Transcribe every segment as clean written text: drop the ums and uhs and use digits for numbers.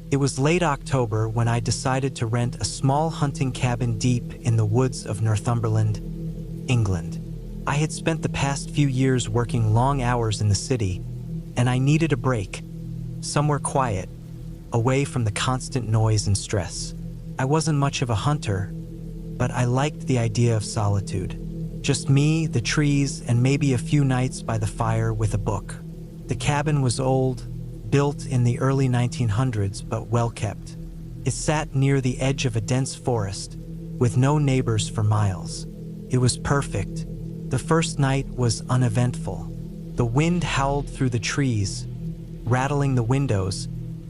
It was late October when I decided to rent a small hunting cabin deep in the woods of Northumberland, England. I had spent the past few years working long hours in the city, and I needed a break, somewhere quiet, away from the constant noise and stress. I wasn't much of a hunter, but I liked the idea of solitude. Just me, the trees, and maybe a few nights by the fire with a book. The cabin was old, built in the early 1900s, but well kept. It sat near the edge of a dense forest, with no neighbors for miles. It was perfect. The first night was uneventful. The wind howled through the trees, rattling the windows,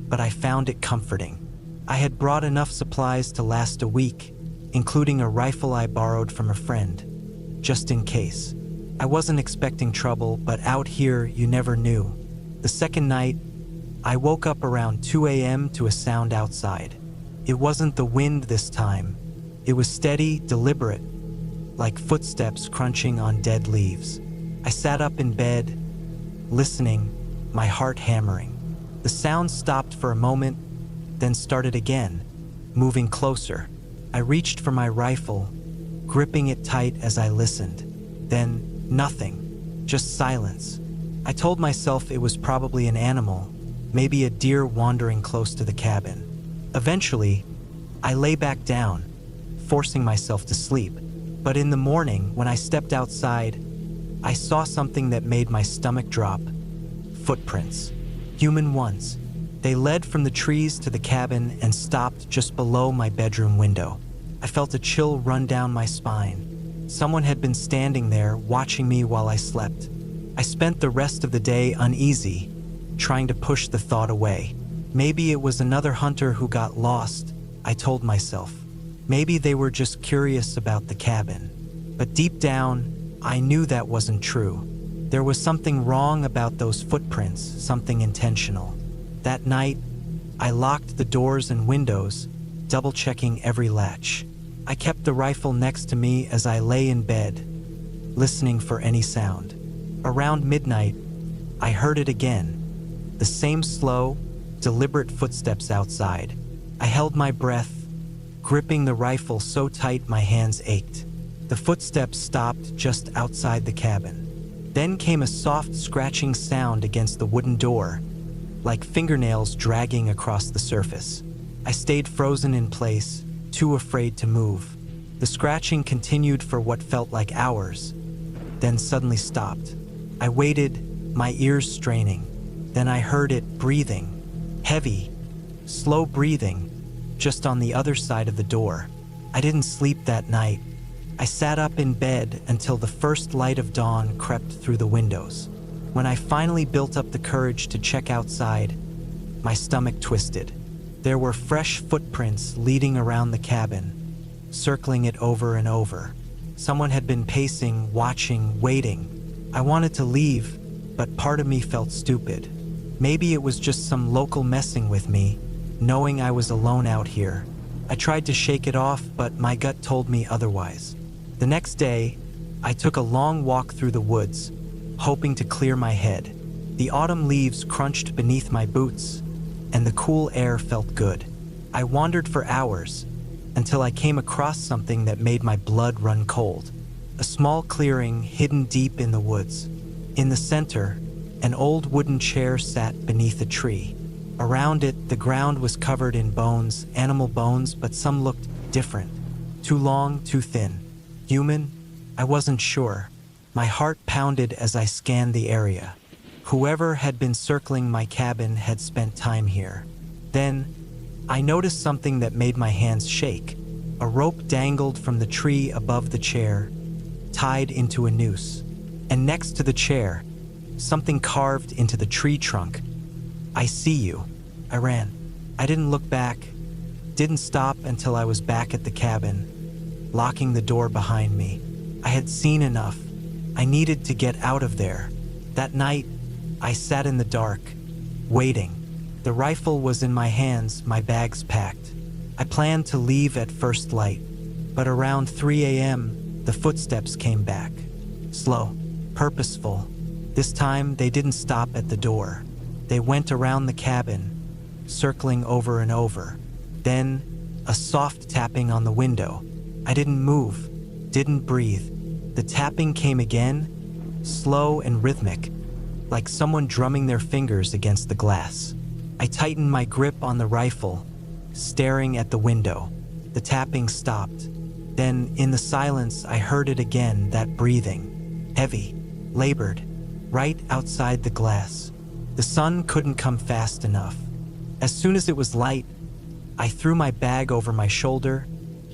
but I found it comforting. I had brought enough supplies to last a week, including a rifle I borrowed from a friend, just in case. I wasn't expecting trouble, but out here you never knew. The second night, I woke up around 2 a.m. to a sound outside. It wasn't the wind this time. It was steady, deliberate, like footsteps crunching on dead leaves. I sat up in bed, listening, my heart hammering. The sound stopped for a moment, then started again, moving closer. I reached for my rifle, gripping it tight as I listened. Then, nothing, just silence. I told myself it was probably an animal, maybe a deer wandering close to the cabin. Eventually, I lay back down, forcing myself to sleep. But in the morning, when I stepped outside, I saw something that made my stomach drop. Footprints. Human ones. They led from the trees to the cabin and stopped just below my bedroom window. I felt a chill run down my spine. Someone had been standing there, watching me while I slept. I spent the rest of the day uneasy, trying to push the thought away. Maybe it was another hunter who got lost, I told myself. Maybe they were just curious about the cabin. But deep down, I knew that wasn't true. There was something wrong about those footprints, something intentional. That night, I locked the doors and windows, double-checking every latch. I kept the rifle next to me as I lay in bed, listening for any sound. Around midnight, I heard it again. The same slow, deliberate footsteps outside. I held my breath, gripping the rifle so tight my hands ached. The footsteps stopped just outside the cabin. Then came a soft scratching sound against the wooden door, like fingernails dragging across the surface. I stayed frozen in place, too afraid to move. The scratching continued for what felt like hours, then suddenly stopped. I waited, my ears straining. Then I heard it breathing, heavy, slow breathing, just on the other side of the door. I didn't sleep that night. I sat up in bed until the first light of dawn crept through the windows. When I finally built up the courage to check outside, my stomach twisted. There were fresh footprints leading around the cabin, circling it over and over. Someone had been pacing, watching, waiting. I wanted to leave, but part of me felt stupid. Maybe it was just some local messing with me, knowing I was alone out here. I tried to shake it off, but my gut told me otherwise. The next day, I took a long walk through the woods, hoping to clear my head. The autumn leaves crunched beneath my boots, and the cool air felt good. I wandered for hours, until I came across something that made my blood run cold. A small clearing hidden deep in the woods. In the center, an old wooden chair sat beneath a tree. Around it, the ground was covered in bones, animal bones, but some looked different. Too long, too thin. Human? I wasn't sure. My heart pounded as I scanned the area. Whoever had been circling my cabin had spent time here. Then, I noticed something that made my hands shake. A rope dangled from the tree above the chair, tied into a noose. And next to the chair, something carved into the tree trunk. "I see you." I ran. I didn't look back, didn't stop until I was back at the cabin, locking the door behind me. I had seen enough. I needed to get out of there. That night, I sat in the dark, waiting. The rifle was in my hands, my bags packed. I planned to leave at first light, but around 3 a.m., the footsteps came back. Slow, purposeful. This time, they didn't stop at the door. They went around the cabin, circling over and over. Then, a soft tapping on the window. I didn't move, didn't breathe. The tapping came again, slow and rhythmic, like someone drumming their fingers against the glass. I tightened my grip on the rifle, staring at the window. The tapping stopped. Then, in the silence, I heard it again, that breathing. Heavy, labored, right outside the glass. The sun couldn't come fast enough. As soon as it was light, I threw my bag over my shoulder,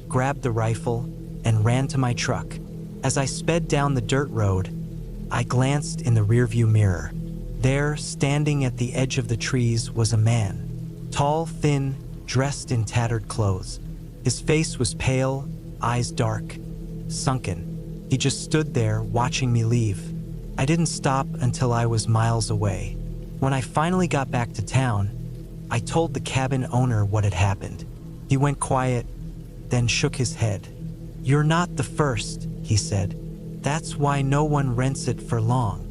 grabbed the rifle, and ran to my truck. As I sped down the dirt road, I glanced in the rearview mirror. There, standing at the edge of the trees, was a man. Tall, thin, dressed in tattered clothes. His face was pale, eyes dark, sunken. He just stood there, watching me leave. I didn't stop until I was miles away. When I finally got back to town, I told the cabin owner what had happened. He went quiet, then shook his head. "You're not the first," he said. "That's why no one rents it for long.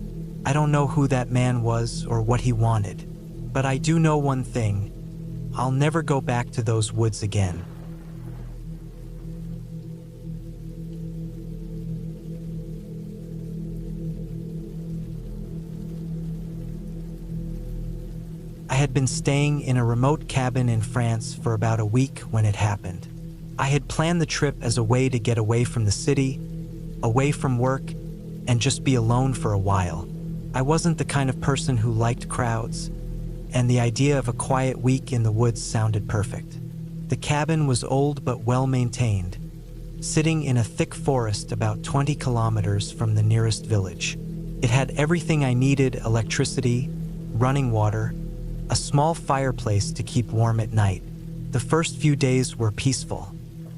I don't know who that man was or what he wanted, but I do know one thing. I'll never go back to those woods again." I had been staying in a remote cabin in France for about a week when it happened. I had planned the trip as a way to get away from the city, away from work, and just be alone for a while. I wasn't the kind of person who liked crowds, and the idea of a quiet week in the woods sounded perfect. The cabin was old but well-maintained, sitting in a thick forest about 20 kilometers from the nearest village. It had everything I needed: electricity, running water, a small fireplace to keep warm at night. The first few days were peaceful.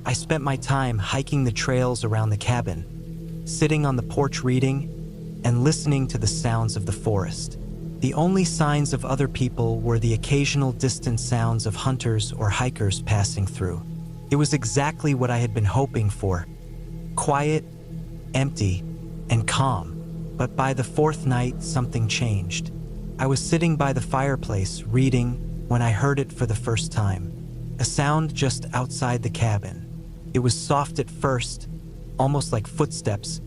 I spent my time hiking the trails around the cabin, sitting on the porch reading, and listening to the sounds of the forest. The only signs of other people were the occasional distant sounds of hunters or hikers passing through. It was exactly what I had been hoping for: quiet, empty, and calm. But by the fourth night, something changed. I was sitting by the fireplace, reading, when I heard it for the first time. A sound just outside the cabin. It was soft at first, almost like footsteps,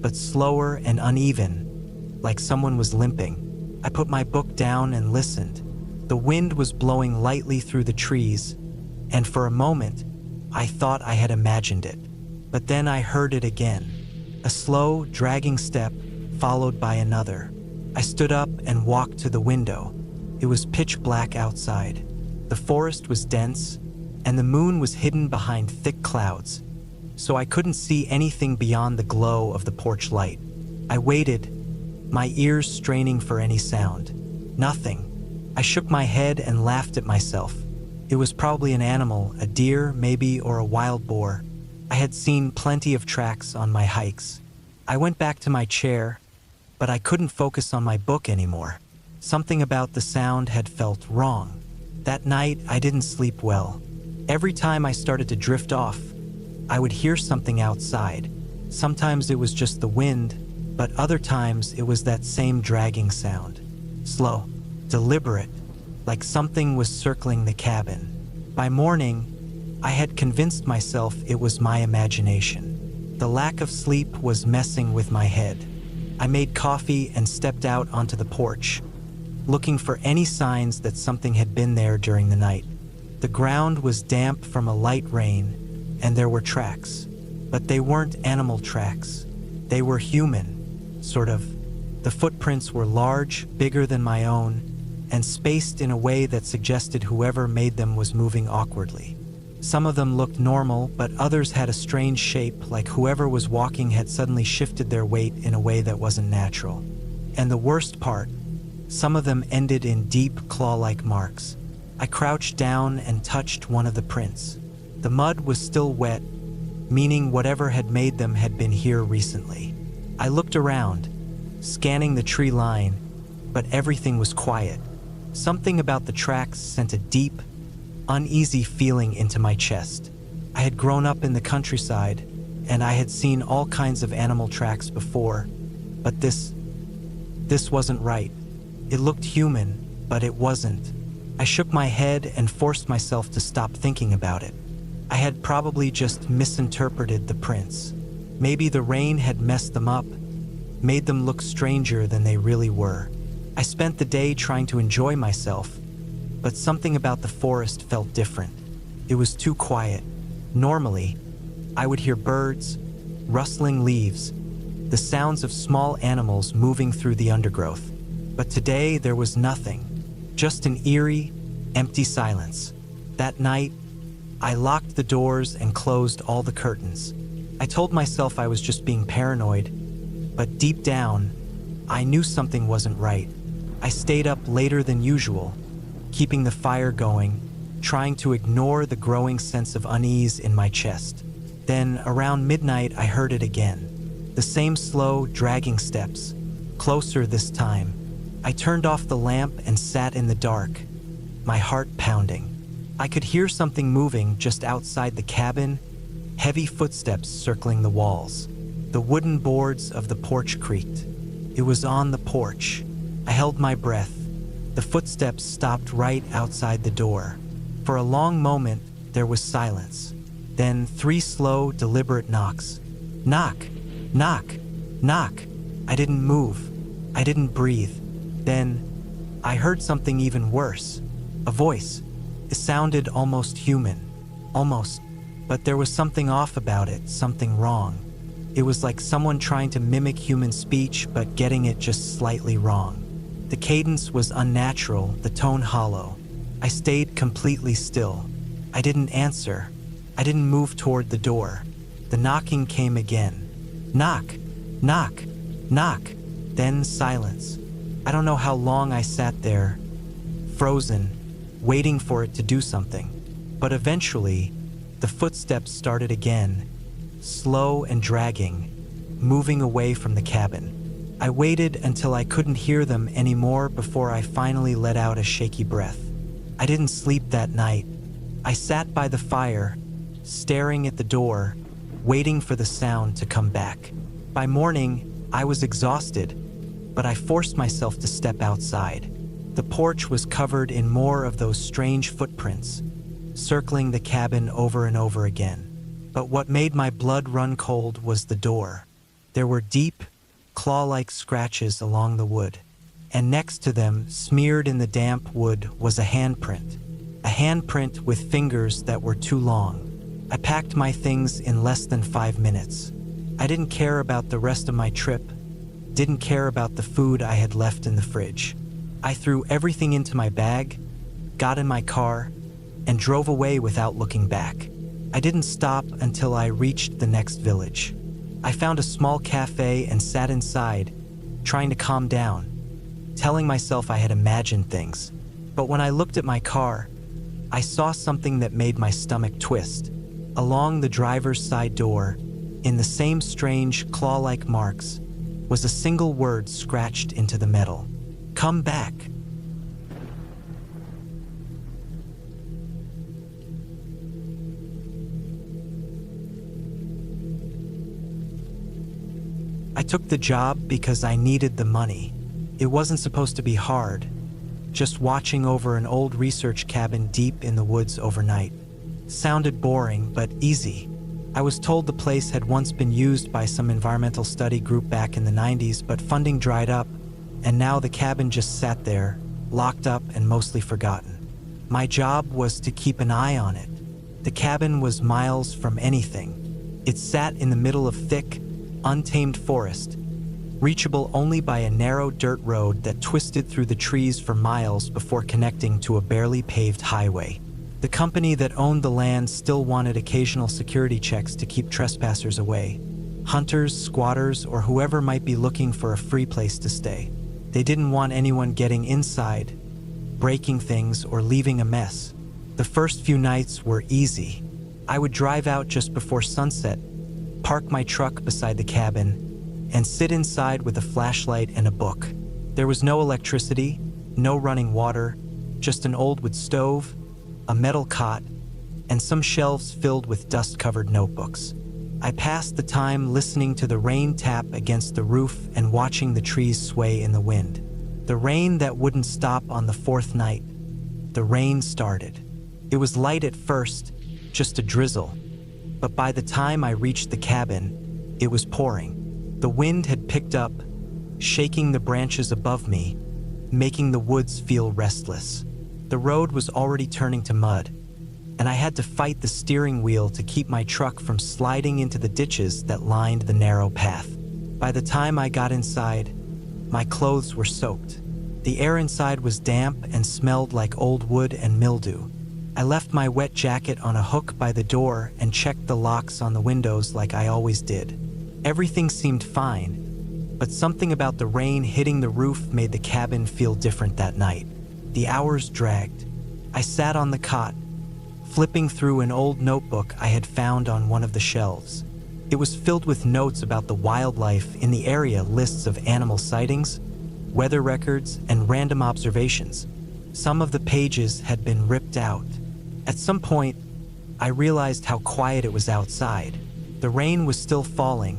but slower and uneven, like someone was limping. I put my book down and listened. The wind was blowing lightly through the trees, and for a moment, I thought I had imagined it. But then I heard it again. A slow, dragging step, followed by another. I stood up and walked to the window. It was pitch black outside. The forest was dense, and the moon was hidden behind thick clouds, so I couldn't see anything beyond the glow of the porch light. I waited, my ears straining for any sound. Nothing. I shook my head and laughed at myself. It was probably an animal, a deer maybe, or a wild boar. I had seen plenty of tracks on my hikes. I went back to my chair, but I couldn't focus on my book anymore. Something about the sound had felt wrong. That night, I didn't sleep well. Every time I started to drift off, I would hear something outside. Sometimes it was just the wind, but other times it was that same dragging sound. Slow, deliberate, like something was circling the cabin. By morning, I had convinced myself it was my imagination. The lack of sleep was messing with my head. I made coffee and stepped out onto the porch, looking for any signs that something had been there during the night. The ground was damp from a light rain, and there were tracks. But they weren't animal tracks. They were human, sort of. The footprints were large, bigger than my own, and spaced in a way that suggested whoever made them was moving awkwardly. Some of them looked normal, but others had a strange shape, like whoever was walking had suddenly shifted their weight in a way that wasn't natural. And the worst part, some of them ended in deep, claw-like marks. I crouched down and touched one of the prints. The mud was still wet, meaning whatever had made them had been here recently. I looked around, scanning the tree line, but everything was quiet. Something about the tracks sent a deep, uneasy feeling into my chest. I had grown up in the countryside, and I had seen all kinds of animal tracks before, but this wasn't right. It looked human, but it wasn't. I shook my head and forced myself to stop thinking about it. I had probably just misinterpreted the prints. Maybe the rain had messed them up, made them look stranger than they really were. I spent the day trying to enjoy myself, but something about the forest felt different. It was too quiet. Normally, I would hear birds, rustling leaves, the sounds of small animals moving through the undergrowth. But today there was nothing, just an eerie, empty silence. That night, I locked the doors and closed all the curtains. I told myself I was just being paranoid, but deep down, I knew something wasn't right. I stayed up later than usual, keeping the fire going, trying to ignore the growing sense of unease in my chest. Then, around midnight, I heard it again. The same slow, dragging steps, closer this time. I turned off the lamp and sat in the dark, my heart pounding. I could hear something moving just outside the cabin, heavy footsteps circling the walls. The wooden boards of the porch creaked. It was on the porch. I held my breath. The footsteps stopped right outside the door. For a long moment, there was silence. Then 3 slow, deliberate knocks. Knock, knock, knock. I didn't move. I didn't breathe. Then, I heard something even worse. A voice. It sounded almost human. Almost. But there was something off about it, something wrong. It was like someone trying to mimic human speech, but getting it just slightly wrong. The cadence was unnatural, the tone hollow. I stayed completely still. I didn't answer. I didn't move toward the door. The knocking came again. Knock, knock, knock. Then silence. I don't know how long I sat there, frozen, waiting for it to do something. But eventually, the footsteps started again, slow and dragging, moving away from the cabin. I waited until I couldn't hear them anymore before I finally let out a shaky breath. I didn't sleep that night. I sat by the fire, staring at the door, waiting for the sound to come back. By morning, I was exhausted, but I forced myself to step outside. The porch was covered in more of those strange footprints, circling the cabin over and over again. But what made my blood run cold was the door. There were deep, claw-like scratches along the wood, and next to them, smeared in the damp wood, was a handprint. A handprint with fingers that were too long. I packed my things in less than 5 minutes. I didn't care about the rest of my trip, didn't care about the food I had left in the fridge. I threw everything into my bag, got in my car, and drove away without looking back. I didn't stop until I reached the next village. I found a small cafe and sat inside, trying to calm down, telling myself I had imagined things. But when I looked at my car, I saw something that made my stomach twist. Along the driver's side door, in the same strange claw-like marks, was a single word scratched into the metal. Come back. I took the job because I needed the money. It wasn't supposed to be hard, just watching over an old research cabin deep in the woods overnight. Sounded boring, but easy. I was told the place had once been used by some environmental study group back in the 90s, but funding dried up, and now the cabin just sat there, locked up and mostly forgotten. My job was to keep an eye on it. The cabin was miles from anything. It sat in the middle of thick, untamed forest, reachable only by a narrow dirt road that twisted through the trees for miles before connecting to a barely paved highway. The company that owned the land still wanted occasional security checks to keep trespassers away. Hunters, squatters, or whoever might be looking for a free place to stay. They didn't want anyone getting inside, breaking things, or leaving a mess. The first few nights were easy. I would drive out just before sunset, park my truck beside the cabin, and sit inside with a flashlight and a book. There was no electricity, no running water, just an old wood stove, a metal cot, and some shelves filled with dust-covered notebooks. I passed the time listening to the rain tap against the roof and watching the trees sway in the wind. The rain that wouldn't stop on the 4th night. the rain started. It was light at first, just a drizzle, but by the time I reached the cabin, it was pouring. The wind had picked up, shaking the branches above me, making the woods feel restless. The road was already turning to mud, and I had to fight the steering wheel to keep my truck from sliding into the ditches that lined the narrow path. By the time I got inside, my clothes were soaked. The air inside was damp and smelled like old wood and mildew. I left my wet jacket on a hook by the door and checked the locks on the windows like I always did. Everything seemed fine, but something about the rain hitting the roof made the cabin feel different that night. The hours dragged. I sat on the cot, flipping through an old notebook I had found on one of the shelves. It was filled with notes about the wildlife in the area, lists of animal sightings, weather records, and random observations. Some of the pages had been ripped out. At some point, I realized how quiet it was outside. The rain was still falling,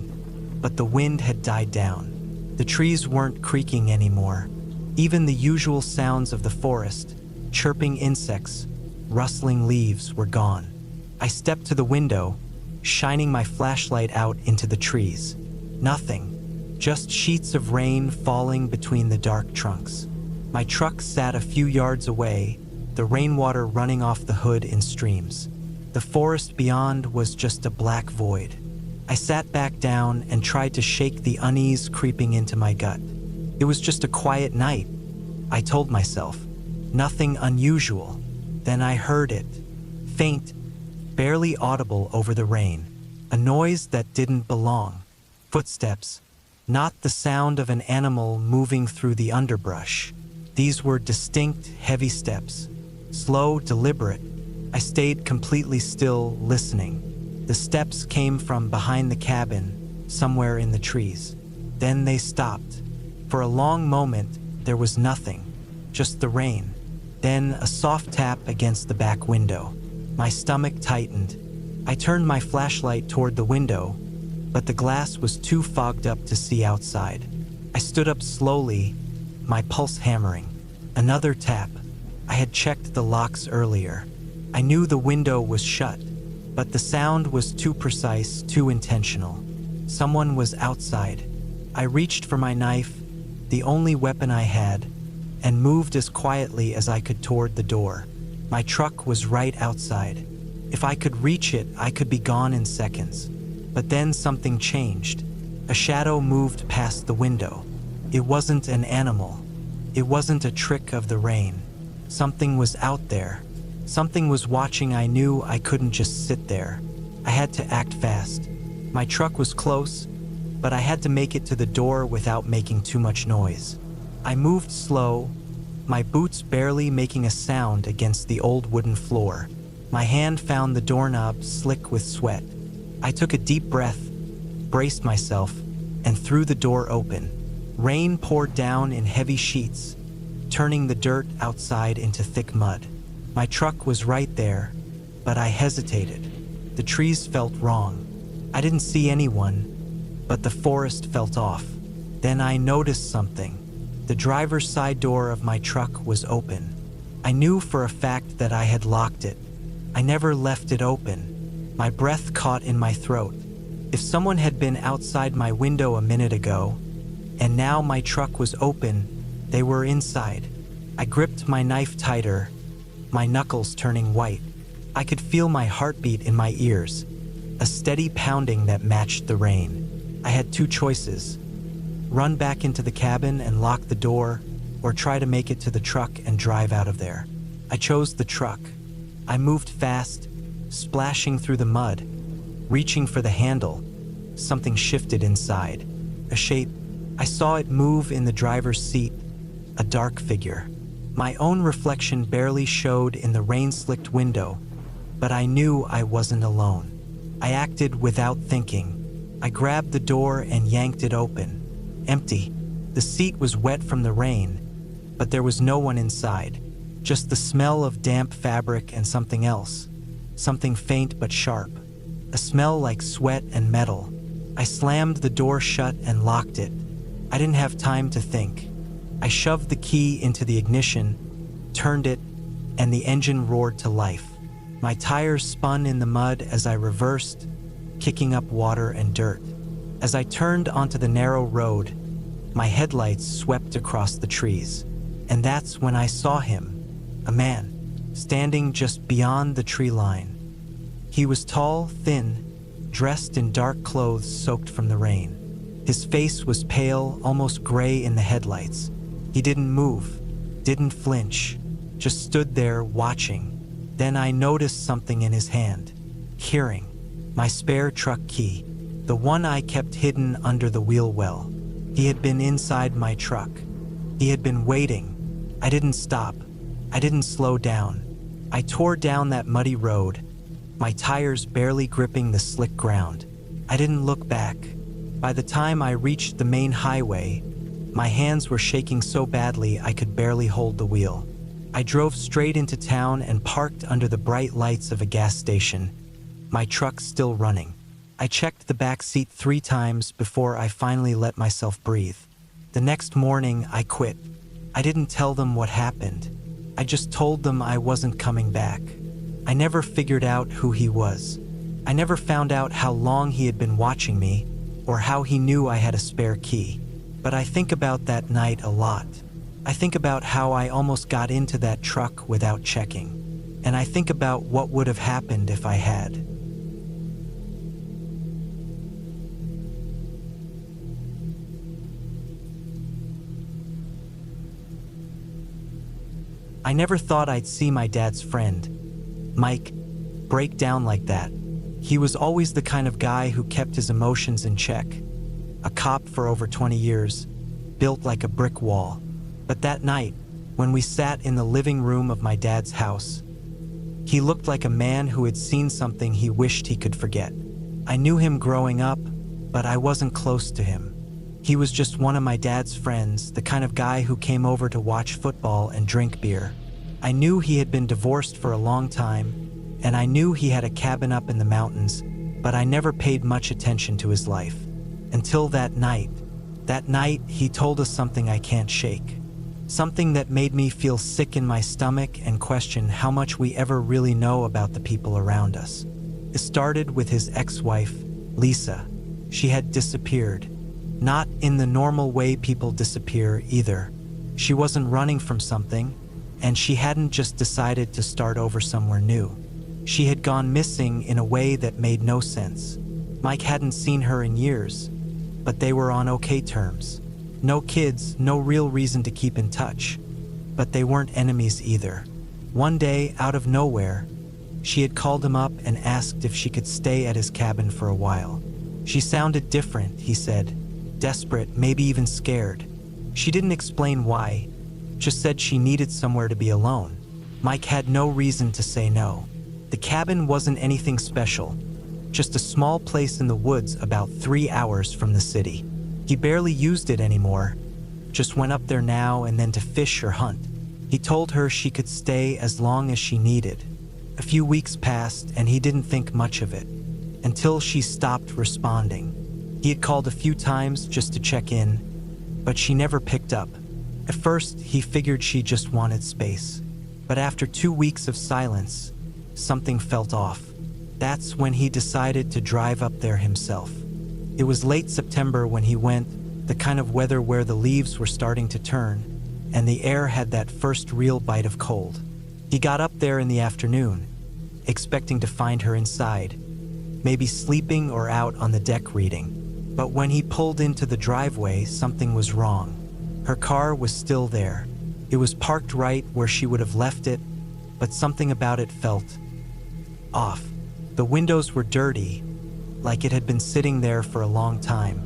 but the wind had died down. The trees weren't creaking anymore. Even the usual sounds of the forest, chirping insects, rustling leaves, were gone. I stepped to the window, shining my flashlight out into the trees. Nothing, just sheets of rain falling between the dark trunks. My truck sat a few yards away, the rainwater running off the hood in streams. The forest beyond was just a black void. I sat back down and tried to shake the unease creeping into my gut. It was just a quiet night, I told myself. Nothing unusual. Then I heard it, faint, barely audible over the rain. A noise that didn't belong. Footsteps, not the sound of an animal moving through the underbrush. These were distinct, heavy steps, slow, deliberate. I stayed completely still, listening. The steps came from behind the cabin, somewhere in the trees. Then they stopped. For a long moment, there was nothing, just the rain. Then a soft tap against the back window. My stomach tightened. I turned my flashlight toward the window, but the glass was too fogged up to see outside. I stood up slowly, my pulse hammering. Another tap. I had checked the locks earlier. I knew the window was shut, but the sound was too precise, too intentional. Someone was outside. I reached for my knife, the only weapon I had, and moved as quietly as I could toward the door. My truck was right outside. If I could reach it, I could be gone in seconds. But then something changed. A shadow moved past the window. It wasn't an animal. It wasn't a trick of the rain. Something was out there. Something was watching. I knew I couldn't just sit there. I had to act fast. My truck was close, but I had to make it to the door without making too much noise. I moved slow, my boots barely making a sound against the old wooden floor. My hand found the doorknob slick with sweat. I took a deep breath, braced myself, and threw the door open. Rain poured down in heavy sheets, turning the dirt outside into thick mud. My truck was right there, but I hesitated. The trees felt wrong. I didn't see anyone, but the forest felt off. Then I noticed something. The driver's side door of my truck was open. I knew for a fact that I had locked it. I never left it open. My breath caught in my throat. If someone had been outside my window a minute ago, and now my truck was open, they were inside. I gripped my knife tighter, my knuckles turning white. I could feel my heartbeat in my ears, a steady pounding that matched the rain. I had two choices: run back into the cabin and lock the door, or try to make it to the truck and drive out of there. I chose the truck. I moved fast, splashing through the mud, reaching for the handle. Something shifted inside. A shape. I saw it move in the driver's seat, a dark figure. My own reflection barely showed in the rain-slicked window, but I knew I wasn't alone. I acted without thinking. I grabbed the door and yanked it open. Empty. The seat was wet from the rain, but there was no one inside. Just the smell of damp fabric and something else. Something faint but sharp. A smell like sweat and metal. I slammed the door shut and locked it. I didn't have time to think. I shoved the key into the ignition, turned it, and the engine roared to life. My tires spun in the mud as I reversed, kicking up water and dirt. As I turned onto the narrow road, my headlights swept across the trees. And that's when I saw him, a man, standing just beyond the tree line. He was tall, thin, dressed in dark clothes soaked from the rain. His face was pale, almost gray in the headlights. He didn't move, didn't flinch, just stood there watching. Then I noticed something in his hand. Hearing. My spare truck key, the one I kept hidden under the wheel well. He had been inside my truck. He had been waiting. I didn't stop. I didn't slow down. I tore down that muddy road, my tires barely gripping the slick ground. I didn't look back. By the time I reached the main highway, my hands were shaking so badly I could barely hold the wheel. I drove straight into town and parked under the bright lights of a gas station, my truck still running. I checked the back seat 3 times before I finally let myself breathe. The next morning, I quit. I didn't tell them what happened. I just told them I wasn't coming back. I never figured out who he was. I never found out how long he had been watching me, or how he knew I had a spare key. But I think about that night a lot. I think about how I almost got into that truck without checking. And I think about what would have happened if I had. I never thought I'd see my dad's friend, Mike, break down like that. He was always the kind of guy who kept his emotions in check. A cop for over 20 years, built like a brick wall. But that night, when we sat in the living room of my dad's house, he looked like a man who had seen something he wished he could forget. I knew him growing up, but I wasn't close to him. He was just one of my dad's friends, the kind of guy who came over to watch football and drink beer. I knew he had been divorced for a long time, and I knew he had a cabin up in the mountains, but I never paid much attention to his life. Until that night. That night, he told us something I can't shake. Something that made me feel sick in my stomach and question how much we ever really know about the people around us. It started with his ex-wife, Lisa. She had disappeared. Not in the normal way people disappear either. She wasn't running from something, and she hadn't just decided to start over somewhere new. She had gone missing in a way that made no sense. Mike hadn't seen her in years, but they were on okay terms. No kids, no real reason to keep in touch. But they weren't enemies either. One day, out of nowhere, she had called him up and asked if she could stay at his cabin for a while. She sounded different, he said. Desperate, maybe even scared. She didn't explain why, just said she needed somewhere to be alone. Mike had no reason to say no. The cabin wasn't anything special, just a small place in the woods about 3 hours from the city. He barely used it anymore, just went up there now and then to fish or hunt. He told her she could stay as long as she needed. A few weeks passed and he didn't think much of it, until she stopped responding. He had called a few times just to check in, but she never picked up. At first, he figured she just wanted space. But after 2 weeks of silence, something felt off. That's when he decided to drive up there himself. It was late September when he went, the kind of weather where the leaves were starting to turn, and the air had that first real bite of cold. He got up there in the afternoon, expecting to find her inside, maybe sleeping or out on the deck reading. But when he pulled into the driveway, something was wrong. Her car was still there. It was parked right where she would have left it, but something about it felt off. The windows were dirty, like it had been sitting there for a long time.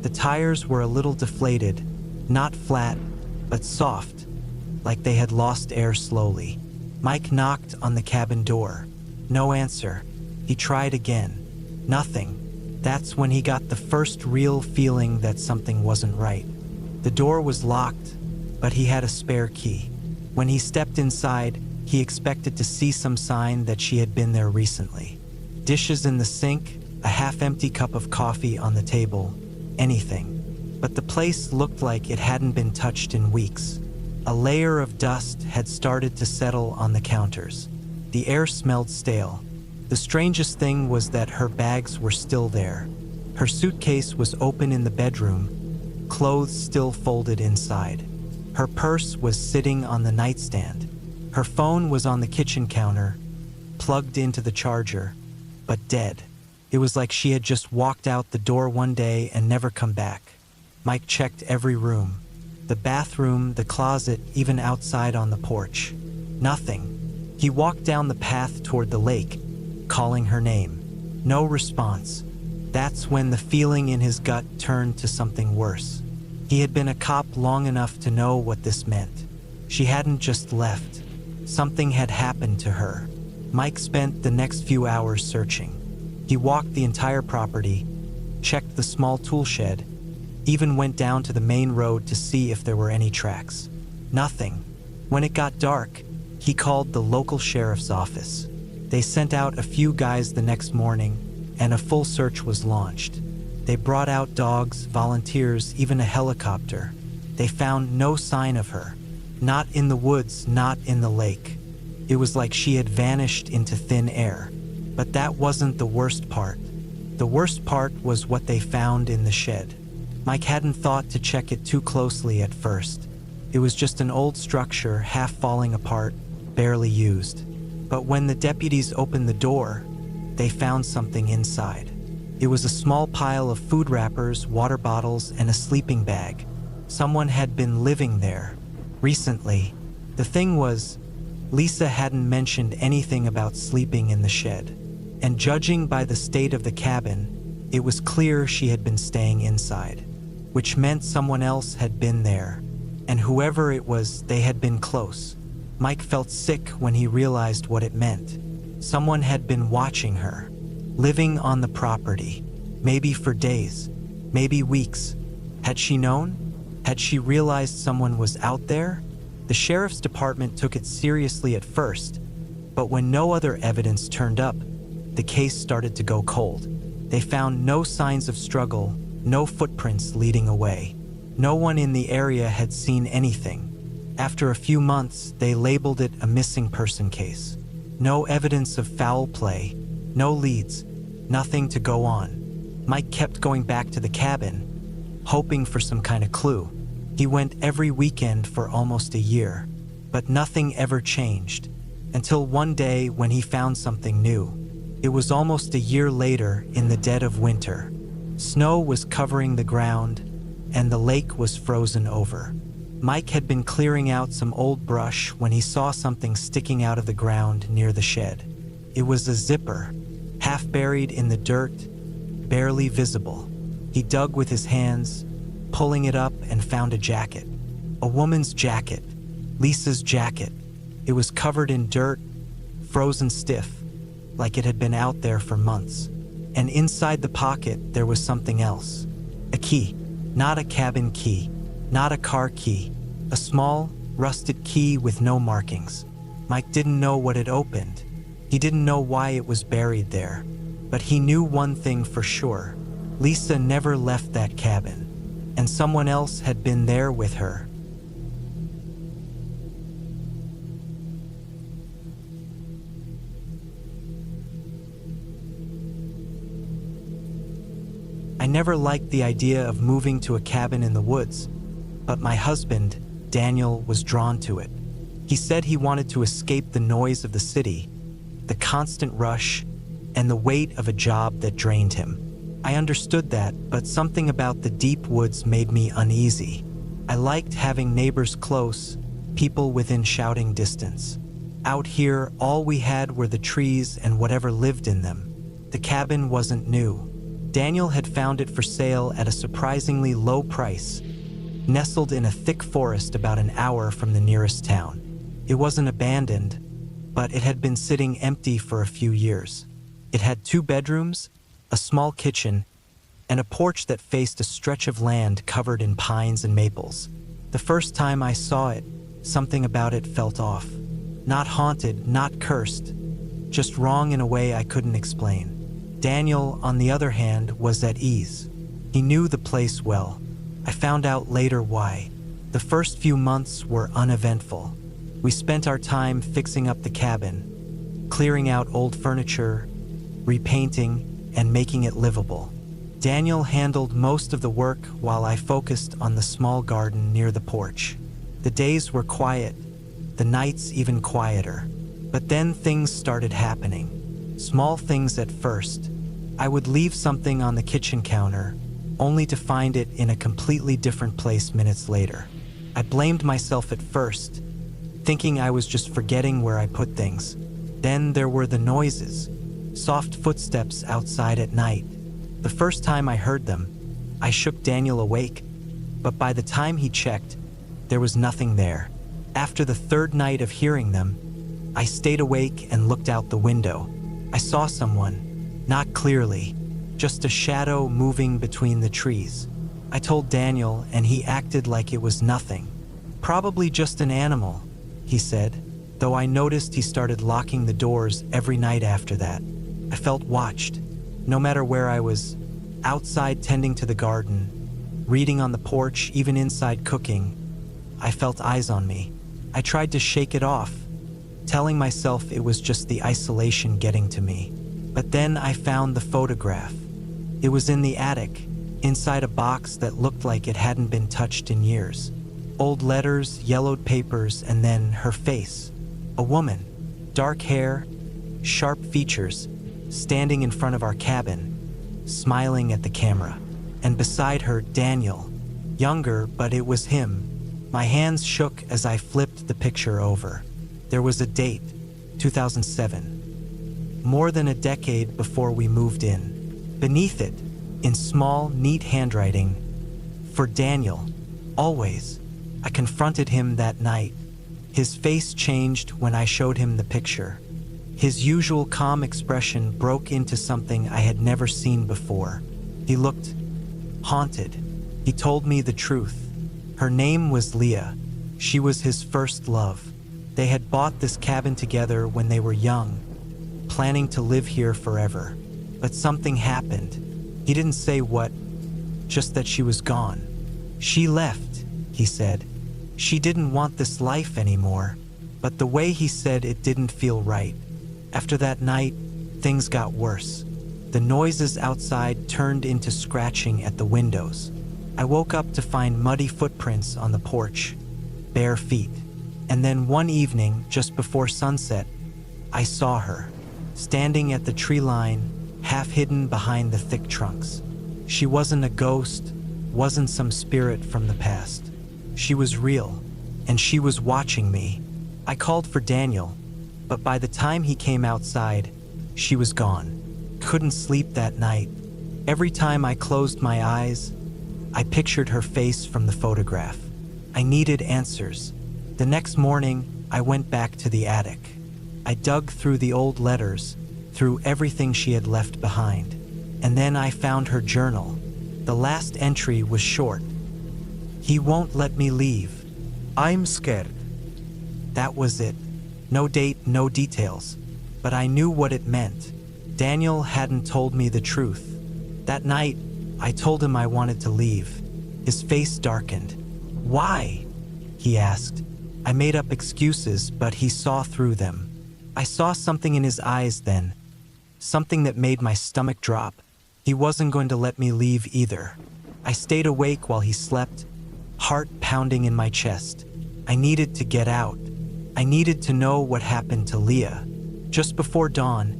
The tires were a little deflated, not flat, but soft, like they had lost air slowly. Mike knocked on the cabin door. No answer. He tried again. Nothing. That's when he got the first real feeling that something wasn't right. The door was locked, but he had a spare key. When he stepped inside, he expected to see some sign that she had been there recently. Dishes in the sink, a half-empty cup of coffee on the table, anything. But the place looked like it hadn't been touched in weeks. A layer of dust had started to settle on the counters. The air smelled stale. The strangest thing was that her bags were still there. Her suitcase was open in the bedroom, clothes still folded inside. Her purse was sitting on the nightstand. Her phone was on the kitchen counter, plugged into the charger, but dead. It was like she had just walked out the door one day and never come back. Mike checked every room. The bathroom, the closet, even outside on the porch. Nothing. He walked down the path toward the lake, calling her name. No response. That's when the feeling in his gut turned to something worse. He had been a cop long enough to know what this meant. She hadn't just left. Something had happened to her. Mike spent the next few hours searching. He walked the entire property, checked the small tool shed, even went down to the main road to see if there were any tracks. Nothing. When it got dark, he called the local sheriff's office. They sent out a few guys the next morning, and a full search was launched. They brought out dogs, volunteers, even a helicopter. They found no sign of her. Not in the woods, not in the lake. It was like she had vanished into thin air. But that wasn't the worst part. The worst part was what they found in the shed. Mike hadn't thought to check it too closely at first. It was just an old structure, half falling apart, barely used. But when the deputies opened the door, they found something inside. It was a small pile of food wrappers, water bottles, and a sleeping bag. Someone had been living there recently. The thing was, Lisa hadn't mentioned anything about sleeping in the shed. And judging by the state of the cabin, it was clear she had been staying inside, which meant someone else had been there. And whoever it was, they had been close. Mike felt sick when he realized what it meant. Someone had been watching her, living on the property, maybe for days, maybe weeks. Had she known? Had she realized someone was out there? The sheriff's department took it seriously at first, but when no other evidence turned up, the case started to go cold. They found no signs of struggle, no footprints leading away. No one in the area had seen anything. After a few months, they labeled it a missing person case. No evidence of foul play, no leads, nothing to go on. Mike kept going back to the cabin, hoping for some kind of clue. He went every weekend for almost a year, but nothing ever changed, until one day when he found something new. It was almost a year later, in the dead of winter. Snow was covering the ground, and the lake was frozen over. Mike had been clearing out some old brush when he saw something sticking out of the ground near the shed. It was a zipper, half buried in the dirt, barely visible. He dug with his hands, pulling it up, and found a jacket. A woman's jacket, Lisa's jacket. It was covered in dirt, frozen stiff, like it had been out there for months. And inside the pocket, there was something else. A key. Not a cabin key, not a car key. A small, rusted key with no markings. Mike didn't know what it opened. He didn't know why it was buried there. But he knew one thing for sure. Lisa never left that cabin. And someone else had been there with her. I never liked the idea of moving to a cabin in the woods, but my husband, Daniel, was drawn to it. He said he wanted to escape the noise of the city, the constant rush, and the weight of a job that drained him. I understood that, but something about the deep woods made me uneasy. I liked having neighbors close, people within shouting distance. Out here, all we had were the trees and whatever lived in them. The cabin wasn't new. Daniel had found it for sale at a surprisingly low price, nestled in a thick forest about an hour from the nearest town. It wasn't abandoned, but it had been sitting empty for a few years. It had 2 bedrooms, a small kitchen, and a porch that faced a stretch of land covered in pines and maples. The first time I saw it, something about it felt off. Not haunted, not cursed, just wrong in a way I couldn't explain. Daniel, on the other hand, was at ease. He knew the place well. I found out later why. The first few months were uneventful. We spent our time fixing up the cabin, clearing out old furniture, repainting, and making it livable. Daniel handled most of the work while I focused on the small garden near the porch. The days were quiet, the nights even quieter. But then things started happening. Small things at first. I would leave something on the kitchen counter, only to find it in a completely different place minutes later. I blamed myself at first, thinking I was just forgetting where I put things. Then there were the noises, soft footsteps outside at night. The first time I heard them, I shook Daniel awake, but by the time he checked, there was nothing there. After the third night of hearing them, I stayed awake and looked out the window. I saw someone, not clearly, just a shadow moving between the trees. I told Daniel and he acted like it was nothing. Probably just an animal, he said, though I noticed he started locking the doors every night after that. I felt watched, no matter where I was, outside tending to the garden, reading on the porch, even inside cooking. I felt eyes on me. I tried to shake it off, telling myself it was just the isolation getting to me. But then I found the photograph. It was in the attic, inside a box that looked like it hadn't been touched in years. Old letters, yellowed papers, and then her face. A woman, dark hair, sharp features, standing in front of our cabin, smiling at the camera. And beside her, Daniel, younger, but it was him. My hands shook as I flipped the picture over. There was a date, 2007. More than a decade before we moved in. Beneath it, in small, neat handwriting, for Daniel, always. I confronted him that night. His face changed when I showed him the picture. His usual calm expression broke into something I had never seen before. He looked haunted. He told me the truth. Her name was Leah. She was his first love. They had bought this cabin together when they were young, planning to live here forever. But something happened. He didn't say what, just that she was gone. She left, he said. She didn't want this life anymore. But the way he said it didn't feel right. After that night, things got worse. The noises outside turned into scratching at the windows. I woke up to find muddy footprints on the porch, bare feet. And then one evening, just before sunset, I saw her, standing at the tree line, half hidden behind the thick trunks. She wasn't a ghost, wasn't some spirit from the past. She was real, and she was watching me. I called for Daniel, but by the time he came outside, she was gone. Couldn't sleep that night. Every time I closed my eyes, I pictured her face from the photograph. I needed answers. The next morning, I went back to the attic. I dug through the old letters, through everything she had left behind. And then I found her journal. The last entry was short. "He won't let me leave. I'm scared." That was it. No date, no details. But I knew what it meant. Daniel hadn't told me the truth. That night, I told him I wanted to leave. His face darkened. "Why?" he asked. I made up excuses, but he saw through them. I saw something in his eyes then, something that made my stomach drop. He wasn't going to let me leave either. I stayed awake while he slept, heart pounding in my chest. I needed to get out. I needed to know what happened to Leah. Just before dawn,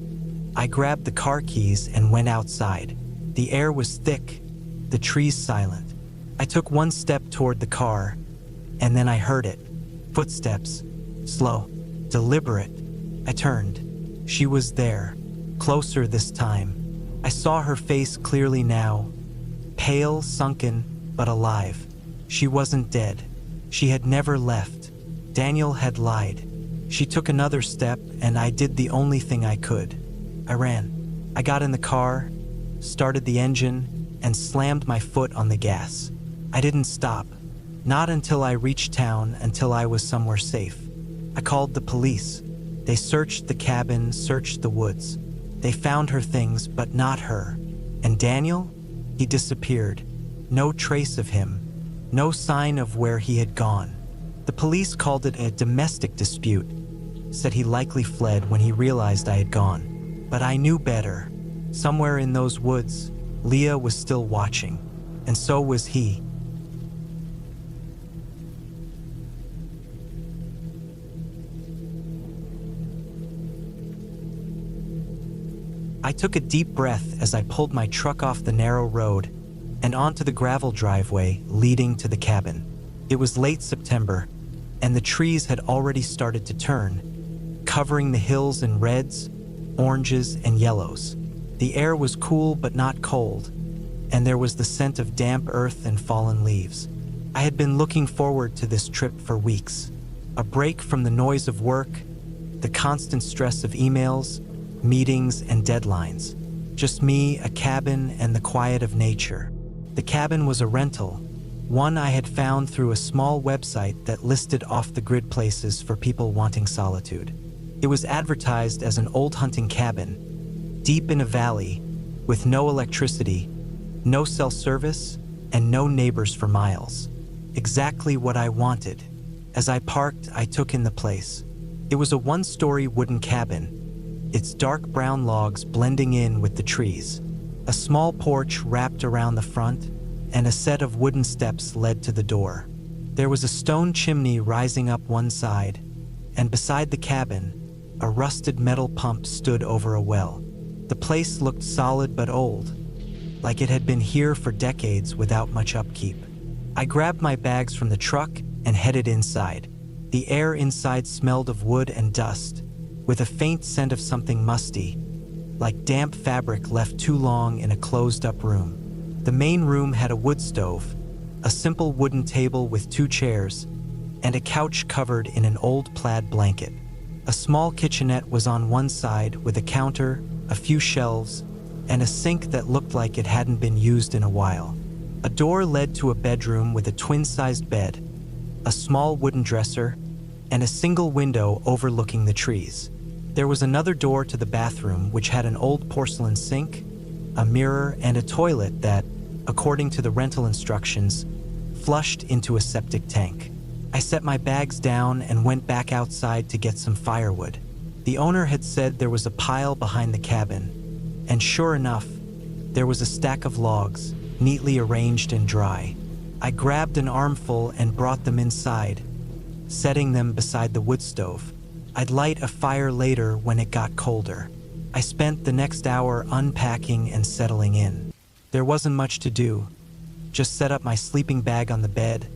I grabbed the car keys and went outside. The air was thick, the trees silent. I took one step toward the car, and then I heard it. Footsteps, slow, deliberate. I turned. She was there, closer this time. I saw her face clearly now, pale, sunken, but alive. She wasn't dead. She had never left. Daniel had lied. She took another step, and I did the only thing I could. I ran. I got in the car, started the engine, and slammed my foot on the gas. I didn't stop. Not until I reached town, until I was somewhere safe. I called the police. They searched the cabin, searched the woods. They found her things, but not her. And Daniel? He disappeared. No trace of him. No sign of where he had gone. The police called it a domestic dispute, said he likely fled when he realized I had gone. But I knew better. Somewhere in those woods, Leah was still watching, and so was he. I took a deep breath as I pulled my truck off the narrow road and onto the gravel driveway leading to the cabin. It was late September, and the trees had already started to turn, covering the hills in reds, oranges, and yellows. The air was cool but not cold, and there was the scent of damp earth and fallen leaves. I had been looking forward to this trip for weeks. A break from the noise of work, the constant stress of emails, meetings, and deadlines. Just me, a cabin, and the quiet of nature. The cabin was a rental, one I had found through a small website that listed off-the-grid places for people wanting solitude. It was advertised as an old hunting cabin, deep in a valley, with no electricity, no cell service, and no neighbors for miles. Exactly what I wanted. As I parked, I took in the place. It was a one-story wooden cabin, its dark brown logs blending in with the trees. A small porch wrapped around the front, and a set of wooden steps led to the door. There was a stone chimney rising up one side, and beside the cabin, a rusted metal pump stood over a well. The place looked solid but old, like it had been here for decades without much upkeep. I grabbed my bags from the truck and headed inside. The air inside smelled of wood and dust, with a faint scent of something musty, like damp fabric left too long in a closed-up room. The main room had a wood stove, a simple wooden table with 2 chairs, and a couch covered in an old plaid blanket. A small kitchenette was on one side with a counter, a few shelves, and a sink that looked like it hadn't been used in a while. A door led to a bedroom with a twin-sized bed, a small wooden dresser, and a single window overlooking the trees. There was another door to the bathroom which had an old porcelain sink, a mirror, and a toilet that, according to the rental instructions, flushed into a septic tank. I set my bags down and went back outside to get some firewood. The owner had said there was a pile behind the cabin, and sure enough, there was a stack of logs, neatly arranged and dry. I grabbed an armful and brought them inside, setting them beside the wood stove. I'd light a fire later when it got colder. I spent the next hour unpacking and settling in. There wasn't much to do. Just set up my sleeping bag on the bed,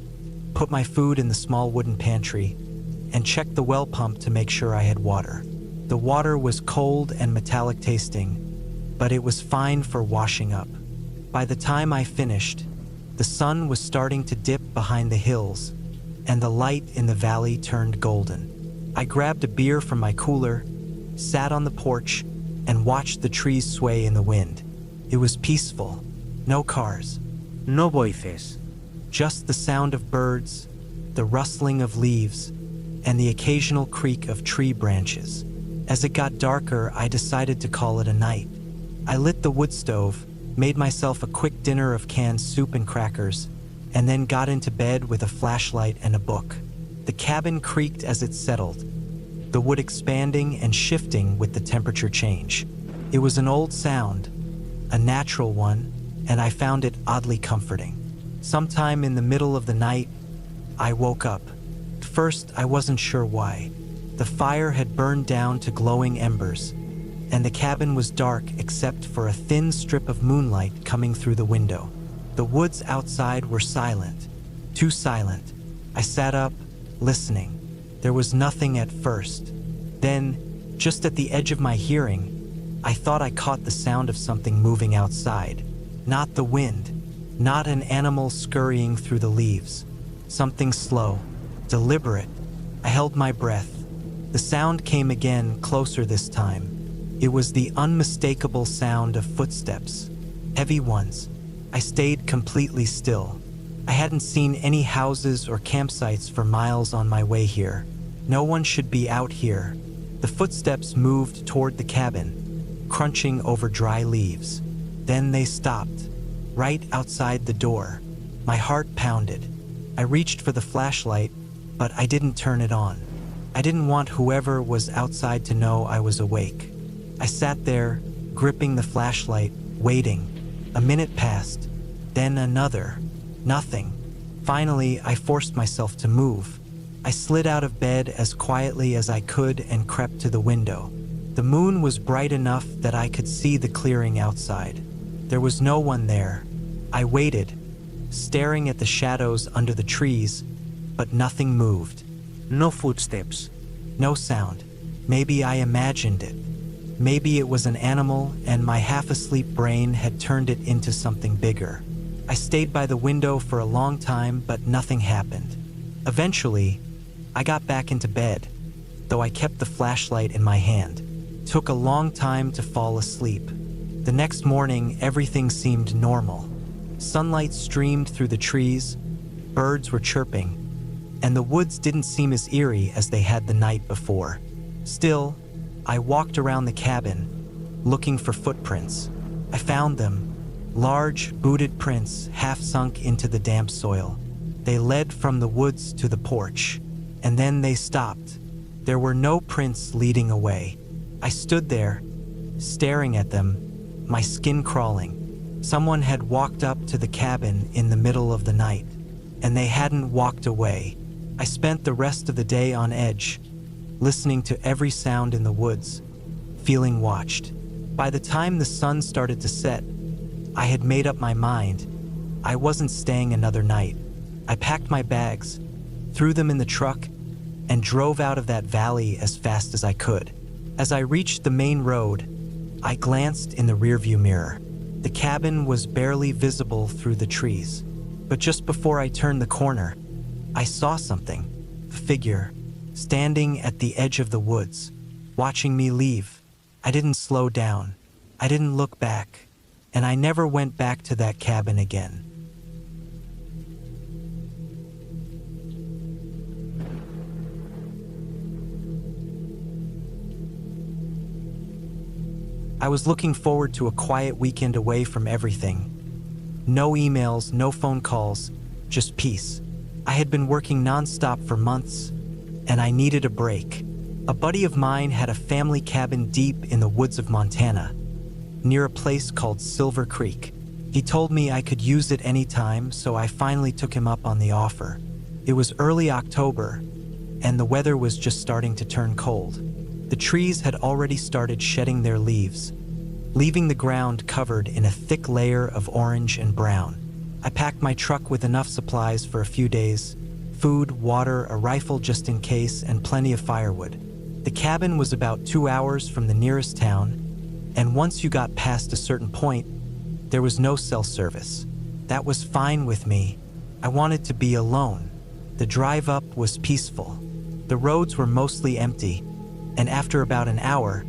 put my food in the small wooden pantry, and check the well pump to make sure I had water. The water was cold and metallic tasting, but it was fine for washing up. By the time I finished, the sun was starting to dip behind the hills, and the light in the valley turned golden. I grabbed a beer from my cooler, sat on the porch, and watched the trees sway in the wind. It was peaceful. No cars. No voices. Just the sound of birds, the rustling of leaves, and the occasional creak of tree branches. As it got darker, I decided to call it a night. I lit the wood stove, made myself a quick dinner of canned soup and crackers, and then got into bed with a flashlight and a book. The cabin creaked as it settled, the wood expanding and shifting with the temperature change. It was an old sound, a natural one, and I found it oddly comforting. Sometime in the middle of the night, I woke up. At first, I wasn't sure why. The fire had burned down to glowing embers, and the cabin was dark except for a thin strip of moonlight coming through the window. The woods outside were silent, too silent. I sat up, listening. There was nothing at first. Then, just at the edge of my hearing, I thought I caught the sound of something moving outside. Not the wind, not an animal scurrying through the leaves. Something slow, deliberate. I held my breath. The sound came again, closer this time. It was the unmistakable sound of footsteps, heavy ones. I stayed completely still. I hadn't seen any houses or campsites for miles on my way here. No one should be out here. The footsteps moved toward the cabin, crunching over dry leaves. Then they stopped, right outside the door. My heart pounded. I reached for the flashlight, but I didn't turn it on. I didn't want whoever was outside to know I was awake. I sat there, gripping the flashlight, waiting. A minute passed, then another. Nothing. Finally, I forced myself to move. I slid out of bed as quietly as I could and crept to the window. The moon was bright enough that I could see the clearing outside. There was no one there. I waited, staring at the shadows under the trees, but nothing moved. No footsteps. No sound. Maybe I imagined it. Maybe it was an animal and my half-asleep brain had turned it into something bigger. I stayed by the window for a long time, but nothing happened. Eventually, I got back into bed, though I kept the flashlight in my hand. It took a long time to fall asleep. The next morning, everything seemed normal. Sunlight streamed through the trees, birds were chirping, and the woods didn't seem as eerie as they had the night before. Still, I walked around the cabin, looking for footprints. I found them. Large, booted prints half sunk into the damp soil. They led from the woods to the porch, and then they stopped. There were no prints leading away. I stood there, staring at them, my skin crawling. Someone had walked up to the cabin in the middle of the night, and they hadn't walked away. I spent the rest of the day on edge, listening to every sound in the woods, feeling watched. By the time the sun started to set, I had made up my mind. I wasn't staying another night. I packed my bags, threw them in the truck, and drove out of that valley as fast as I could. As I reached the main road, I glanced in the rearview mirror. The cabin was barely visible through the trees. But just before I turned the corner, I saw something. A figure, standing at the edge of the woods, watching me leave. I didn't slow down. I didn't look back. And I never went back to that cabin again. I was looking forward to a quiet weekend away from everything. No emails, no phone calls, just peace. I had been working nonstop for months, and I needed a break. A buddy of mine had a family cabin deep in the woods of Montana, near a place called Silver Creek. He told me I could use it anytime, so I finally took him up on the offer. It was early October, and the weather was just starting to turn cold. The trees had already started shedding their leaves, leaving the ground covered in a thick layer of orange and brown. I packed my truck with enough supplies for a few days: food, water, a rifle just in case, and plenty of firewood. The cabin was about 2 hours from the nearest town, and once you got past a certain point, there was no cell service. That was fine with me. I wanted to be alone. The drive up was peaceful. The roads were mostly empty, and after about an hour,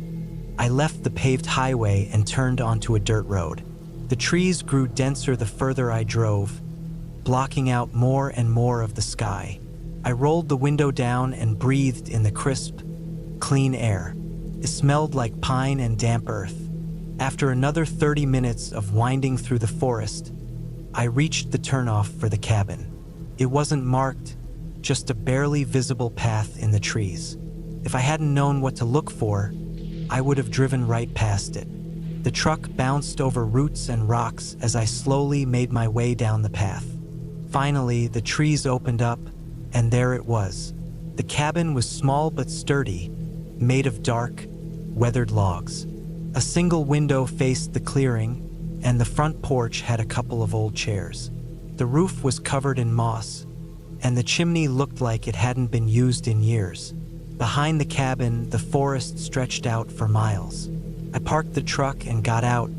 I left the paved highway and turned onto a dirt road. The trees grew denser the further I drove, blocking out more and more of the sky. I rolled the window down and breathed in the crisp, clean air. It smelled like pine and damp earth. After another 30 minutes of winding through the forest, I reached the turnoff for the cabin. It wasn't marked, just a barely visible path in the trees. If I hadn't known what to look for, I would have driven right past it. The truck bounced over roots and rocks as I slowly made my way down the path. Finally, the trees opened up, and there it was. The cabin was small but sturdy, made of dark, weathered logs. A single window faced the clearing, and the front porch had a couple of old chairs. The roof was covered in moss, and the chimney looked like it hadn't been used in years. Behind the cabin, the forest stretched out for miles. I parked the truck and got out,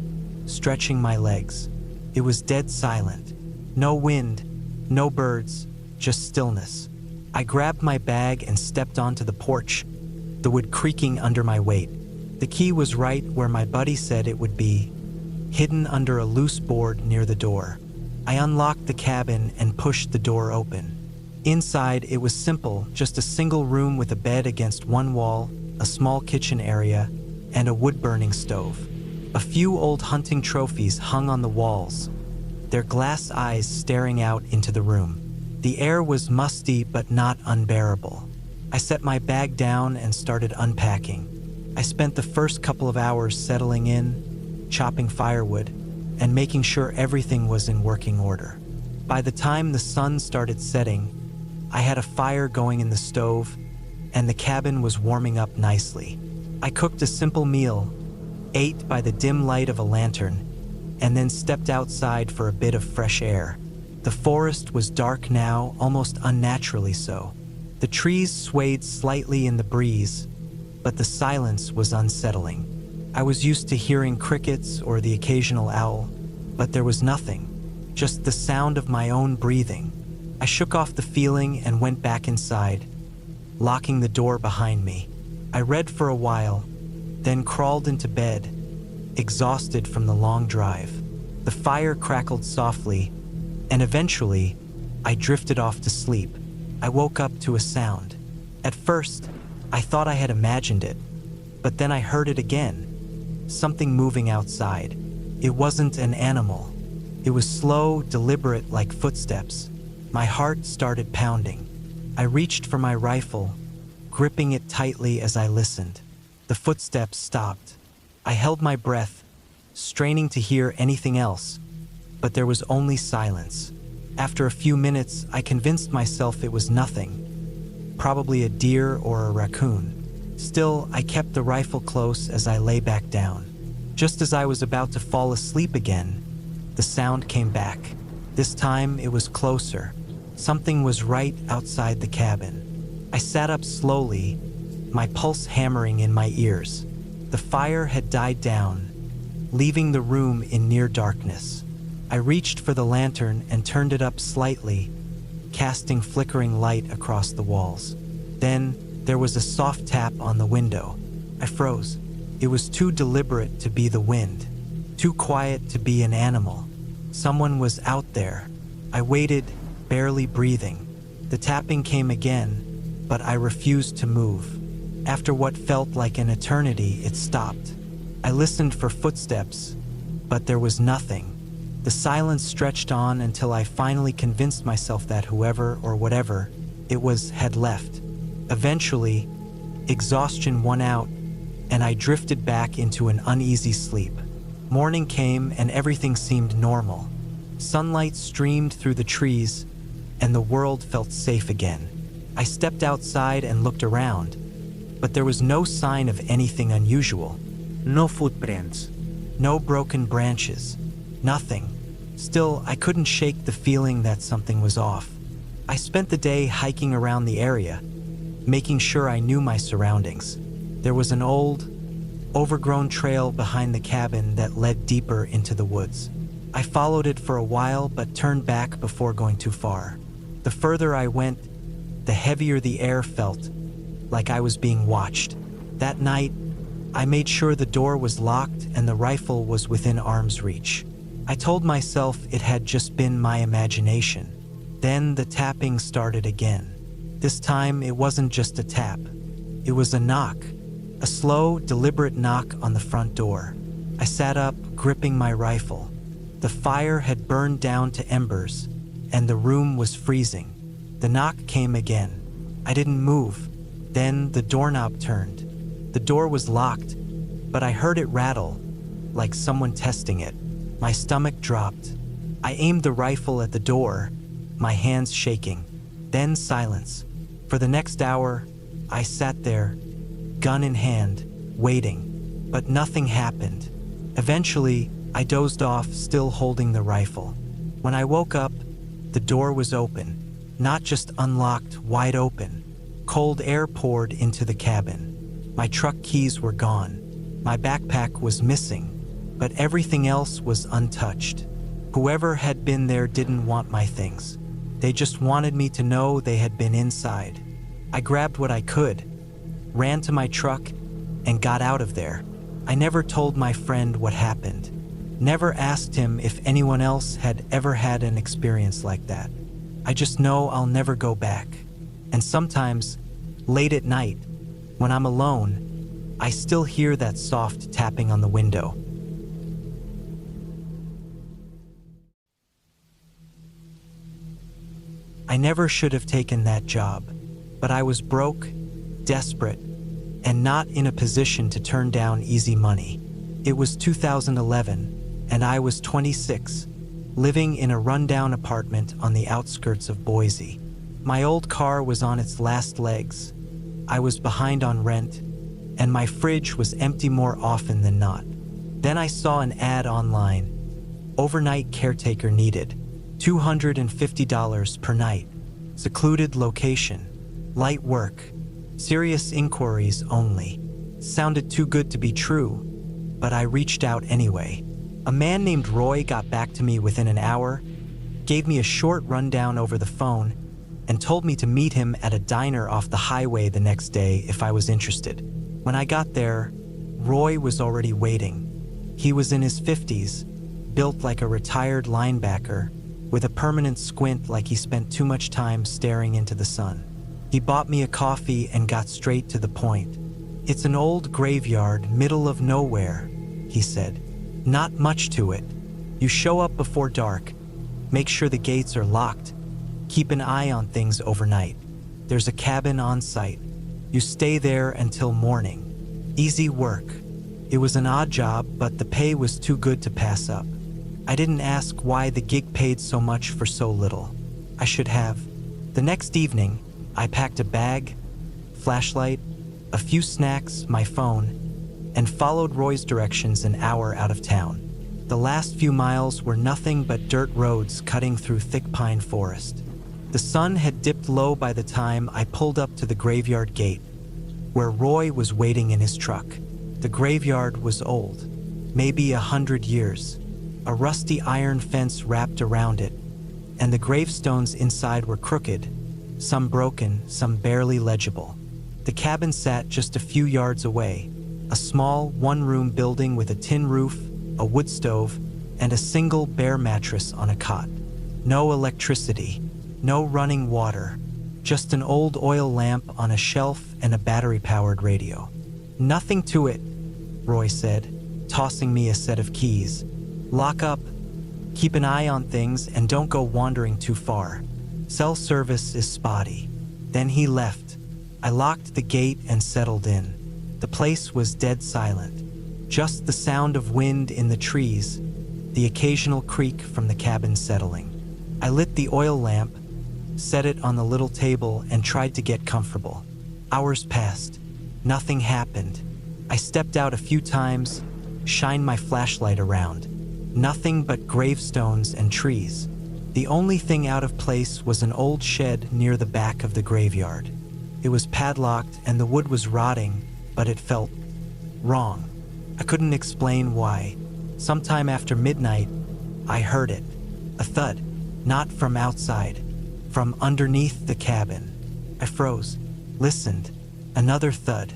stretching my legs. It was dead silent. No wind, no birds, just stillness. I grabbed my bag and stepped onto the porch, the wood creaking under my weight. The key was right where my buddy said it would be, hidden under a loose board near the door. I unlocked the cabin and pushed the door open. Inside, it was simple, just a single room with a bed against one wall, a small kitchen area, and a wood-burning stove. A few old hunting trophies hung on the walls, their glass eyes staring out into the room. The air was musty but not unbearable. I set my bag down and started unpacking. I spent the first couple of hours settling in, chopping firewood, and making sure everything was in working order. By the time the sun started setting, I had a fire going in the stove, and the cabin was warming up nicely. I cooked a simple meal, ate by the dim light of a lantern, and then stepped outside for a bit of fresh air. The forest was dark now, almost unnaturally so. The trees swayed slightly in the breeze, but the silence was unsettling. I was used to hearing crickets or the occasional owl, but there was nothing, just the sound of my own breathing. I shook off the feeling and went back inside, locking the door behind me. I read for a while, then crawled into bed, exhausted from the long drive. The fire crackled softly, and eventually, I drifted off to sleep. I woke up to a sound. At first, I thought I had imagined it, but then I heard it again. Something moving outside. It wasn't an animal. It was slow, deliberate, like footsteps. My heart started pounding. I reached for my rifle, gripping it tightly as I listened. The footsteps stopped. I held my breath, straining to hear anything else, but there was only silence. After a few minutes, I convinced myself it was nothing, probably a deer or a raccoon. Still, I kept the rifle close as I lay back down. Just as I was about to fall asleep again, the sound came back. This time, it was closer. Something was right outside the cabin. I sat up slowly, my pulse hammering in my ears. The fire had died down, leaving the room in near darkness. I reached for the lantern and turned it up slightly, casting flickering light across the walls. Then, there was a soft tap on the window. I froze. It was too deliberate to be the wind, too quiet to be an animal. Someone was out there. I waited, barely breathing. The tapping came again, but I refused to move. After what felt like an eternity, it stopped. I listened for footsteps, but there was nothing. The silence stretched on until I finally convinced myself that whoever or whatever it was had left. Eventually, exhaustion won out, and I drifted back into an uneasy sleep. Morning came and everything seemed normal. Sunlight streamed through the trees, and the world felt safe again. I stepped outside and looked around, but there was no sign of anything unusual. No footprints, no broken branches, nothing. Still, I couldn't shake the feeling that something was off. I spent the day hiking around the area, making sure I knew my surroundings. There was an old, overgrown trail behind the cabin that led deeper into the woods. I followed it for a while but turned back before going too far. The further I went, the heavier the air felt, like I was being watched. That night, I made sure the door was locked and the rifle was within arm's reach. I told myself it had just been my imagination. Then the tapping started again. This time, it wasn't just a tap. It was a knock, a slow, deliberate knock on the front door. I sat up, gripping my rifle. The fire had burned down to embers, and the room was freezing. The knock came again. I didn't move. Then the doorknob turned. The door was locked, but I heard it rattle, like someone testing it. My stomach dropped. I aimed the rifle at the door, my hands shaking. Then silence. For the next hour, I sat there, gun in hand, waiting. But nothing happened. Eventually, I dozed off, still holding the rifle. When I woke up, the door was open. Not just unlocked, wide open. Cold air poured into the cabin. My truck keys were gone. My backpack was missing, but everything else was untouched. Whoever had been there didn't want my things. They just wanted me to know they had been inside. I grabbed what I could, ran to my truck, and got out of there. I never told my friend what happened. Never asked him if anyone else had ever had an experience like that. I just know I'll never go back. And sometimes, late at night, when I'm alone, I still hear that soft tapping on the window. I I never should have taken that job, but I was broke, desperate, and not in a position to turn down easy money. It was 2011, and I was 26, living in a rundown apartment on the outskirts of Boise. My old car was on its last legs. I was behind on rent, and my fridge was empty more often than not. Then I saw an ad online. Overnight caretaker needed, $250 per night. Secluded location, light work, serious inquiries only. Sounded too good to be true, but I reached out anyway. A man named Roy got back to me within an hour, gave me a short rundown over the phone, and told me to meet him at a diner off the highway the next day if I was interested. When I got there, Roy was already waiting. He was in his 50s, built like a retired linebacker, with a permanent squint like he spent too much time staring into the sun. He bought me a coffee and got straight to the point. "It's an old graveyard, middle of nowhere," he said. "Not much to it. You show up before dark, make sure the gates are locked, keep an eye on things overnight. There's a cabin on site. You stay there until morning. Easy work." It was an odd job, but the pay was too good to pass up. I didn't ask why the gig paid so much for so little. I should have. The next evening, I packed a bag, flashlight, a few snacks, my phone, and followed Roy's directions an hour out of town. The last few miles were nothing but dirt roads cutting through thick pine forest. The sun had dipped low by the time I pulled up to the graveyard gate, where Roy was waiting in his truck. The graveyard was old, maybe 100 years. A rusty iron fence wrapped around it, and the gravestones inside were crooked, some broken, some barely legible. The cabin sat just a few yards away, a small one-room building with a tin roof, a wood stove, and a single bare mattress on a cot. No electricity, no running water, just an old oil lamp on a shelf and a battery-powered radio. "Nothing to it," Roy said, tossing me a set of keys. "Lock up, keep an eye on things, and don't go wandering too far. Cell service is spotty." Then he left. I locked the gate and settled in. The place was dead silent. Just the sound of wind in the trees, the occasional creak from the cabin settling. I lit the oil lamp, set it on the little table, and tried to get comfortable. Hours passed. Nothing happened. I stepped out a few times, shined my flashlight around. Nothing but gravestones and trees. The only thing out of place was an old shed near the back of the graveyard. It was padlocked and the wood was rotting, but it felt wrong. I couldn't explain why. Sometime after midnight, I heard it. A thud, not from outside, from underneath the cabin. I froze, listened. Another thud,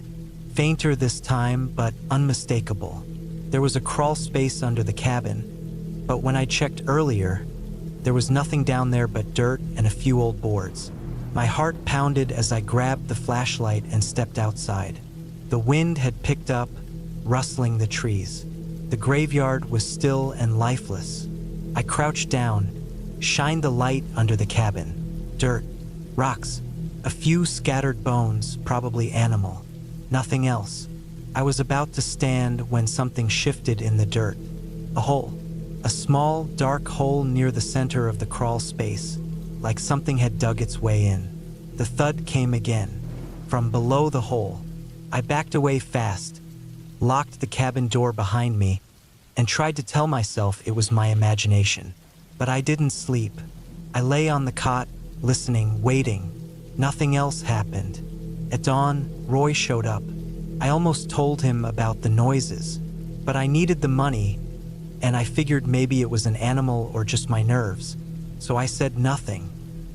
fainter this time, but unmistakable. There was a crawl space under the cabin, but when I checked earlier, there was nothing down there but dirt and a few old boards. My heart pounded as I grabbed the flashlight and stepped outside. The wind had picked up, rustling the trees. The graveyard was still and lifeless. I crouched down, shined the light under the cabin. Dirt, rocks, a few scattered bones, probably animal. Nothing else. I was about to stand when something shifted in the dirt. A hole. A small, dark hole near the center of the crawl space, like something had dug its way in. The thud came again, from below the hole. I backed away fast, locked the cabin door behind me, and tried to tell myself it was my imagination. But I didn't sleep. I lay on the cot, listening, waiting. Nothing else happened. At dawn, Roy showed up. I almost told him about the noises, but I needed the money, and I figured maybe it was an animal or just my nerves, so I said nothing.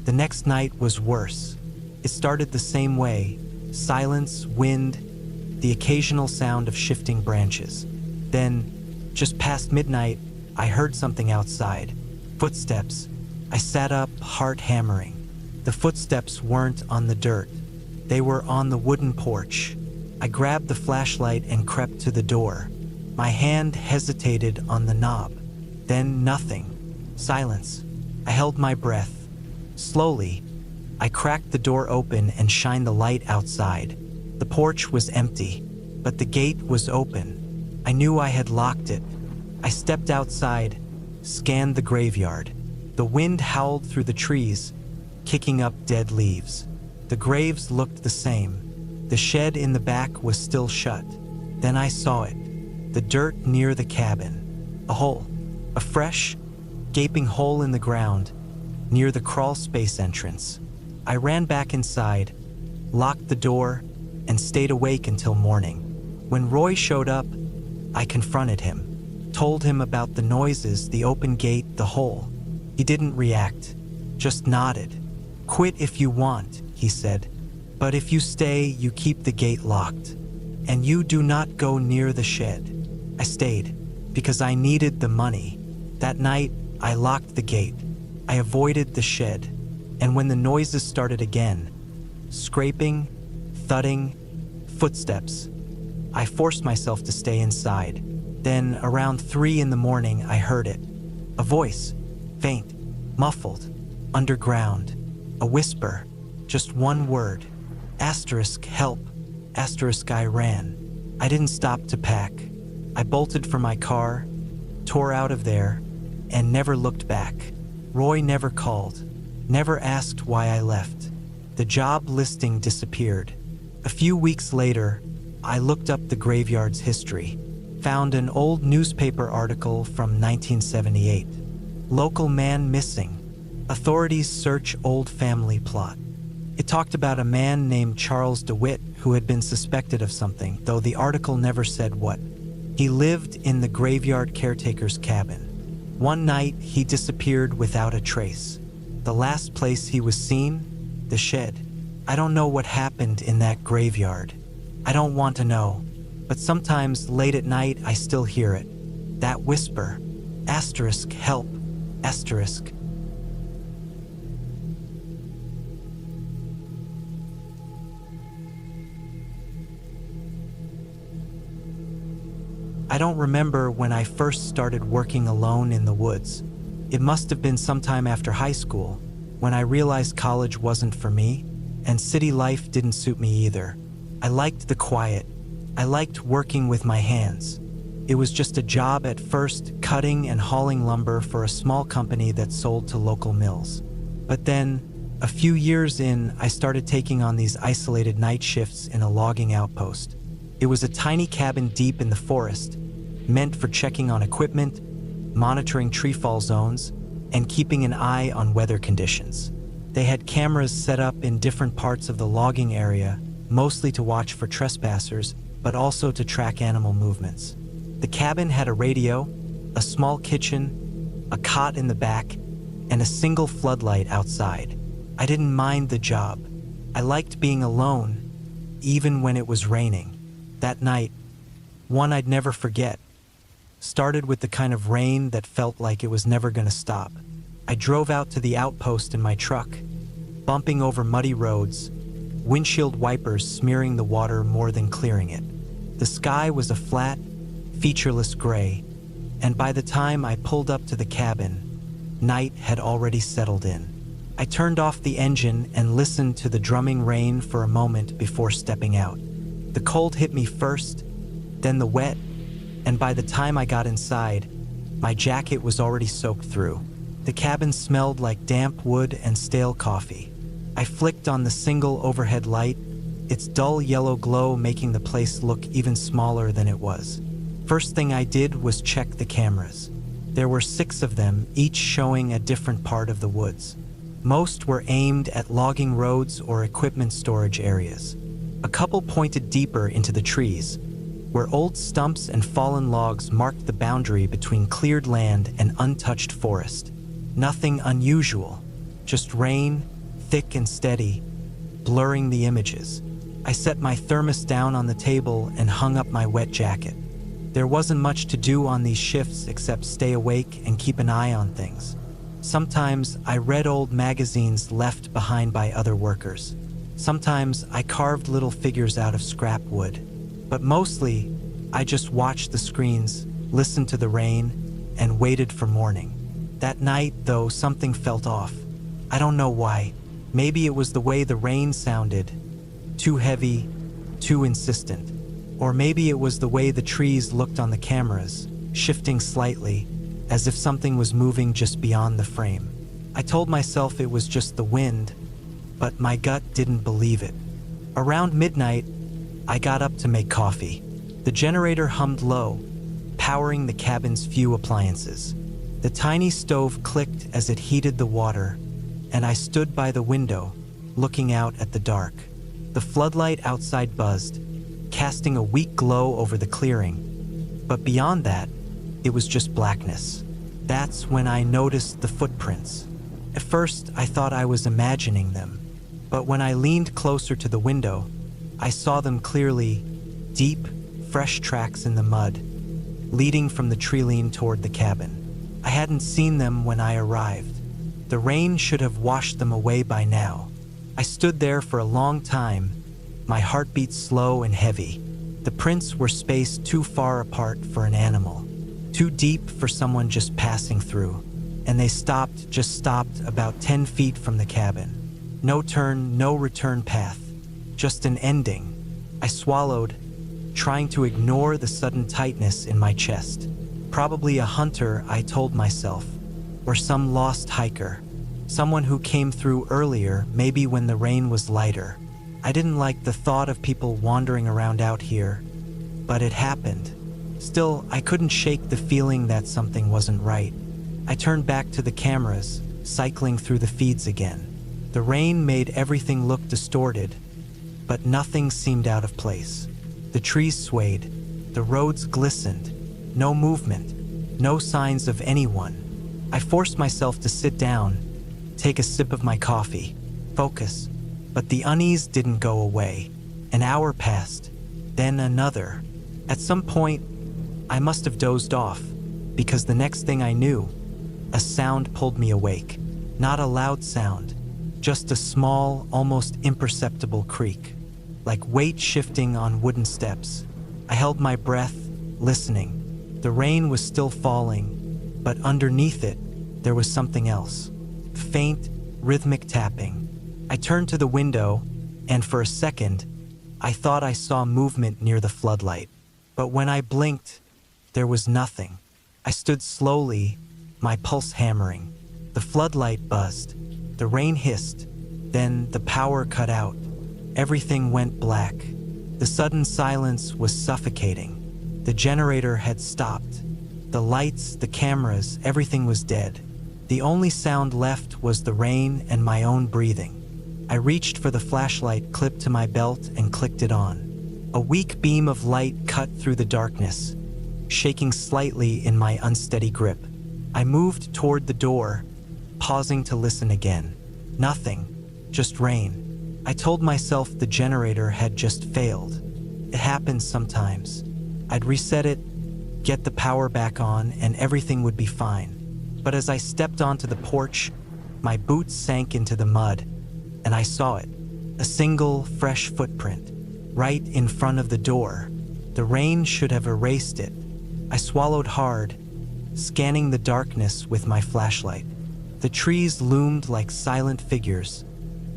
The next night was worse. It started the same way: silence, wind, the occasional sound of shifting branches. Then, just past midnight, I heard something outside. Footsteps. I sat up, heart hammering. The footsteps weren't on the dirt. They were on the wooden porch. I grabbed the flashlight and crept to the door. My hand hesitated on the knob. Then nothing. Silence. I held my breath. Slowly, I cracked the door open and shined the light outside. The porch was empty, but the gate was open. I knew I had locked it. I stepped outside, scanned the graveyard. The wind howled through the trees, kicking up dead leaves. The graves looked the same. The shed in the back was still shut. Then I saw it. The dirt near the cabin. A hole. A fresh, gaping hole in the ground, near the crawl space entrance. I ran back inside, locked the door, and stayed awake until morning. When Roy showed up, I confronted him, told him about the noises, the open gate, the hole. He didn't react, just nodded. "Quit if you want," he said, "but if you stay, you keep the gate locked. And you do not go near the shed." I stayed, because I needed the money. That night, I locked the gate. I avoided the shed. And when the noises started again, scraping, thudding, footsteps, I forced myself to stay inside. Then, around 3 in the morning, I heard it. A voice, faint, muffled, underground. A whisper, just one word. Asterisk, help. Asterisk, I ran. I didn't stop to pack. I bolted for my car, tore out of there, and never looked back. Roy never called, never asked why I left. The job listing disappeared. A few weeks later, I looked up the graveyard's history, found an old newspaper article from 1978. Local man missing. Authorities search old family plot. It talked about a man named Charles DeWitt who had been suspected of something, though the article never said what. He lived in the graveyard caretaker's cabin. One night, he disappeared without a trace. The last place he was seen, the shed. I don't know what happened in that graveyard. I don't want to know. But sometimes, late at night, I still hear it. That whisper. Asterisk, help. Asterisk. I don't remember when I first started working alone in the woods. It must have been sometime after high school, when I realized college wasn't for me, and city life didn't suit me either. I liked the quiet. I liked working with my hands. It was just a job at first, cutting and hauling lumber for a small company that sold to local mills. But then, a few years in, I started taking on these isolated night shifts in a logging outpost. It was a tiny cabin deep in the forest, meant for checking on equipment, monitoring treefall zones, and keeping an eye on weather conditions. They had cameras set up in different parts of the logging area, mostly to watch for trespassers, but also to track animal movements. The cabin had a radio, a small kitchen, a cot in the back, and a single floodlight outside. I didn't mind the job. I liked being alone, even when it was raining. That night, one I'd never forget, started with the kind of rain that felt like it was never going to stop. I drove out to the outpost in my truck, bumping over muddy roads, windshield wipers smearing the water more than clearing it. The sky was a flat, featureless gray, and by the time I pulled up to the cabin, night had already settled in. I turned off the engine and listened to the drumming rain for a moment before stepping out. The cold hit me first, then the wet, and by the time I got inside, my jacket was already soaked through. The cabin smelled like damp wood and stale coffee. I flicked on the single overhead light, its dull yellow glow making the place look even smaller than it was. First thing I did was check the cameras. There were 6 of them, each showing a different part of the woods. Most were aimed at logging roads or equipment storage areas. A couple pointed deeper into the trees, where old stumps and fallen logs marked the boundary between cleared land and untouched forest. Nothing unusual, just rain, thick and steady, blurring the images. I set my thermos down on the table and hung up my wet jacket. There wasn't much to do on these shifts except stay awake and keep an eye on things. Sometimes I read old magazines left behind by other workers. Sometimes I carved little figures out of scrap wood. But mostly, I just watched the screens, listened to the rain, and waited for morning. That night, though, something felt off. I don't know why. Maybe it was the way the rain sounded, too heavy, too insistent. Or maybe it was the way the trees looked on the cameras, shifting slightly, as if something was moving just beyond the frame. I told myself it was just the wind, but my gut didn't believe it. Around midnight, I got up to make coffee. The generator hummed low, powering the cabin's few appliances. The tiny stove clicked as it heated the water, and I stood by the window, looking out at the dark. The floodlight outside buzzed, casting a weak glow over the clearing. But beyond that, it was just blackness. That's when I noticed the footprints. At first, I thought I was imagining them, but when I leaned closer to the window, I saw them clearly, deep, fresh tracks in the mud, leading from the treeline toward the cabin. I hadn't seen them when I arrived. The rain should have washed them away by now. I stood there for a long time, my heartbeat slow and heavy. The prints were spaced too far apart for an animal, too deep for someone just passing through, and they just stopped about 10 feet from the cabin. No turn, no return path, just an ending. I swallowed, trying to ignore the sudden tightness in my chest. Probably a hunter, I told myself, or some lost hiker, someone who came through earlier, maybe when the rain was lighter. I didn't like the thought of people wandering around out here, but it happened. Still, I couldn't shake the feeling that something wasn't right. I turned back to the cameras, cycling through the feeds again. The rain made everything look distorted, but nothing seemed out of place. The trees swayed, the roads glistened, no movement, no signs of anyone. I forced myself to sit down, take a sip of my coffee, focus, but the unease didn't go away. An hour passed, then another. At some point, I must have dozed off, because the next thing I knew, a sound pulled me awake. Not a loud sound, just a small, almost imperceptible creak, like weight shifting on wooden steps. I held my breath, listening. The rain was still falling, but underneath it, there was something else. Faint, rhythmic tapping. I turned to the window, and for a second, I thought I saw movement near the floodlight. But when I blinked, there was nothing. I stood slowly, my pulse hammering. The floodlight buzzed. The rain hissed. Then the power cut out. Everything went black. The sudden silence was suffocating. The generator had stopped. The lights, the cameras, everything was dead. The only sound left was the rain and my own breathing. I reached for the flashlight clipped to my belt and clicked it on. A weak beam of light cut through the darkness, shaking slightly in my unsteady grip. I moved toward the door, pausing to listen again. Nothing, just rain. I told myself the generator had just failed. It happens sometimes. I'd reset it, get the power back on, and everything would be fine. But as I stepped onto the porch, my boots sank into the mud, and I saw it. A single, fresh footprint, right in front of the door. The rain should have erased it. I swallowed hard, scanning the darkness with my flashlight. The trees loomed like silent figures,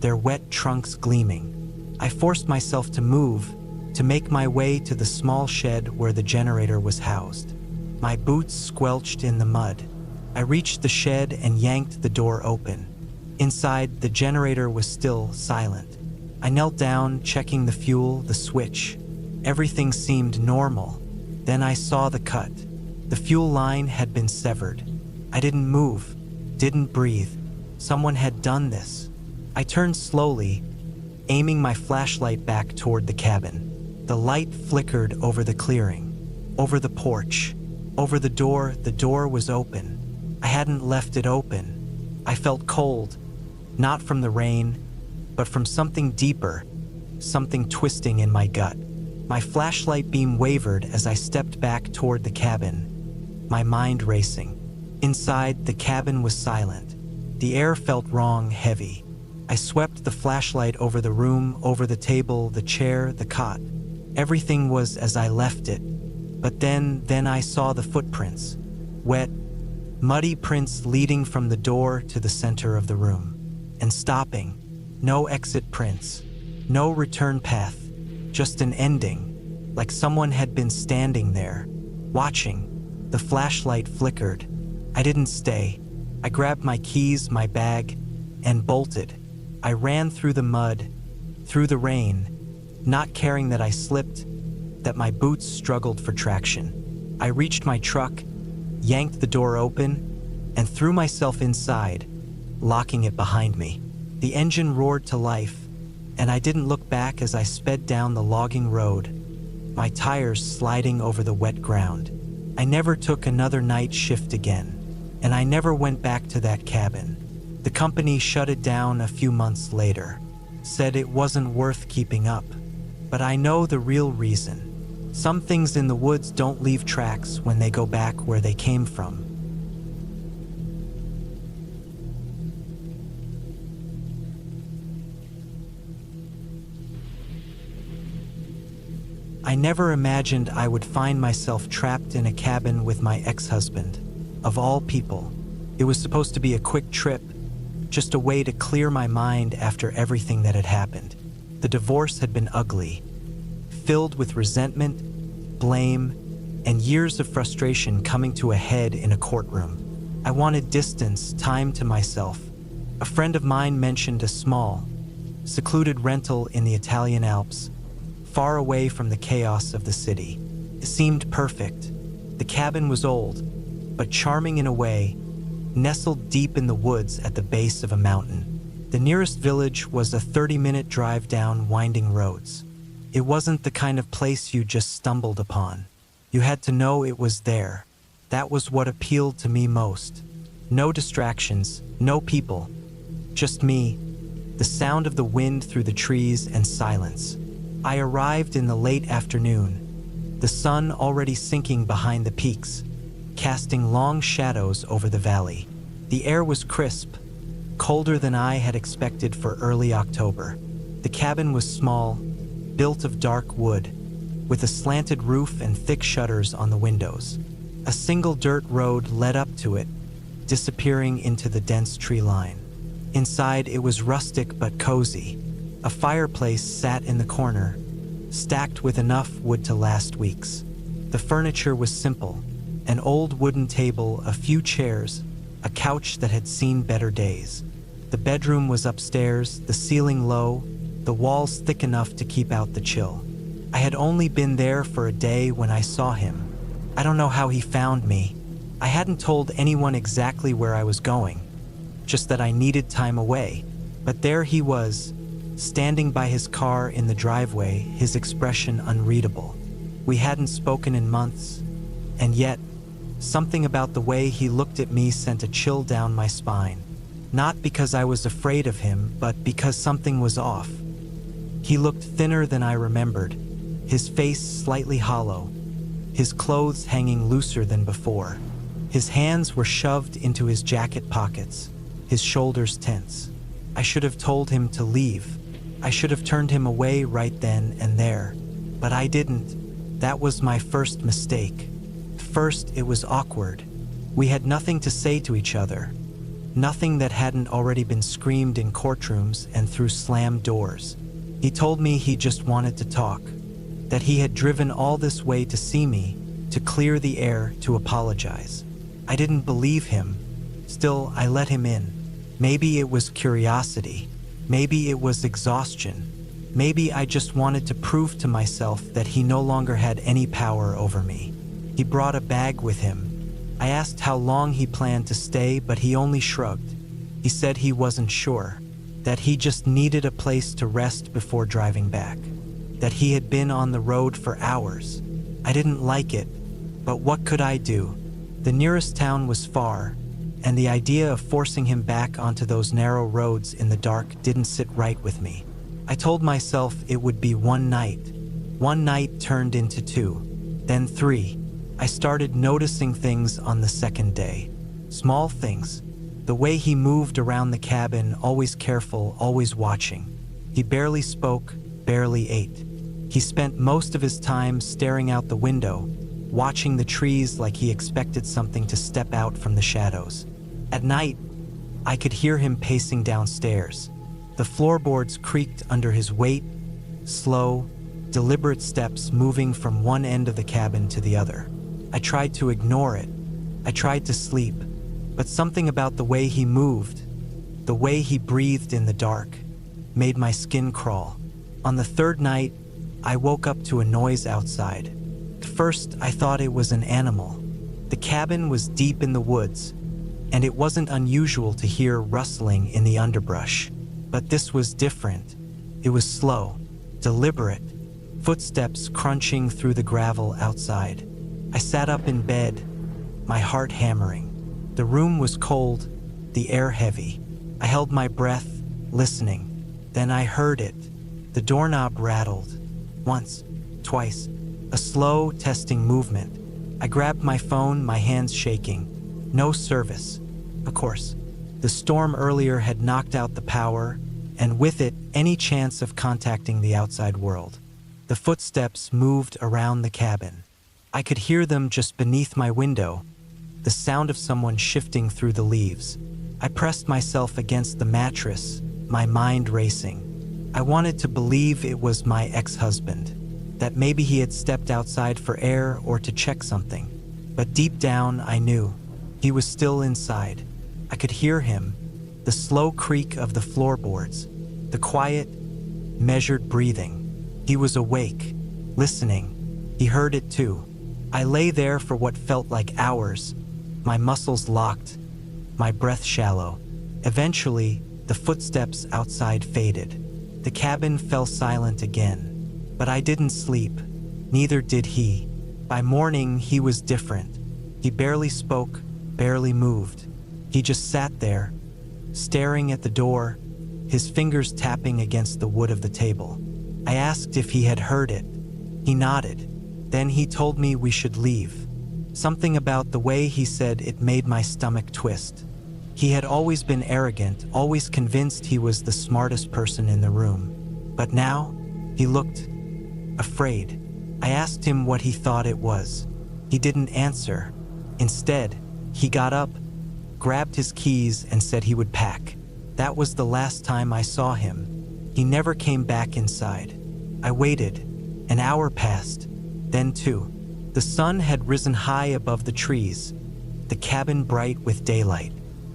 their wet trunks gleaming. I forced myself to move, to make my way to the small shed where the generator was housed. My boots squelched in the mud. I reached the shed and yanked the door open. Inside, the generator was still silent. I knelt down, checking the fuel, the switch. Everything seemed normal. Then I saw the cut. The fuel line had been severed. I didn't move, didn't breathe. Someone had done this. I turned slowly, aiming my flashlight back toward the cabin. The light flickered over the clearing, over the porch, over the door. The door was open. I hadn't left it open. I felt cold, not from the rain, but from something deeper, something twisting in my gut. My flashlight beam wavered as I stepped back toward the cabin, my mind racing. Inside, the cabin was silent. The air felt wrong, heavy. I swept the flashlight over the room, over the table, the chair, the cot. Everything was as I left it. But then I saw the footprints. Wet, muddy prints leading from the door to the center of the room. And stopping. No exit prints, no return path, just an ending, like someone had been standing there, watching. The flashlight flickered. I didn't stay. I grabbed my keys, my bag, and bolted. I ran through the mud, through the rain, not caring that I slipped, that my boots struggled for traction. I reached my truck, yanked the door open, and threw myself inside, locking it behind me. The engine roared to life, and I didn't look back as I sped down the logging road, my tires sliding over the wet ground. I never took another night shift again, and I never went back to that cabin. The company shut it down a few months later, said it wasn't worth keeping up. But I know the real reason. Some things in the woods don't leave tracks when they go back where they came from. I never imagined I would find myself trapped in a cabin with my ex-husband. Of all people, it was supposed to be a quick trip, just a way to clear my mind after everything that had happened. The divorce had been ugly, filled with resentment, blame, and years of frustration coming to a head in a courtroom. I wanted distance, time to myself. A friend of mine mentioned a small, secluded rental in the Italian Alps, far away from the chaos of the city. It seemed perfect. The cabin was old, but charming in a way, nestled deep in the woods at the base of a mountain. The nearest village was a 30-minute drive down winding roads. It wasn't the kind of place you just stumbled upon. You had to know it was there. That was what appealed to me most. No distractions, no people, just me, the sound of the wind through the trees, and silence. I arrived in the late afternoon, the sun already sinking behind the peaks, casting long shadows over the valley. The air was crisp, colder than I had expected for early October. The cabin was small, built of dark wood, with a slanted roof and thick shutters on the windows. A single dirt road led up to it, disappearing into the dense tree line. Inside, it was rustic but cozy. A fireplace sat in the corner, stacked with enough wood to last weeks. The furniture was simple: an old wooden table, a few chairs, a couch that had seen better days. The bedroom was upstairs, the ceiling low, the walls thick enough to keep out the chill. I had only been there for a day when I saw him. I don't know how he found me. I hadn't told anyone exactly where I was going, just that I needed time away. But there he was, standing by his car in the driveway, his expression unreadable. We hadn't spoken in months, and yet, something about the way he looked at me sent a chill down my spine. Not because I was afraid of him, but because something was off. He looked thinner than I remembered, his face slightly hollow, his clothes hanging looser than before. His hands were shoved into his jacket pockets, his shoulders tense. I should have told him to leave. I should have turned him away right then and there, but I didn't. That was my first mistake. First, it was awkward. We had nothing to say to each other, nothing that hadn't already been screamed in courtrooms and through slammed doors. He told me he just wanted to talk, that he had driven all this way to see me, to clear the air, to apologize. I didn't believe him. Still, I let him in. Maybe it was curiosity. Maybe it was exhaustion. Maybe I just wanted to prove to myself that he no longer had any power over me. He brought a bag with him. I asked how long he planned to stay, but he only shrugged. He said he wasn't sure, that he just needed a place to rest before driving back, that he had been on the road for hours. I didn't like it, but what could I do? The nearest town was far, and the idea of forcing him back onto those narrow roads in the dark didn't sit right with me. I told myself it would be one night. One night turned into 2, then 3. I started noticing things on the second day. Small things. The way he moved around the cabin, always careful, always watching. He barely spoke, barely ate. He spent most of his time staring out the window, watching the trees like he expected something to step out from the shadows. At night, I could hear him pacing downstairs, The floorboards creaked under his weight, slow, deliberate steps moving from one end of the cabin to the other. I tried to ignore it. I tried to sleep, but something about the way he moved, the way he breathed in the dark, made my skin crawl. On the third night, I woke up to a noise outside. At first, I thought it was an animal. The cabin was deep in the woods, and it wasn't unusual to hear rustling in the underbrush. But this was different. It was slow, deliberate, footsteps crunching through the gravel outside. I sat up in bed, my heart hammering. The room was cold, the air heavy. I held my breath, listening. Then I heard it. The doorknob rattled. Once, twice, a slow, testing movement. I grabbed my phone, my hands shaking. No service. Of course, the storm earlier had knocked out the power, and with it, any chance of contacting the outside world. The footsteps moved around the cabin. I could hear them just beneath my window, the sound of someone shifting through the leaves. I pressed myself against the mattress, my mind racing. I wanted to believe it was my ex-husband, that maybe he had stepped outside for air or to check something. But deep down, I knew he was still inside. I could hear him, the slow creak of the floorboards, the quiet, measured breathing. He was awake, listening. He heard it too. I lay there for what felt like hours, my muscles locked, my breath shallow. Eventually, the footsteps outside faded. The cabin fell silent again. But I didn't sleep. Neither did he. By morning, he was different. He barely spoke, barely moved. He just sat there, staring at the door, his fingers tapping against the wood of the table. I asked if he had heard it. He nodded. Then he told me we should leave. Something about the way he said it made my stomach twist. He had always been arrogant, always convinced he was the smartest person in the room. But now, he looked afraid. I asked him what he thought it was. He didn't answer. Instead, he got up, grabbed his keys, and said he would pack. That was the last time I saw him. He never came back inside. I waited. An hour passed, then two. The sun had risen high above the trees, the cabin bright with daylight.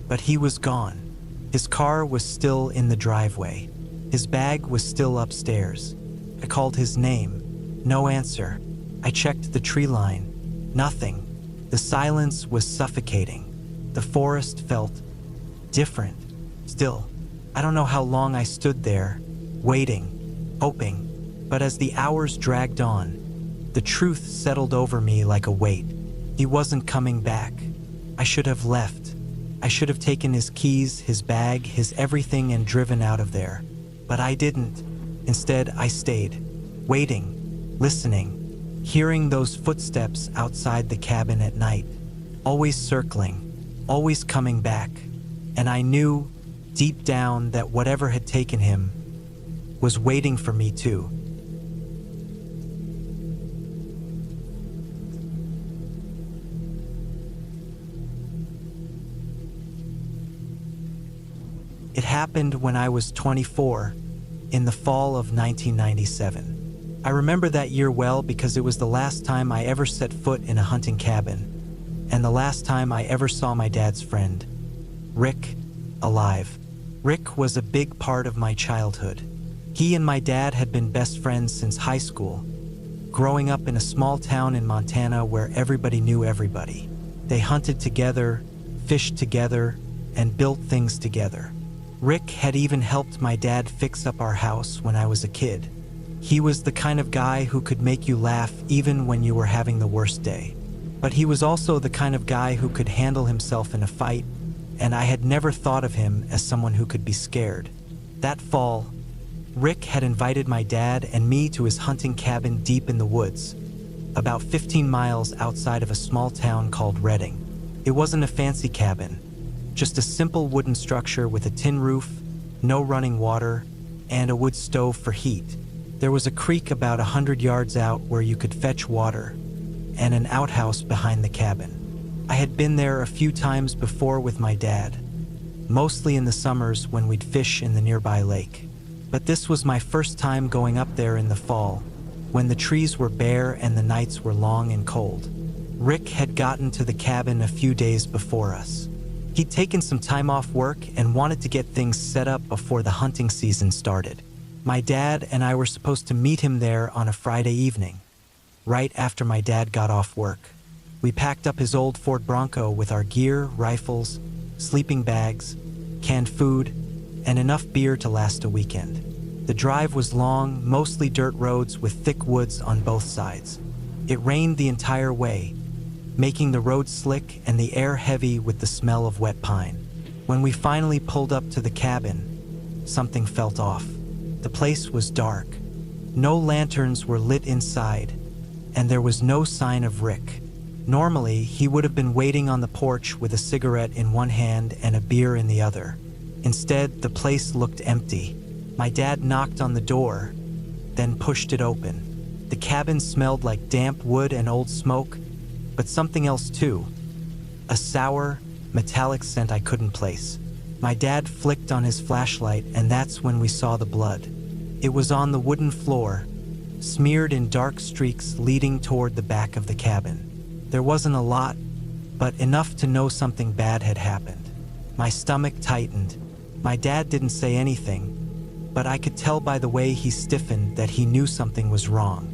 But he was gone. His car was still in the driveway. His bag was still upstairs. I called his name. No answer. I checked the tree line. Nothing. The silence was suffocating. The forest felt different. Still, I don't know how long I stood there, waiting, hoping. But as the hours dragged on, the truth settled over me like a weight. He wasn't coming back. I should have left. I should have taken his keys, his bag, his everything and driven out of there. But I didn't. Instead, I stayed, waiting, listening, hearing those footsteps outside the cabin at night, always circling, always coming back. And I knew, deep down, that whatever had taken him was waiting for me too. It happened when I was 24, in the fall of 1997. I remember that year well because it was the last time I ever set foot in a hunting cabin, and the last time I ever saw my dad's friend, Rick, alive. Rick was a big part of my childhood. He and my dad had been best friends since high school, growing up in a small town in Montana where everybody knew everybody. They hunted together, fished together, and built things together. Rick had even helped my dad fix up our house when I was a kid. He was the kind of guy who could make you laugh even when you were having the worst day. But he was also the kind of guy who could handle himself in a fight, and I had never thought of him as someone who could be scared. That fall, Rick had invited my dad and me to his hunting cabin deep in the woods, about 15 miles outside of a small town called Redding. It wasn't a fancy cabin, just a simple wooden structure with a tin roof, no running water, and a wood stove for heat. There was a creek about 100 yards out where you could fetch water, and an outhouse behind the cabin. I had been there a few times before with my dad. mostly in the summers when we'd fish in the nearby lake. But this was my first time going up there in the fall, when the trees were bare and the nights were long and cold. Rick had gotten to the cabin a few days before us. He'd taken some time off work and wanted to get things set up before the hunting season started. My dad and I were supposed to meet him there on a Friday evening, right after my dad got off work. We packed up his old Ford Bronco with our gear, rifles, sleeping bags, canned food, and enough beer to last a weekend. The drive was long, mostly dirt roads with thick woods on both sides. It rained the entire way, making the road slick and the air heavy with the smell of wet pine. When we finally pulled up to the cabin, something felt off. The place was dark. No lanterns were lit inside, and there was no sign of Rick. Normally, he would have been waiting on the porch with a cigarette in one hand and a beer in the other. Instead, the place looked empty. My dad knocked on the door, then pushed it open. The cabin smelled like damp wood and old smoke, but something else too. A sour, metallic scent I couldn't place. My dad flicked on his flashlight, and that's when we saw the blood. It was on the wooden floor, smeared in dark streaks leading toward the back of the cabin. There wasn't a lot, but enough to know something bad had happened. My stomach tightened. My dad didn't say anything, but I could tell by the way he stiffened that he knew something was wrong.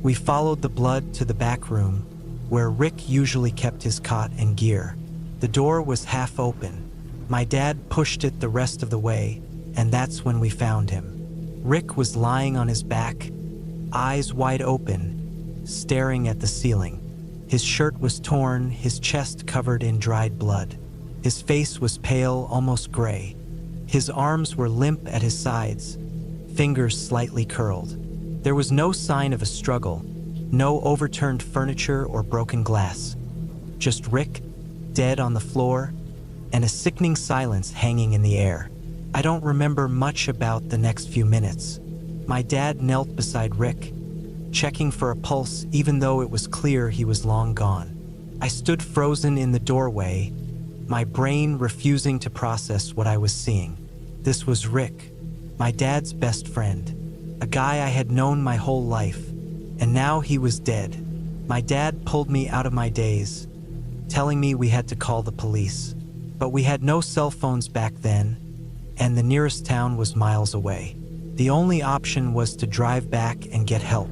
We followed the blood to the back room, where Rick usually kept his cot and gear. The door was half open. My dad pushed it the rest of the way, and that's when we found him. Rick was lying on his back, eyes wide open, staring at the ceiling. His shirt was torn, his chest covered in dried blood. His face was pale, almost gray. His arms were limp at his sides, fingers slightly curled. There was no sign of a struggle, no overturned furniture or broken glass. Just Rick, dead on the floor, and a sickening silence hanging in the air. I don't remember much about the next few minutes. My dad knelt beside Rick, checking for a pulse even though it was clear he was long gone. I stood frozen in the doorway, my brain refusing to process what I was seeing. This was Rick, my dad's best friend, a guy I had known my whole life, and now he was dead. My dad pulled me out of my daze, telling me we had to call the police. But we had no cell phones back then, and the nearest town was miles away. The only option was to drive back and get help.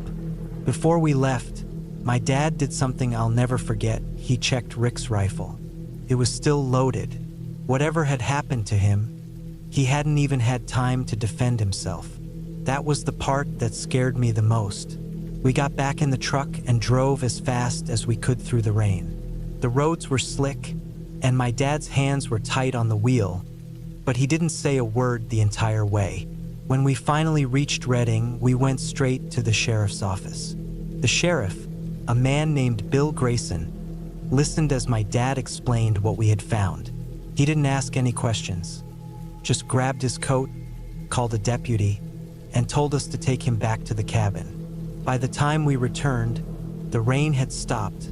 Before we left, my dad did something I'll never forget. He checked Rick's rifle. It was still loaded. Whatever had happened to him, he hadn't even had time to defend himself. That was the part that scared me the most. We got back in the truck and drove as fast as we could through the rain. The roads were slick, and my dad's hands were tight on the wheel, but he didn't say a word the entire way. When we finally reached Reading, we went straight to the sheriff's office. The sheriff, a man named Bill Grayson, listened as my dad explained what we had found. He didn't ask any questions, just grabbed his coat, called a deputy, and told us to take him back to the cabin. By the time we returned, the rain had stopped,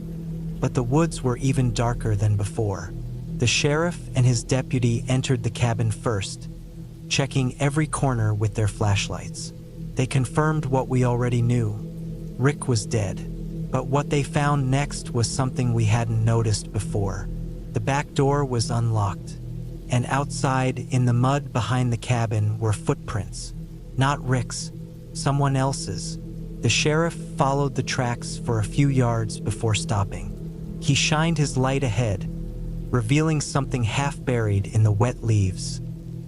but the woods were even darker than before. The sheriff and his deputy entered the cabin first, checking every corner with their flashlights. They confirmed what we already knew. Rick was dead, but what they found next was something we hadn't noticed before. The back door was unlocked, and outside, in the mud behind the cabin, were footprints. Not Rick's, someone else's. The sheriff followed the tracks for a few yards before stopping. He shined his light ahead, revealing something half buried in the wet leaves.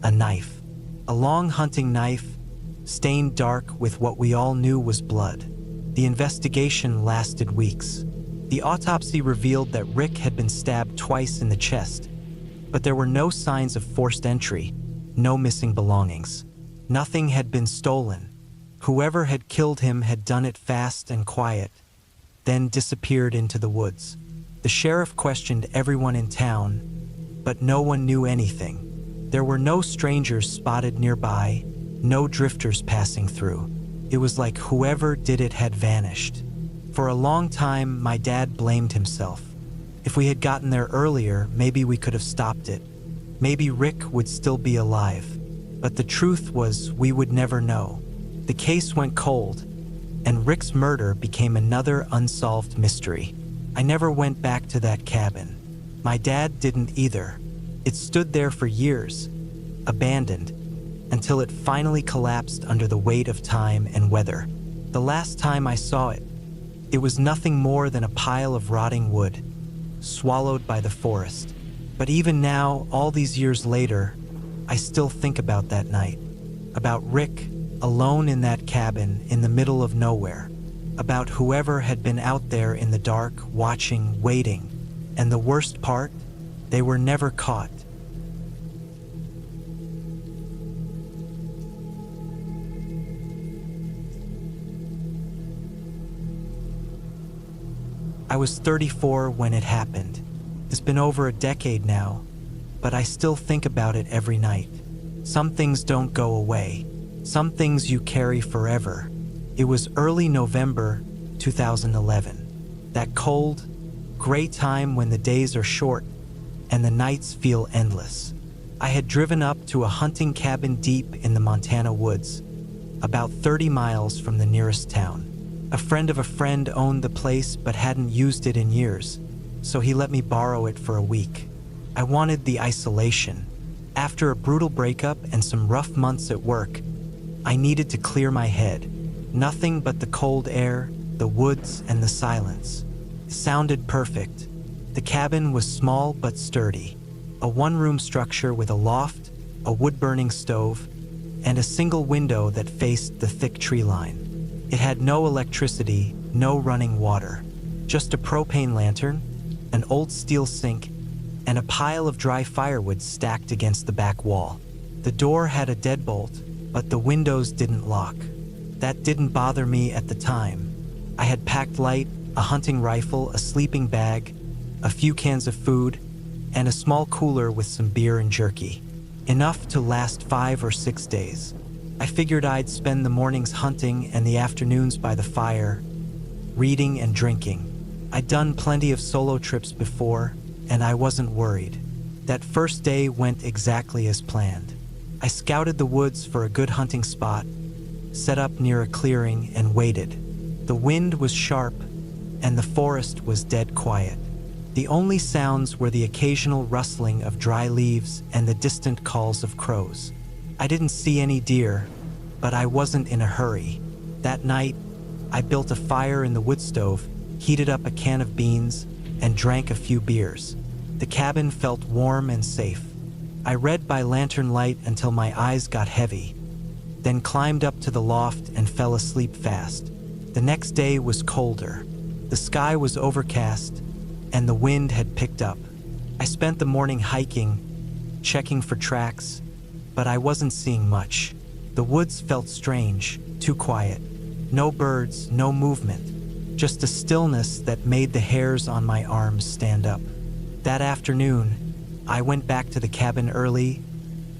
A knife. A long hunting knife, stained dark with what we all knew was blood. The investigation lasted weeks. The autopsy revealed that Rick had been stabbed twice in the chest, but there were no signs of forced entry, no missing belongings. Nothing had been stolen. Whoever had killed him had done it fast and quiet, then disappeared into the woods. The sheriff questioned everyone in town, but no one knew anything. There were no strangers spotted nearby, no drifters passing through. It was like whoever did it had vanished. For a long time, my dad blamed himself. If we had gotten there earlier, maybe we could have stopped it. Maybe Rick would still be alive. But the truth was, we would never know. The case went cold, and Rick's murder became another unsolved mystery. I never went back to that cabin. My dad didn't either. It stood there for years, abandoned, until it finally collapsed under the weight of time and weather. The last time I saw it, it was nothing more than a pile of rotting wood, swallowed by the forest. But even now, all these years later, I still think about that night, about Rick alone in that cabin in the middle of nowhere, about whoever had been out there in the dark, watching, waiting. And the worst part, they were never caught. I was 34 when it happened. It's been over a decade now, but I still think about it every night. Some things don't go away. Some things you carry forever. It was early November 2011. That cold, gray time when the days are short and the nights feel endless. I had driven up to a hunting cabin deep in the Montana woods, about 30 miles from the nearest town. A friend of a friend owned the place but hadn't used it in years, so he let me borrow it for a week. I wanted the isolation. After a brutal breakup and some rough months at work, I needed to clear my head. Nothing but the cold air, the woods, and the silence. It sounded perfect. The cabin was small but sturdy. A one-room structure with a loft, a wood-burning stove, and a single window that faced the thick tree line. It had no electricity, no running water, just a propane lantern, an old steel sink, and a pile of dry firewood stacked against the back wall. The door had a deadbolt, but the windows didn't lock. That didn't bother me at the time. I had packed light, a hunting rifle, a sleeping bag, a few cans of food, and a small cooler with some beer and jerky. Enough to last 5 or 6 days. I figured I'd spend the mornings hunting and the afternoons by the fire, reading and drinking. I'd done plenty of solo trips before, and I wasn't worried. That first day went exactly as planned. I scouted the woods for a good hunting spot, set up near a clearing, and waited. The wind was sharp, and the forest was dead quiet. The only sounds were the occasional rustling of dry leaves and the distant calls of crows. I didn't see any deer, but I wasn't in a hurry. That night, I built a fire in the wood stove, heated up a can of beans, and drank a few beers. The cabin felt warm and safe. I read by lantern light until my eyes got heavy, then climbed up to the loft and fell asleep fast. The next day was colder. The sky was overcast, and the wind had picked up. I spent the morning hiking, checking for tracks, but I wasn't seeing much. The woods felt strange, too quiet. No birds, no movement, just a stillness that made the hairs on my arms stand up. That afternoon, I went back to the cabin early,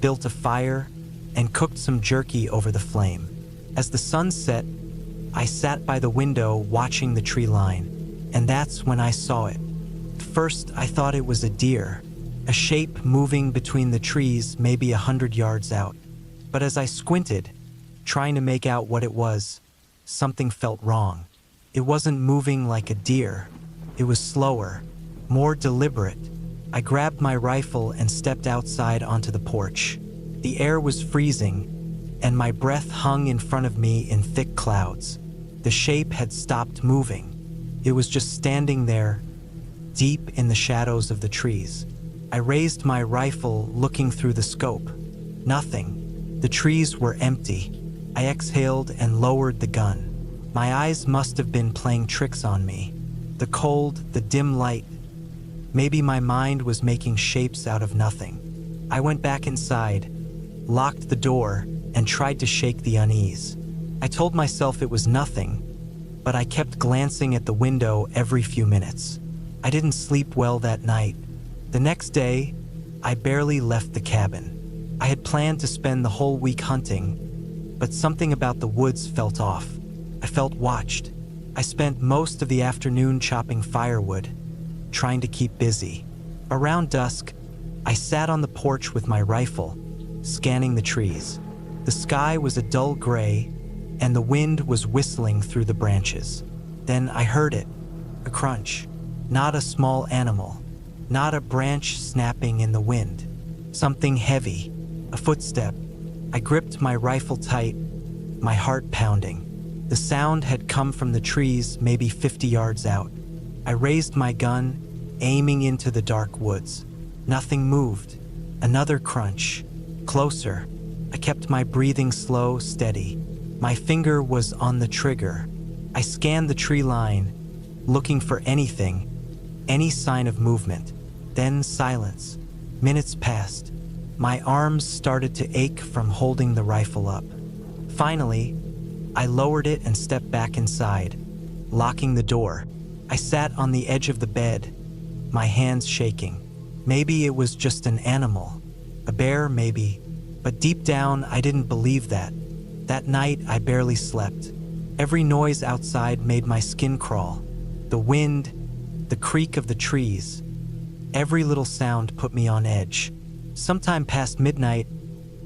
built a fire, and cooked some jerky over the flame. As the sun set, I sat by the window watching the tree line, and that's when I saw it. First, I thought it was a deer, a shape moving between the trees maybe 100 yards out. But as I squinted, trying to make out what it was, something felt wrong. It wasn't moving like a deer. It was slower, more deliberate. I grabbed my rifle and stepped outside onto the porch. The air was freezing, and my breath hung in front of me in thick clouds. The shape had stopped moving. It was just standing there, deep in the shadows of the trees. I raised my rifle, looking through the scope. Nothing. The trees were empty. I exhaled and lowered the gun. My eyes must have been playing tricks on me. The cold, the dim light. Maybe my mind was making shapes out of nothing. I went back inside, locked the door, and tried to shake the unease. I told myself it was nothing, but I kept glancing at the window every few minutes. I didn't sleep well that night. The next day, I barely left the cabin. I had planned to spend the whole week hunting, but something about the woods felt off. I felt watched. I spent most of the afternoon chopping firewood, trying to keep busy. Around dusk, I sat on the porch with my rifle, scanning the trees. The sky was a dull gray, and the wind was whistling through the branches. Then I heard it, a crunch. Not a small animal, not a branch snapping in the wind. Something heavy, a footstep. I gripped my rifle tight, my heart pounding. The sound had come from the trees, maybe 50 yards out. I raised my gun, aiming into the dark woods. Nothing moved. Another crunch. Closer. I kept my breathing slow, steady. My finger was on the trigger. I scanned the tree line, looking for anything, any sign of movement. Then silence. Minutes passed. My arms started to ache from holding the rifle up. Finally, I lowered it and stepped back inside, locking the door. I sat on the edge of the bed, my hands shaking. Maybe it was just an animal, a bear maybe, but deep down I didn't believe that. That night I barely slept. Every noise outside made my skin crawl. The wind, the creak of the trees. Every little sound put me on edge. Sometime past midnight,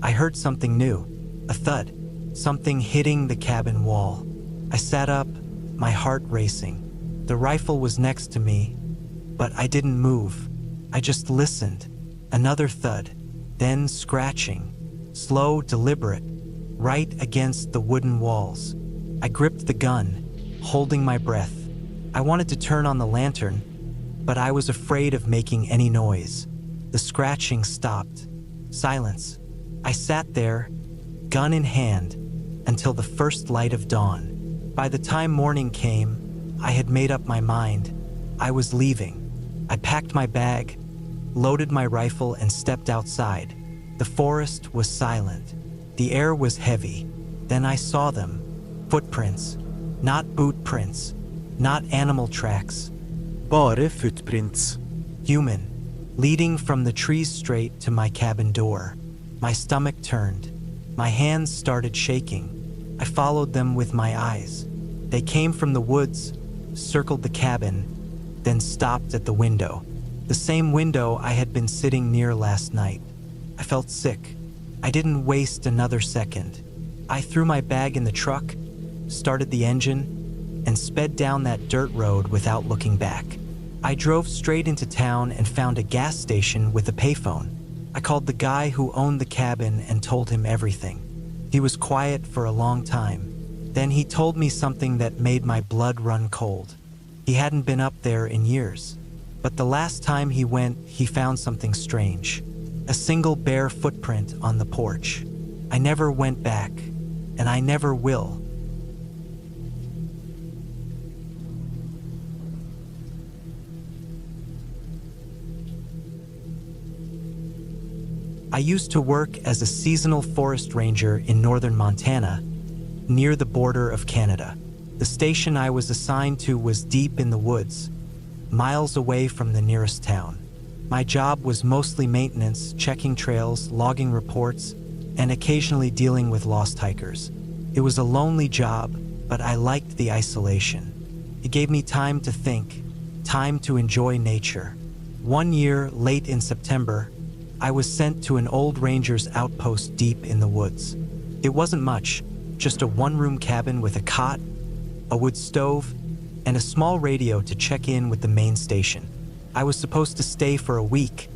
I heard something new, a thud, something hitting the cabin wall. I sat up, my heart racing. The rifle was next to me, but I didn't move. I just listened. Another thud, then scratching, slow, deliberate, right against the wooden walls. I gripped the gun, holding my breath. I wanted to turn on the lantern, but I was afraid of making any noise. The scratching stopped. Silence. I sat there, gun in hand, until the first light of dawn. By the time morning came, I had made up my mind. I was leaving. I packed my bag, loaded my rifle, and stepped outside. The forest was silent. The air was heavy. Then I saw them. Footprints. Not boot prints. Not animal tracks. Bare footprints. Human. Leading from the trees straight to my cabin door. My stomach turned. My hands started shaking. I followed them with my eyes. They came from the woods, circled the cabin, then stopped at the window. The same window I had been sitting near last night. I felt sick. I didn't waste another second. I threw my bag in the truck, started the engine, and sped down that dirt road without looking back. I drove straight into town and found a gas station with a payphone. I called the guy who owned the cabin and told him everything. He was quiet for a long time. Then he told me something that made my blood run cold. He hadn't been up there in years, but the last time he went, he found something strange. A single bare footprint on the porch. I never went back, and I never will. I used to work as a seasonal forest ranger in northern Montana, near the border of Canada. The station I was assigned to was deep in the woods, miles away from the nearest town. My job was mostly maintenance, checking trails, logging reports, and occasionally dealing with lost hikers. It was a lonely job, but I liked the isolation. It gave me time to think, time to enjoy nature. One year, late in September, I was sent to an old ranger's outpost deep in the woods. It wasn't much, just a one-room cabin with a cot, a wood stove, and a small radio to check in with the main station. I was supposed to stay for a week,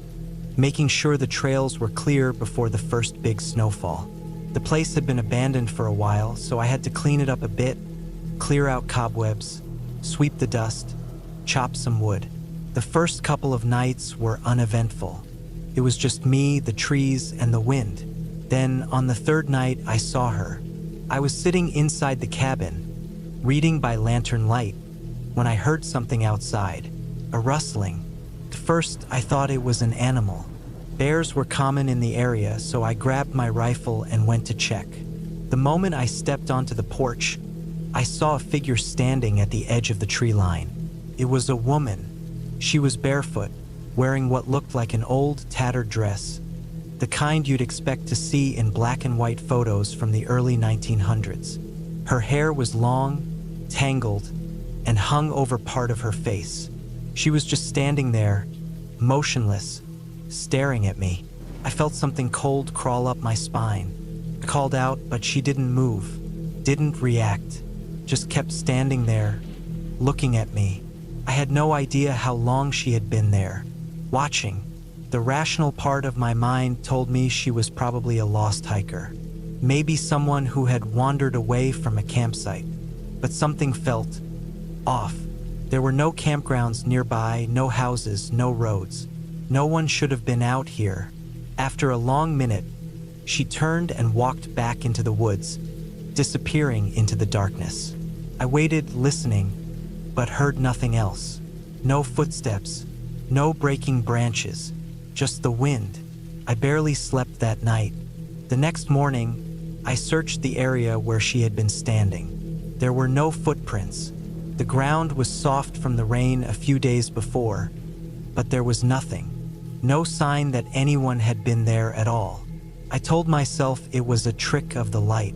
making sure the trails were clear before the first big snowfall. The place had been abandoned for a while, so I had to clean it up a bit, clear out cobwebs, sweep the dust, chop some wood. The first couple of nights were uneventful. It was just me, the trees, and the wind. Then, on the third night, I saw her. I was sitting inside the cabin, reading by lantern light, when I heard something outside, a rustling. At first, I thought it was an animal. Bears were common in the area, so I grabbed my rifle and went to check. The moment I stepped onto the porch, I saw a figure standing at the edge of the tree line. It was a woman. She was barefoot, wearing what looked like an old, tattered dress, the kind you'd expect to see in black and white photos from the early 1900s. Her hair was long, tangled, and hung over part of her face. She was just standing there, motionless, staring at me. I felt something cold crawl up my spine. I called out, but she didn't move, didn't react, just kept standing there, looking at me. I had no idea how long she had been there, watching. The rational part of my mind told me she was probably a lost hiker, maybe someone who had wandered away from a campsite. But something felt off. There were no campgrounds nearby, no houses, no roads. No one should have been out here. After a long minute, she turned and walked back into the woods, disappearing into the darkness. I waited, listening, but heard nothing else. No footsteps, no breaking branches, just the wind. I barely slept that night. The next morning, I searched the area where she had been standing. There were no footprints. The ground was soft from the rain a few days before, but there was nothing. No sign that anyone had been there at all. I told myself it was a trick of the light.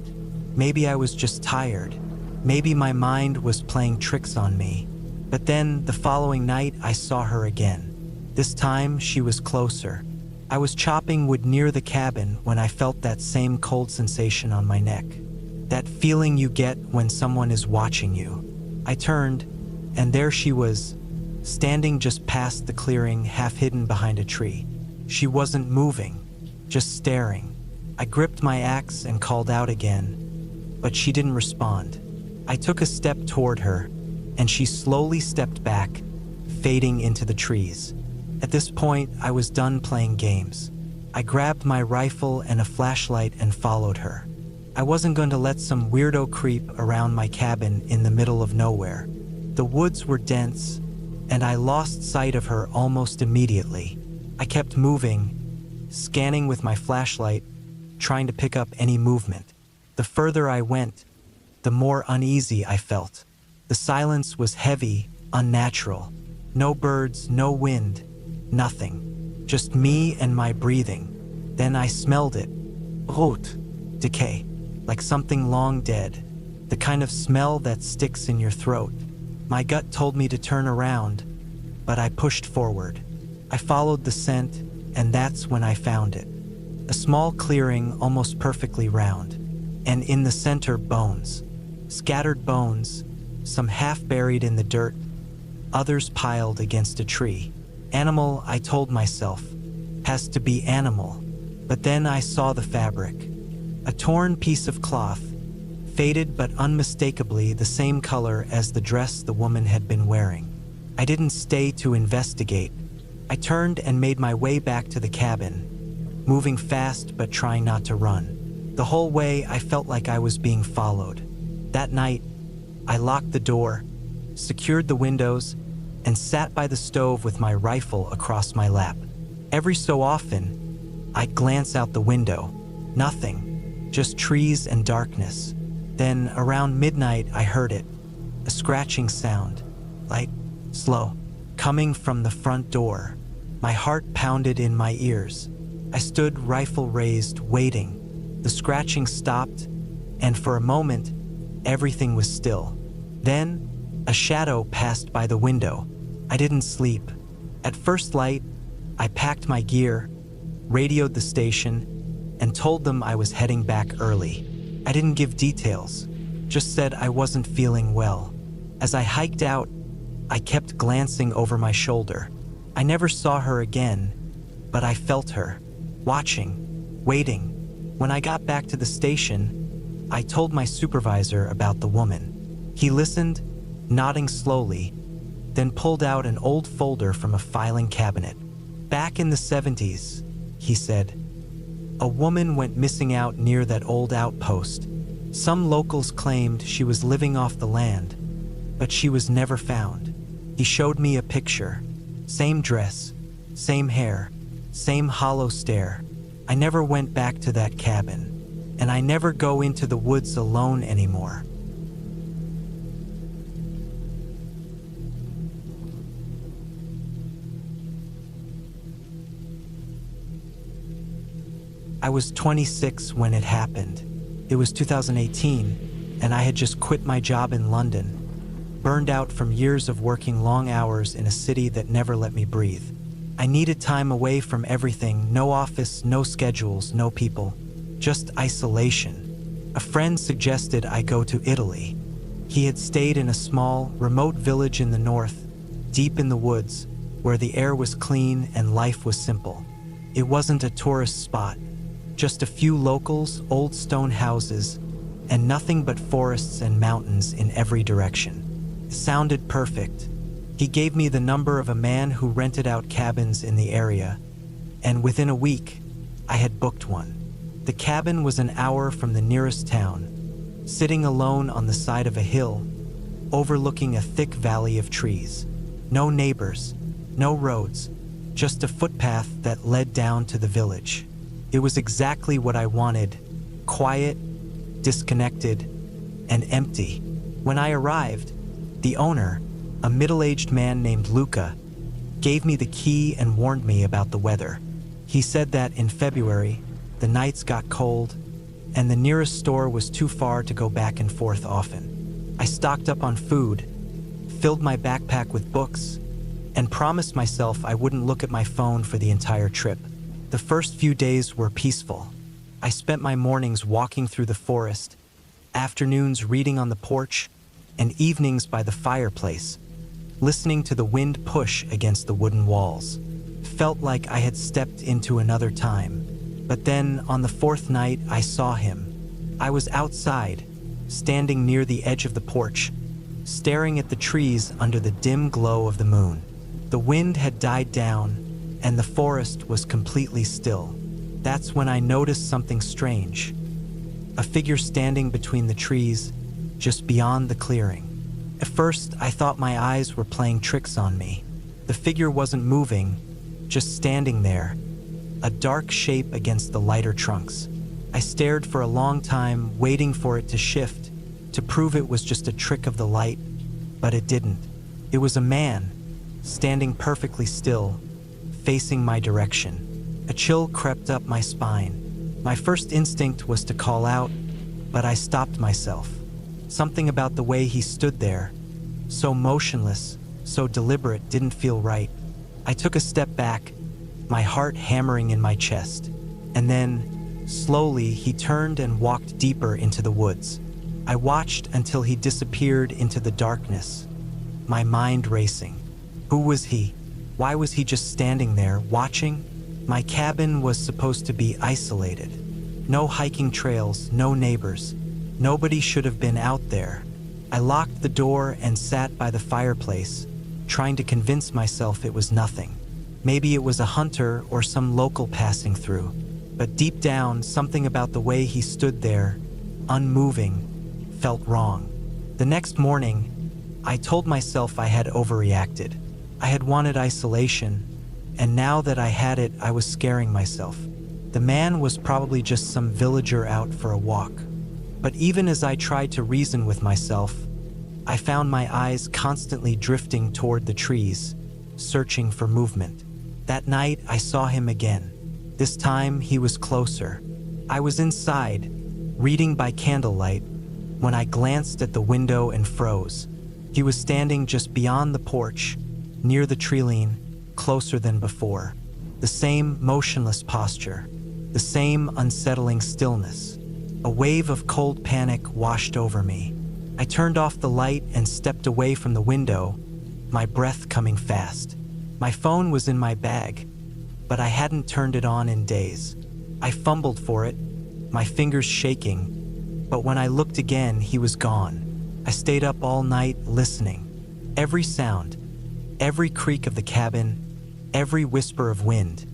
Maybe I was just tired. Maybe my mind was playing tricks on me. But then, the following night, I saw her again. This time, she was closer. I was chopping wood near the cabin when I felt that same cold sensation on my neck. That feeling you get when someone is watching you. I turned, and there she was, standing just past the clearing, half hidden behind a tree. She wasn't moving, just staring. I gripped my axe and called out again, but she didn't respond. I took a step toward her, and she slowly stepped back, fading into the trees. At this point, I was done playing games. I grabbed my rifle and a flashlight and followed her. I wasn't going to let some weirdo creep around my cabin in the middle of nowhere. The woods were dense, and I lost sight of her almost immediately. I kept moving, scanning with my flashlight, trying to pick up any movement. The further I went, the more uneasy I felt. The silence was heavy, unnatural. No birds, no wind, nothing. Just me and my breathing. Then I smelled it. Rot, decay. Like something long dead, the kind of smell that sticks in your throat. My gut told me to turn around, but I pushed forward. I followed the scent, and that's when I found it. A small clearing, almost perfectly round, and in the center, bones. Scattered bones, some half buried in the dirt, others piled against a tree. Animal, I told myself, has to be animal. But then I saw the fabric. A torn piece of cloth, faded but unmistakably the same color as the dress the woman had been wearing. I didn't stay to investigate. I turned and made my way back to the cabin, moving fast but trying not to run. The whole way I felt like I was being followed. That night, I locked the door, secured the windows, and sat by the stove with my rifle across my lap. Every so often, I'd glance out the window. Nothing. Just trees and darkness. Then, around midnight, I heard it. A scratching sound, light, slow, coming from the front door. My heart pounded in my ears. I stood, rifle raised, waiting. The scratching stopped, and for a moment, everything was still. Then, a shadow passed by the window. I didn't sleep. At first light, I packed my gear, radioed the station, and told them I was heading back early. I didn't give details, just said I wasn't feeling well. As I hiked out, I kept glancing over my shoulder. I never saw her again, but I felt her, watching, waiting. When I got back to the station, I told my supervisor about the woman. He listened, nodding slowly, then pulled out an old folder from a filing cabinet. Back in the 70s, he said, a woman went missing out near that old outpost. Some locals claimed she was living off the land, but she was never found. He showed me a picture. Same dress, same hair, same hollow stare. I never went back to that cabin, and I never go into the woods alone anymore. I was 26 when it happened. It was 2018, and I had just quit my job in London, burned out from years of working long hours in a city that never let me breathe. I needed time away from everything, no office, no schedules, no people, just isolation. A friend suggested I go to Italy. He had stayed in a small, remote village in the north, deep in the woods, where the air was clean and life was simple. It wasn't a tourist spot, just a few locals, old stone houses, and nothing but forests and mountains in every direction. It sounded perfect. He gave me the number of a man who rented out cabins in the area, and within a week, I had booked one. The cabin was an hour from the nearest town, sitting alone on the side of a hill, overlooking a thick valley of trees. No neighbors, no roads, just a footpath that led down to the village. It was exactly what I wanted: quiet, disconnected, and empty. When I arrived, the owner, a middle-aged man named Luca, gave me the key and warned me about the weather. He said that in February, the nights got cold, and the nearest store was too far to go back and forth often. I stocked up on food, filled my backpack with books, and promised myself I wouldn't look at my phone for the entire trip. The first few days were peaceful. I spent my mornings walking through the forest, afternoons reading on the porch, and evenings by the fireplace, listening to the wind push against the wooden walls. Felt like I had stepped into another time. But then, on the fourth night, I saw him. I was outside, standing near the edge of the porch, staring at the trees under the dim glow of the moon. The wind had died down, and the forest was completely still. That's when I noticed something strange. A figure standing between the trees, just beyond the clearing. At first, I thought my eyes were playing tricks on me. The figure wasn't moving, just standing there, a dark shape against the lighter trunks. I stared for a long time, waiting for it to shift, to prove it was just a trick of the light, but it didn't. It was a man, standing perfectly still, facing my direction. A chill crept up my spine. My first instinct was to call out, but I stopped myself. Something about the way he stood there, so motionless, so deliberate, didn't feel right. I took a step back, my heart hammering in my chest. And then, slowly, he turned and walked deeper into the woods. I watched until he disappeared into the darkness, my mind racing. Who was he? Why was he just standing there, watching? My cabin was supposed to be isolated. No hiking trails, no neighbors. Nobody should have been out there. I locked the door and sat by the fireplace, trying to convince myself it was nothing. Maybe it was a hunter or some local passing through. But deep down, something about the way he stood there, unmoving, felt wrong. The next morning, I told myself I had overreacted. I had wanted isolation, and now that I had it, I was scaring myself. The man was probably just some villager out for a walk. But even as I tried to reason with myself, I found my eyes constantly drifting toward the trees, searching for movement. That night, I saw him again. This time, he was closer. I was inside, reading by candlelight, when I glanced at the window and froze. He was standing just beyond the porch, near the treeline, closer than before. The same motionless posture, the same unsettling stillness. A wave of cold panic washed over me. I turned off the light and stepped away from the window, my breath coming fast. My phone was in my bag, but I hadn't turned it on in days. I fumbled for it, my fingers shaking, but when I looked again, he was gone. I stayed up all night listening. Every sound, every creak of the cabin, every whisper of wind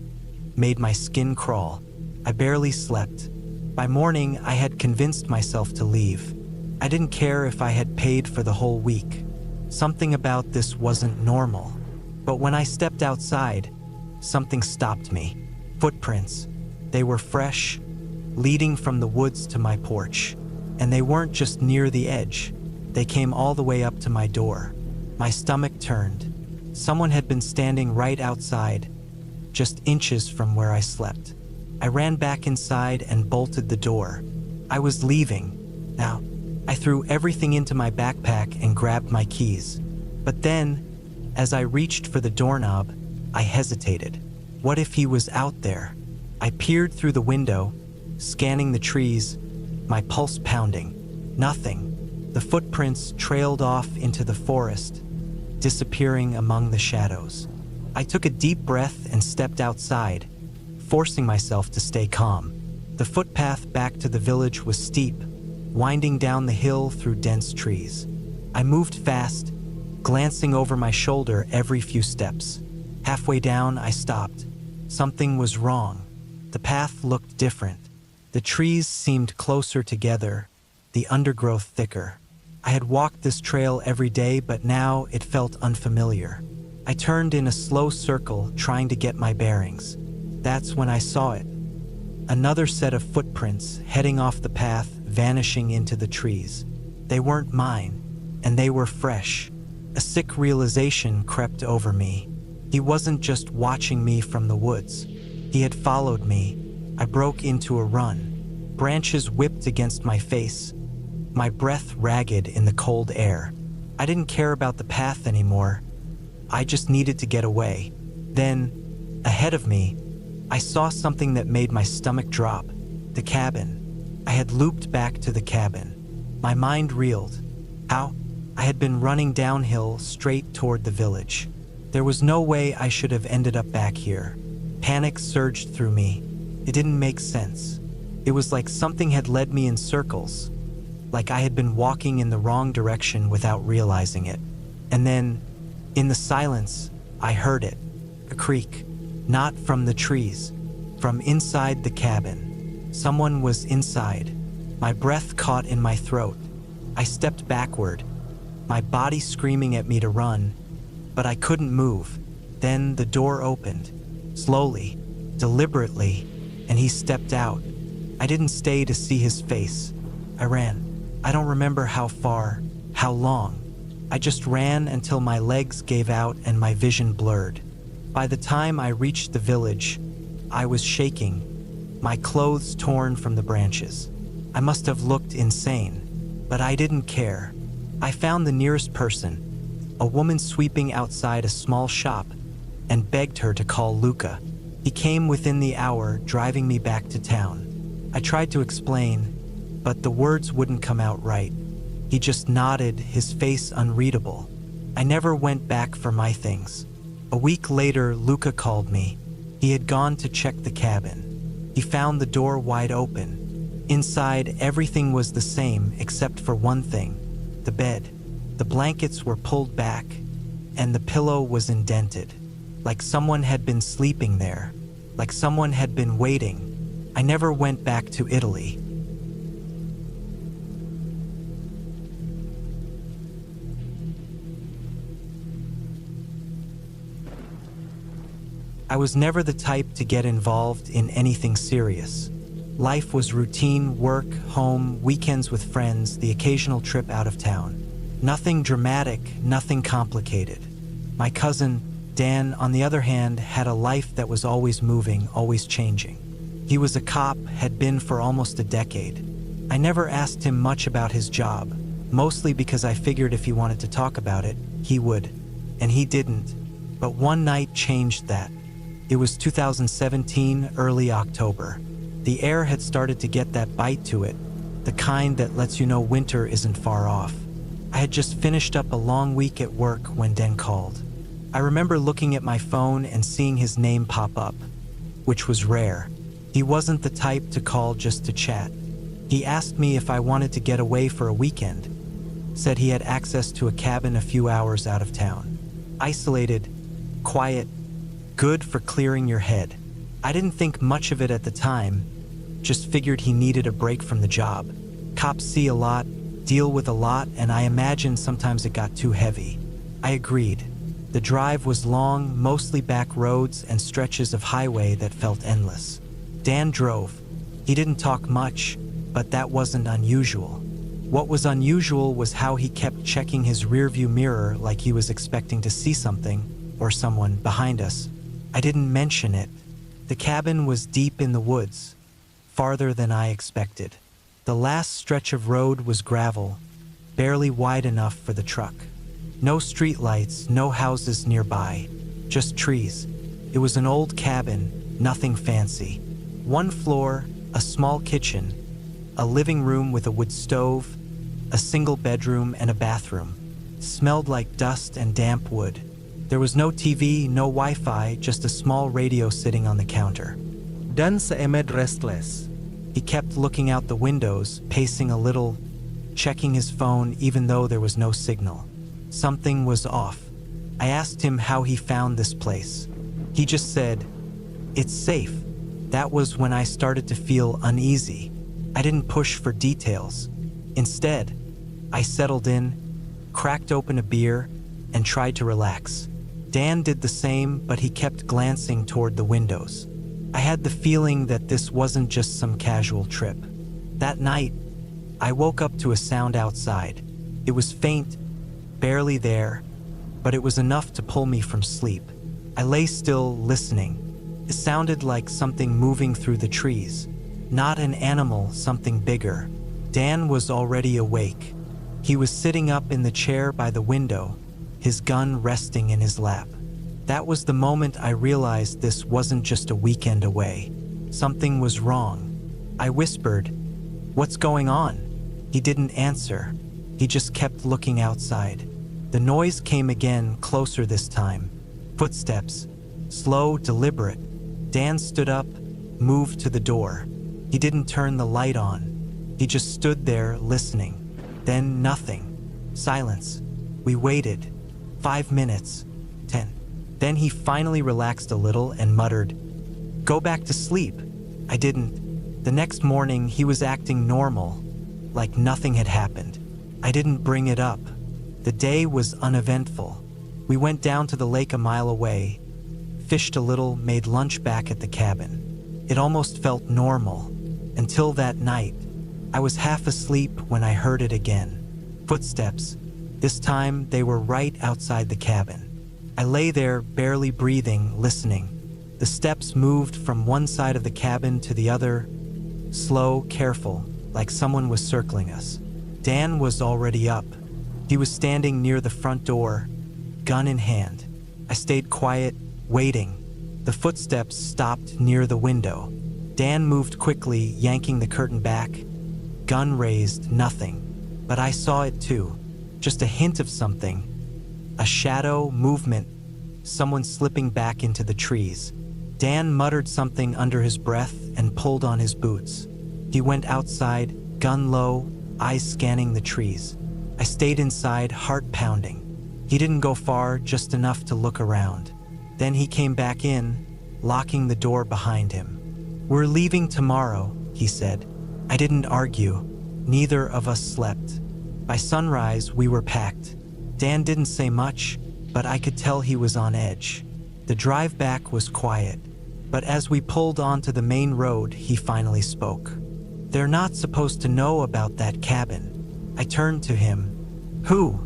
made my skin crawl. I barely slept. By morning, I had convinced myself to leave. I didn't care if I had paid for the whole week. Something about this wasn't normal. But when I stepped outside, something stopped me. Footprints. They were fresh, leading from the woods to my porch. And they weren't just near the edge. They came all the way up to my door. My stomach turned. Someone had been standing right outside, just inches from where I slept. I ran back inside and bolted the door. I was leaving. Now, I threw everything into my backpack and grabbed my keys. But then, as I reached for the doorknob, I hesitated. What if he was out there? I peered through the window, scanning the trees, my pulse pounding. Nothing. The footprints trailed off into the forest, disappearing among the shadows. I took a deep breath and stepped outside, forcing myself to stay calm. The footpath back to the village was steep, winding down the hill through dense trees. I moved fast, glancing over my shoulder every few steps. Halfway down, I stopped. Something was wrong. The path looked different. The trees seemed closer together, the undergrowth thicker. I had walked this trail every day, but now it felt unfamiliar. I turned in a slow circle, trying to get my bearings. That's when I saw it. Another set of footprints heading off the path, vanishing into the trees. They weren't mine, and they were fresh. A sick realization crept over me. He wasn't just watching me from the woods. He had followed me. I broke into a run. Branches whipped against my face, my breath ragged in the cold air. I didn't care about the path anymore. I just needed to get away. Then, ahead of me, I saw something that made my stomach drop. The cabin. I had looped back to the cabin. My mind reeled. How? I had been running downhill straight toward the village. There was no way I should have ended up back here. Panic surged through me. It didn't make sense. It was like something had led me in circles, like I had been walking in the wrong direction without realizing it. And then, in the silence, I heard it. A creak. Not from the trees, from inside the cabin. Someone was inside. My breath caught in my throat. I stepped backward, my body screaming at me to run, but I couldn't move. Then the door opened, slowly, deliberately, and he stepped out. I didn't stay to see his face. I ran. I don't remember how far, how long. I just ran until my legs gave out and my vision blurred. By the time I reached the village, I was shaking, my clothes torn from the branches. I must have looked insane, but I didn't care. I found the nearest person, a woman sweeping outside a small shop, and begged her to call Luca. He came within the hour, driving me back to town. I tried to explain, but the words wouldn't come out right. He just nodded, his face unreadable. I never went back for my things. A week later, Luca called me. He had gone to check the cabin. He found the door wide open. Inside, everything was the same except for one thing: the bed. The blankets were pulled back, and the pillow was indented, like someone had been sleeping there, like someone had been waiting. I never went back to Italy. I was never the type to get involved in anything serious. Life was routine: work, home, weekends with friends, the occasional trip out of town. Nothing dramatic, nothing complicated. My cousin, Dan, on the other hand, had a life that was always moving, always changing. He was a cop, had been for almost a decade. I never asked him much about his job, mostly because I figured if he wanted to talk about it, he would. And he didn't. But one night changed that. It was 2017, early October. The air had started to get that bite to it, the kind that lets you know winter isn't far off. I had just finished up a long week at work when Dan called. I remember looking at my phone and seeing his name pop up, which was rare. He wasn't the type to call just to chat. He asked me if I wanted to get away for a weekend, said he had access to a cabin a few hours out of town. Isolated, quiet, good for clearing your head. I didn't think much of it at the time, just figured he needed a break from the job. Cops see a lot, deal with a lot, and I imagine sometimes it got too heavy. I agreed. The drive was long, mostly back roads and stretches of highway that felt endless. Dan drove. He didn't talk much, but that wasn't unusual. What was unusual was how he kept checking his rearview mirror like he was expecting to see something or someone behind us. I didn't mention it. The cabin was deep in the woods, farther than I expected. The last stretch of road was gravel, barely wide enough for the truck. No streetlights, no houses nearby, just trees. It was an old cabin, nothing fancy. One floor, a small kitchen, a living room with a wood stove, a single bedroom and a bathroom. Smelled like dust and damp wood. There was no TV, no Wi-Fi, just a small radio sitting on the counter. Dan seemed restless. He kept looking out the windows, pacing a little, checking his phone even though there was no signal. Something was off. I asked him how he found this place. He just said, "It's safe." That was when I started to feel uneasy. I didn't push for details. Instead, I settled in, cracked open a beer, and tried to relax. Dan did the same, but he kept glancing toward the windows. I had the feeling that this wasn't just some casual trip. That night, I woke up to a sound outside. It was faint, barely there, but it was enough to pull me from sleep. I lay still, listening. It sounded like something moving through the trees. Not an animal, something bigger. Dan was already awake. He was sitting up in the chair by the window, his gun resting in his lap. That was the moment I realized this wasn't just a weekend away. Something was wrong. I whispered, "What's going on?" He didn't answer. He just kept looking outside. The noise came again, closer this time. Footsteps, slow, deliberate. Dan stood up, moved to the door. He didn't turn the light on. He just stood there, listening. Then nothing. Silence. We waited. 5 minutes. 10. Then he finally relaxed a little and muttered, "Go back to sleep." I didn't. The next morning, he was acting normal, like nothing had happened. I didn't bring it up. The day was uneventful. We went down to the lake a mile away, fished a little, made lunch back at the cabin. It almost felt normal, until that night. I was half asleep when I heard it again. Footsteps. This time, they were right outside the cabin. I lay there, barely breathing, listening. The steps moved from one side of the cabin to the other, slow, careful, like someone was circling us. Dan was already up. He was standing near the front door, gun in hand. I stayed quiet, waiting. The footsteps stopped near the window. Dan moved quickly, yanking the curtain back. Gun raised, nothing. But I saw it too. Just a hint of something. A shadow, movement, someone slipping back into the trees. Dan muttered something under his breath and pulled on his boots. He went outside, gun low, eyes scanning the trees. I stayed inside, heart pounding. He didn't go far, just enough to look around. Then he came back in, locking the door behind him. "We're leaving tomorrow," he said. I didn't argue. Neither of us slept. By sunrise, we were packed. Dan didn't say much, but I could tell he was on edge. The drive back was quiet, but as we pulled onto the main road, he finally spoke. "They're not supposed to know about that cabin." I turned to him. "Who?"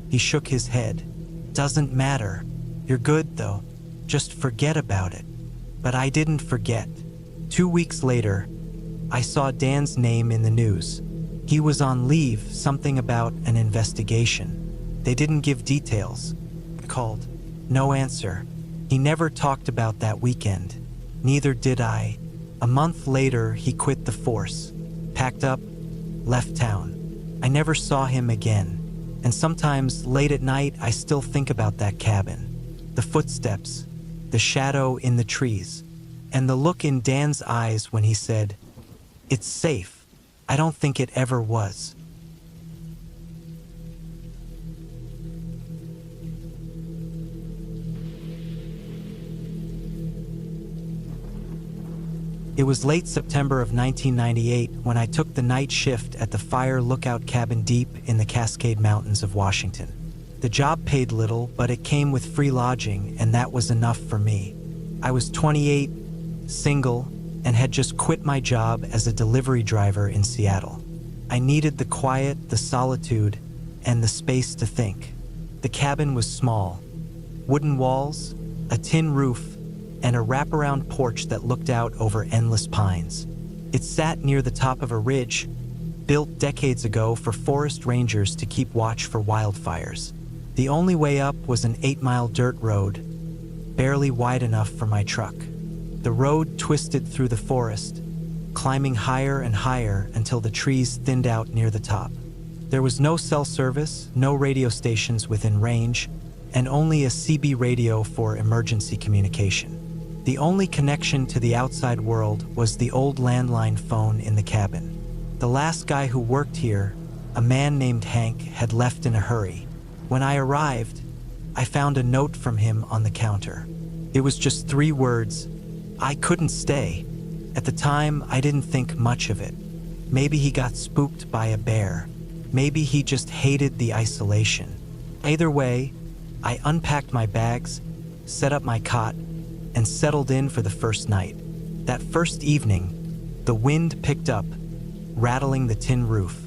He shook his head. "Doesn't matter. You're good, though. Just forget about it." But I didn't forget. 2 weeks later, I saw Dan's name in the news. He was on leave, something about an investigation. They didn't give details. I called. No answer. He never talked about that weekend. Neither did I. A month later, he quit the force, packed up, left town. I never saw him again. And sometimes, late at night, I still think about that cabin. The footsteps, the shadow in the trees, and the look in Dan's eyes when he said, "It's safe." I don't think it ever was. It was late September of 1998 when I took the night shift at the fire lookout cabin deep in the Cascade Mountains of Washington. The job paid little, but it came with free lodging, and that was enough for me. I was 28, single, and had just quit my job as a delivery driver in Seattle. I needed the quiet, the solitude, and the space to think. The cabin was small. Wooden walls, a tin roof, and a wraparound porch that looked out over endless pines. It sat near the top of a ridge, built decades ago for forest rangers to keep watch for wildfires. The only way up was an 8-mile dirt road, barely wide enough for my truck. The road twisted through the forest, climbing higher and higher until the trees thinned out near the top. There was no cell service, no radio stations within range, and only a CB radio for emergency communication. The only connection to the outside world was the old landline phone in the cabin. The last guy who worked here, a man named Hank, had left in a hurry. When I arrived, I found a note from him on the counter. It was just 3 words: "I couldn't stay." At the time, I didn't think much of it. Maybe he got spooked by a bear. Maybe he just hated the isolation. Either way, I unpacked my bags, set up my cot, and settled in for the first night. That first evening, the wind picked up, rattling the tin roof.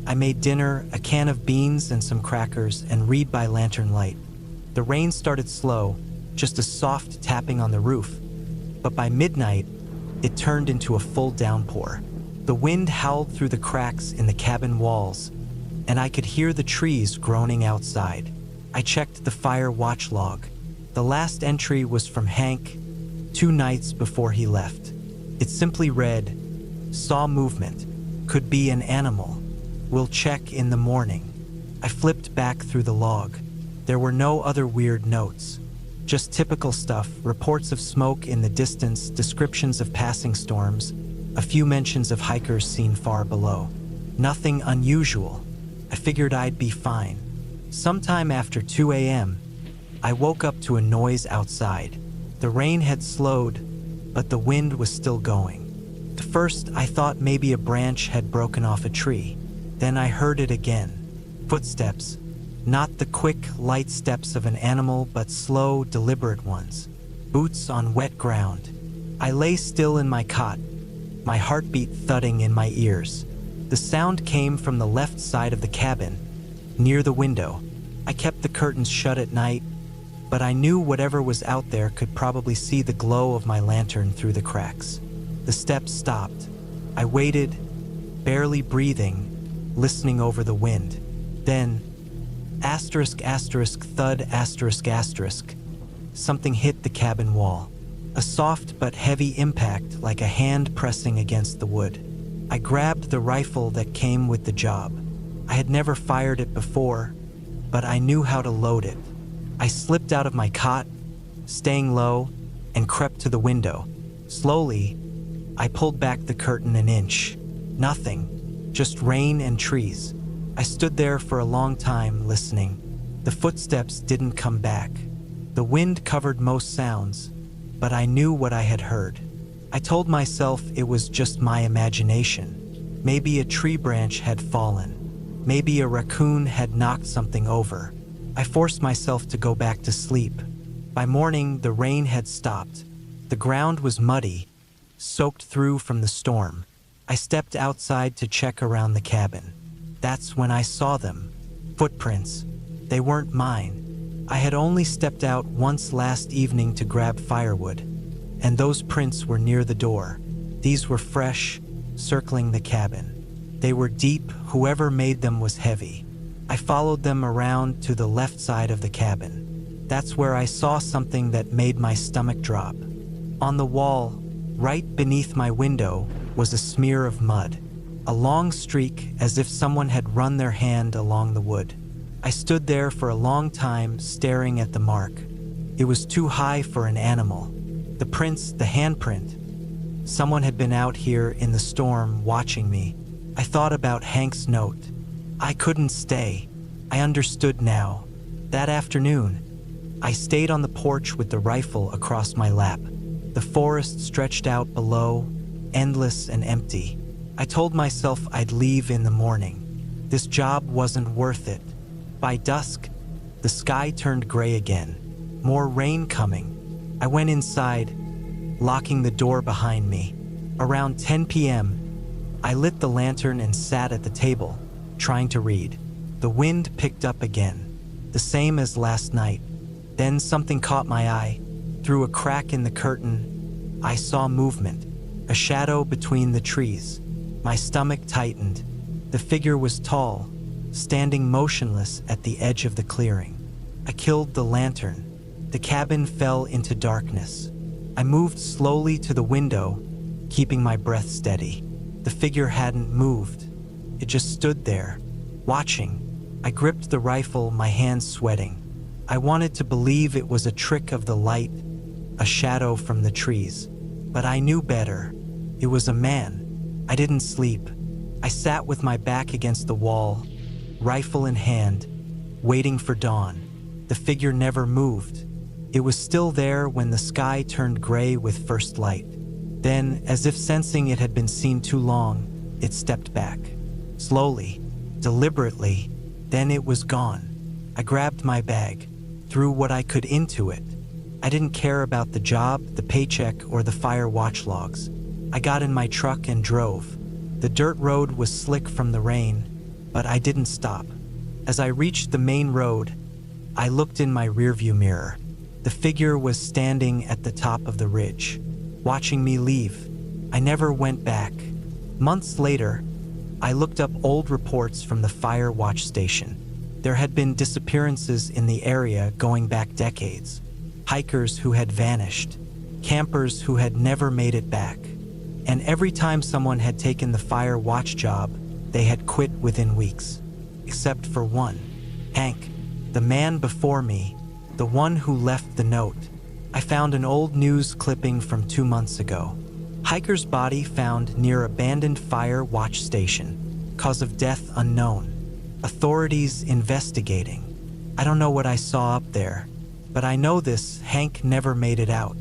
I made dinner, a can of beans and some crackers, and read by lantern light. The rain started slow, just a soft tapping on the roof. But by midnight, it turned into a full downpour. The wind howled through the cracks in the cabin walls, and I could hear the trees groaning outside. I checked the fire watch log. The last entry was from Hank, 2 nights before he left. It simply read, "Saw movement. Could be an animal. We'll check in the morning." I flipped back through the log. There were no other weird notes. Just typical stuff, reports of smoke in the distance, descriptions of passing storms, a few mentions of hikers seen far below. Nothing unusual. I figured I'd be fine. Sometime after 2 a.m., I woke up to a noise outside. The rain had slowed, but the wind was still going. At first, I thought maybe a branch had broken off a tree. Then I heard it again. Footsteps. Not the quick, light steps of an animal, but slow, deliberate ones. Boots on wet ground. I lay still in my cot, my heartbeat thudding in my ears. The sound came from the left side of the cabin, near the window. I kept the curtains shut at night, but I knew whatever was out there could probably see the glow of my lantern through the cracks. The steps stopped. I waited, barely breathing, listening over the wind. Then, asterisk, asterisk, thud, asterisk, asterisk. Something hit the cabin wall. A soft but heavy impact, like a hand pressing against the wood. I grabbed the rifle that came with the job. I had never fired it before, but I knew how to load it. I slipped out of my cot, staying low, and crept to the window. Slowly, I pulled back the curtain an inch. Nothing, just rain and trees. I stood there for a long time, listening. The footsteps didn't come back. The wind covered most sounds, but I knew what I had heard. I told myself it was just my imagination. Maybe a tree branch had fallen. Maybe a raccoon had knocked something over. I forced myself to go back to sleep. By morning, the rain had stopped. The ground was muddy, soaked through from the storm. I stepped outside to check around the cabin. That's when I saw them. Footprints. They weren't mine. I had only stepped out once last evening to grab firewood, and those prints were near the door. These were fresh, circling the cabin. They were deep, whoever made them was heavy. I followed them around to the left side of the cabin. That's where I saw something that made my stomach drop. On the wall, right beneath my window, was a smear of mud. A long streak, as if someone had run their hand along the wood. I stood there for a long time, staring at the mark. It was too high for an animal. The prints, the handprint. Someone had been out here in the storm, watching me. I thought about Hank's note. I couldn't stay. I understood now. That afternoon, I stayed on the porch with the rifle across my lap. The forest stretched out below, endless and empty. I told myself I'd leave in the morning. This job wasn't worth it. By dusk, the sky turned gray again. More rain coming. I went inside, locking the door behind me. Around 10 p.m., I lit the lantern and sat at the table, trying to read. The wind picked up again, the same as last night. Then something caught my eye. Through a crack in the curtain, I saw movement, a shadow between the trees. My stomach tightened. The figure was tall, standing motionless at the edge of the clearing. I killed the lantern. The cabin fell into darkness. I moved slowly to the window, keeping my breath steady. The figure hadn't moved. It just stood there, watching. I gripped the rifle, my hands sweating. I wanted to believe it was a trick of the light, a shadow from the trees. But I knew better. It was a man. I didn't sleep. I sat with my back against the wall, rifle in hand, waiting for dawn. The figure never moved. It was still there when the sky turned gray with first light. Then, as if sensing it had been seen too long, it stepped back. Slowly, deliberately, then it was gone. I grabbed my bag, threw what I could into it. I didn't care about the job, the paycheck, or the fire watch logs. I got in my truck and drove. The dirt road was slick from the rain, but I didn't stop. As I reached the main road, I looked in my rearview mirror. The figure was standing at the top of the ridge, watching me leave. I never went back. Months later, I looked up old reports from the fire watch station. There had been disappearances in the area going back decades. Hikers who had vanished, campers who had never made it back. And every time someone had taken the fire watch job, they had quit within weeks. Except for one, Hank, the man before me, the one who left the note. I found an old news clipping from 2 months ago. Hiker's body found near abandoned fire watch station. Cause of death unknown. Authorities investigating. I don't know what I saw up there, but I know this: Hank never made it out.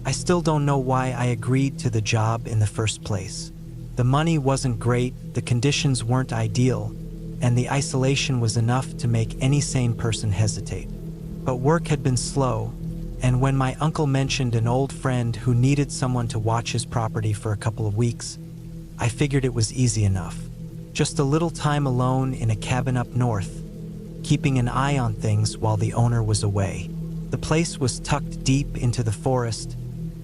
I still don't know why I agreed to the job in the first place. The money wasn't great, the conditions weren't ideal, and the isolation was enough to make any sane person hesitate. But work had been slow, and when my uncle mentioned an old friend who needed someone to watch his property for a couple of weeks, I figured it was easy enough. Just a little time alone in a cabin up north, keeping an eye on things while the owner was away. The place was tucked deep into the forest,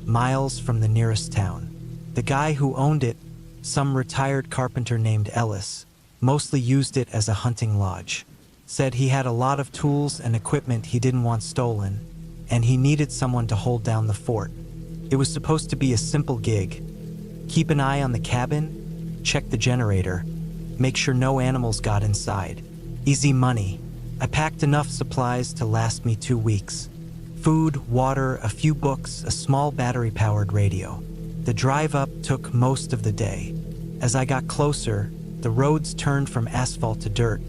miles from the nearest town. The guy who owned it, some retired carpenter named Ellis, mostly used it as a hunting lodge. Said he had a lot of tools and equipment he didn't want stolen, and he needed someone to hold down the fort. It was supposed to be a simple gig. Keep an eye on the cabin, check the generator, make sure no animals got inside. Easy money. I packed enough supplies to last me 2 weeks. Food, water, a few books, a small battery-powered radio. The drive up took most of the day. As I got closer, the roads turned from asphalt to dirt,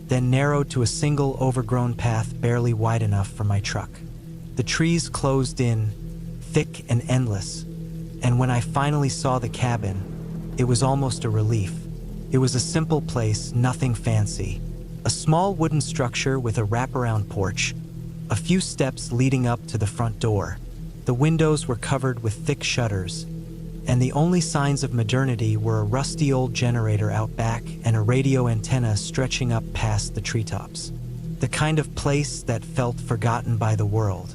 then narrowed to a single overgrown path barely wide enough for my truck. The trees closed in, thick and endless, and when I finally saw the cabin, it was almost a relief. It was a simple place, nothing fancy. A small wooden structure with a wraparound porch, a few steps leading up to the front door. The windows were covered with thick shutters, and the only signs of modernity were a rusty old generator out back and a radio antenna stretching up past the treetops. The kind of place that felt forgotten by the world.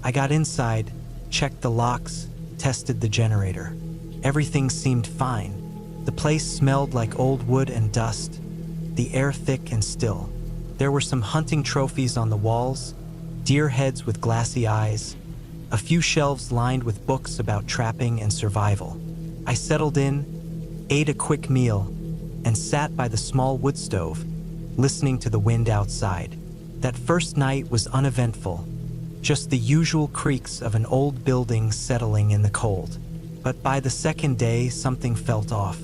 I got inside, checked the locks, tested the generator. Everything seemed fine. The place smelled like old wood and dust, the air thick and still. There were some hunting trophies on the walls, deer heads with glassy eyes, a few shelves lined with books about trapping and survival. I settled in, ate a quick meal, and sat by the small wood stove, listening to the wind outside. That first night was uneventful, just the usual creaks of an old building settling in the cold. But by the second day, something felt off.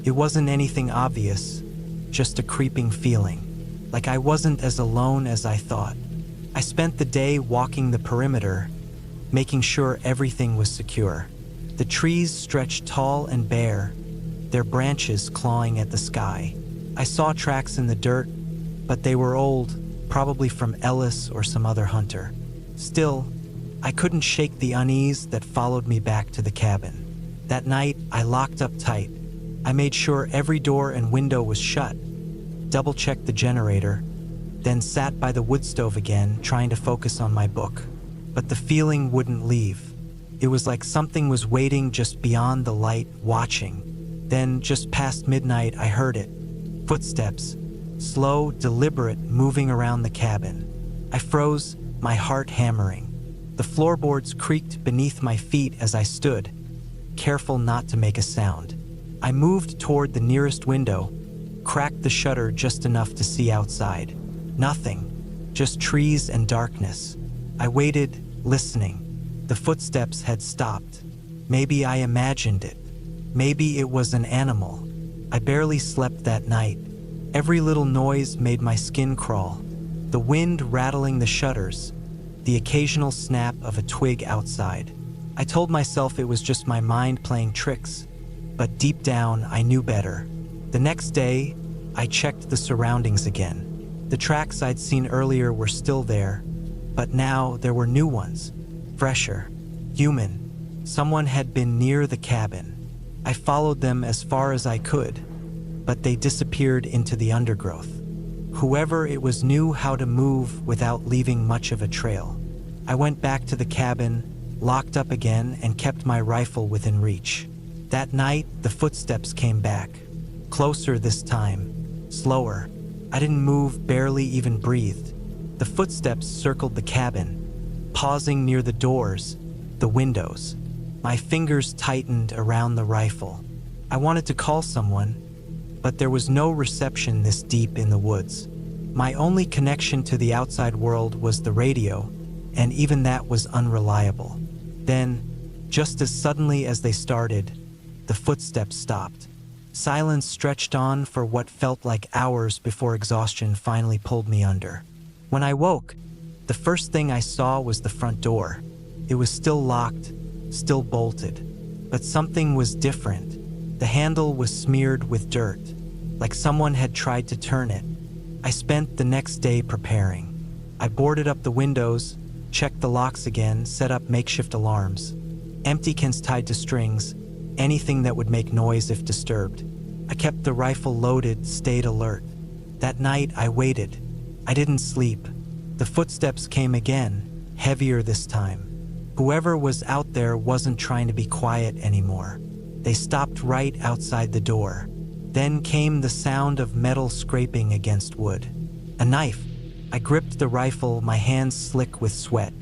It wasn't anything obvious, just a creeping feeling, like I wasn't as alone as I thought. I spent the day walking the perimeter, making sure everything was secure. The trees stretched tall and bare, their branches clawing at the sky. I saw tracks in the dirt, but they were old, probably from Ellis or some other hunter. Still, I couldn't shake the unease that followed me back to the cabin. That night, I locked up tight. I made sure every door and window was shut, double-checked the generator, then sat by the wood stove again, trying to focus on my book. But the feeling wouldn't leave. It was like something was waiting just beyond the light, watching. Then, just past midnight, I heard it. Footsteps. Slow, deliberate, moving around the cabin. I froze, my heart hammering. The floorboards creaked beneath my feet as I stood, careful not to make a sound. I moved toward the nearest window, cracked the shutter just enough to see outside. Nothing, just trees and darkness. I waited, listening. The footsteps had stopped. Maybe I imagined it. Maybe it was an animal. I barely slept that night. Every little noise made my skin crawl. The wind rattling the shutters, the occasional snap of a twig outside. I told myself it was just my mind playing tricks, but deep down I knew better. The next day, I checked the surroundings again. The tracks I'd seen earlier were still there, but now there were new ones, fresher, human. Someone had been near the cabin. I followed them as far as I could, but they disappeared into the undergrowth. Whoever it was knew how to move without leaving much of a trail. I went back to the cabin, locked up again, and kept my rifle within reach. That night, the footsteps came back. Closer this time, slower. I didn't move, barely even breathed. The footsteps circled the cabin, pausing near the doors, the windows. My fingers tightened around the rifle. I wanted to call someone, but there was no reception this deep in the woods. My only connection to the outside world was the radio, and even that was unreliable. Then, just as suddenly as they started, the footsteps stopped. Silence stretched on for what felt like hours before exhaustion finally pulled me under. When I woke, the first thing I saw was the front door. It was still locked, still bolted, but something was different. The handle was smeared with dirt, like someone had tried to turn it. I spent the next day preparing. I boarded up the windows, checked the locks again, set up makeshift alarms. Empty cans tied to strings, anything that would make noise if disturbed. I kept the rifle loaded, stayed alert. That night I waited. I didn't sleep. The footsteps came again, heavier this time. Whoever was out there wasn't trying to be quiet anymore. They stopped right outside the door. Then came the sound of metal scraping against wood. A knife. I gripped the rifle, my hands slick with sweat.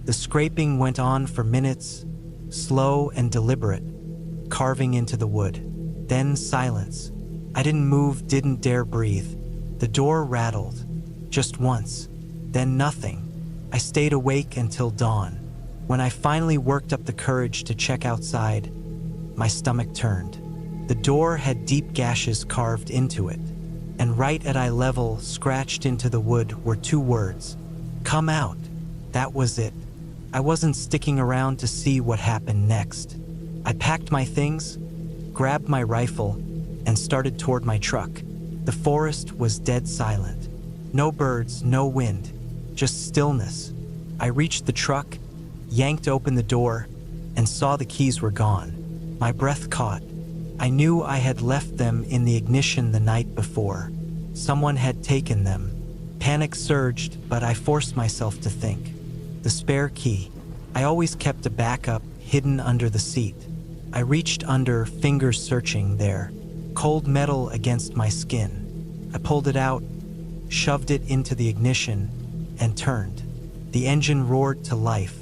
The scraping went on for minutes, slow and deliberate, carving into the wood. Then silence. I didn't move, didn't dare breathe. The door rattled, just once, then nothing. I stayed awake until dawn. When I finally worked up the courage to check outside, my stomach turned. The door had deep gashes carved into it, and right at eye level, scratched into the wood, were two words: "Come out." That was it. I wasn't sticking around to see what happened next. I packed my things, grabbed my rifle, and started toward my truck. The forest was dead silent. No birds, no wind, just stillness. I reached the truck, yanked open the door, and saw the keys were gone. My breath caught. I knew I had left them in the ignition the night before. Someone had taken them. Panic surged, but I forced myself to think. The spare key. I always kept a backup hidden under the seat. I reached under, fingers searching there. Cold metal against my skin. I pulled it out, shoved it into the ignition, and turned. The engine roared to life.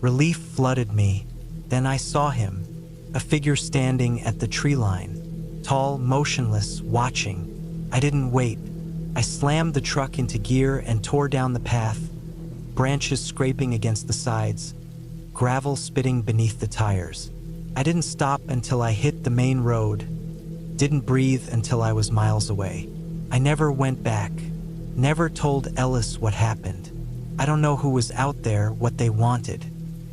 Relief flooded me. Then I saw him, a figure standing at the tree line, tall, motionless, watching. I didn't wait. I slammed the truck into gear and tore down the path, branches scraping against the sides, gravel spitting beneath the tires. I didn't stop until I hit the main road, didn't breathe until I was miles away. I never went back, never told Ellis what happened. I don't know who was out there, what they wanted,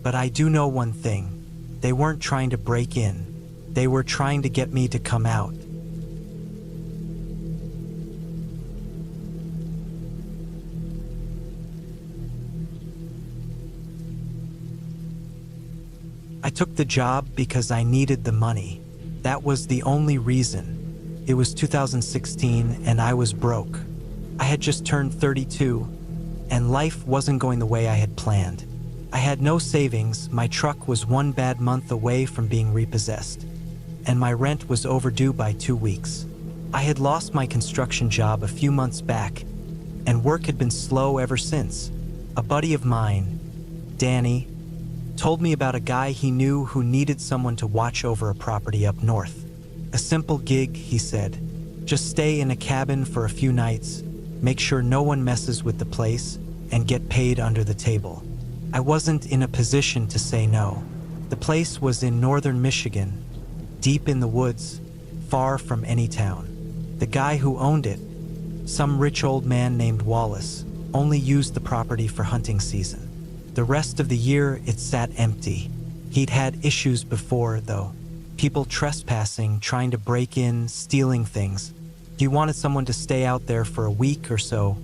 but I do know one thing. They weren't trying to break in. They were trying to get me to come out. I took the job because I needed the money. That was the only reason. It was 2016 and I was broke. I had just turned 32 and life wasn't going the way I had planned. I had no savings, my truck was one bad month away from being repossessed, and my rent was overdue by 2 weeks. I had lost my construction job a few months back, and work had been slow ever since. A buddy of mine, Danny, told me about a guy he knew who needed someone to watch over a property up north. A simple gig, he said. Just stay in a cabin for a few nights, make sure no one messes with the place, and get paid under the table. I wasn't in a position to say no. The place was in northern Michigan, deep in the woods, far from any town. The guy who owned it, some rich old man named Wallace, only used the property for hunting season. The rest of the year, it sat empty. He'd had issues before, though. People trespassing, trying to break in, stealing things. He wanted someone to stay out there for a week or so,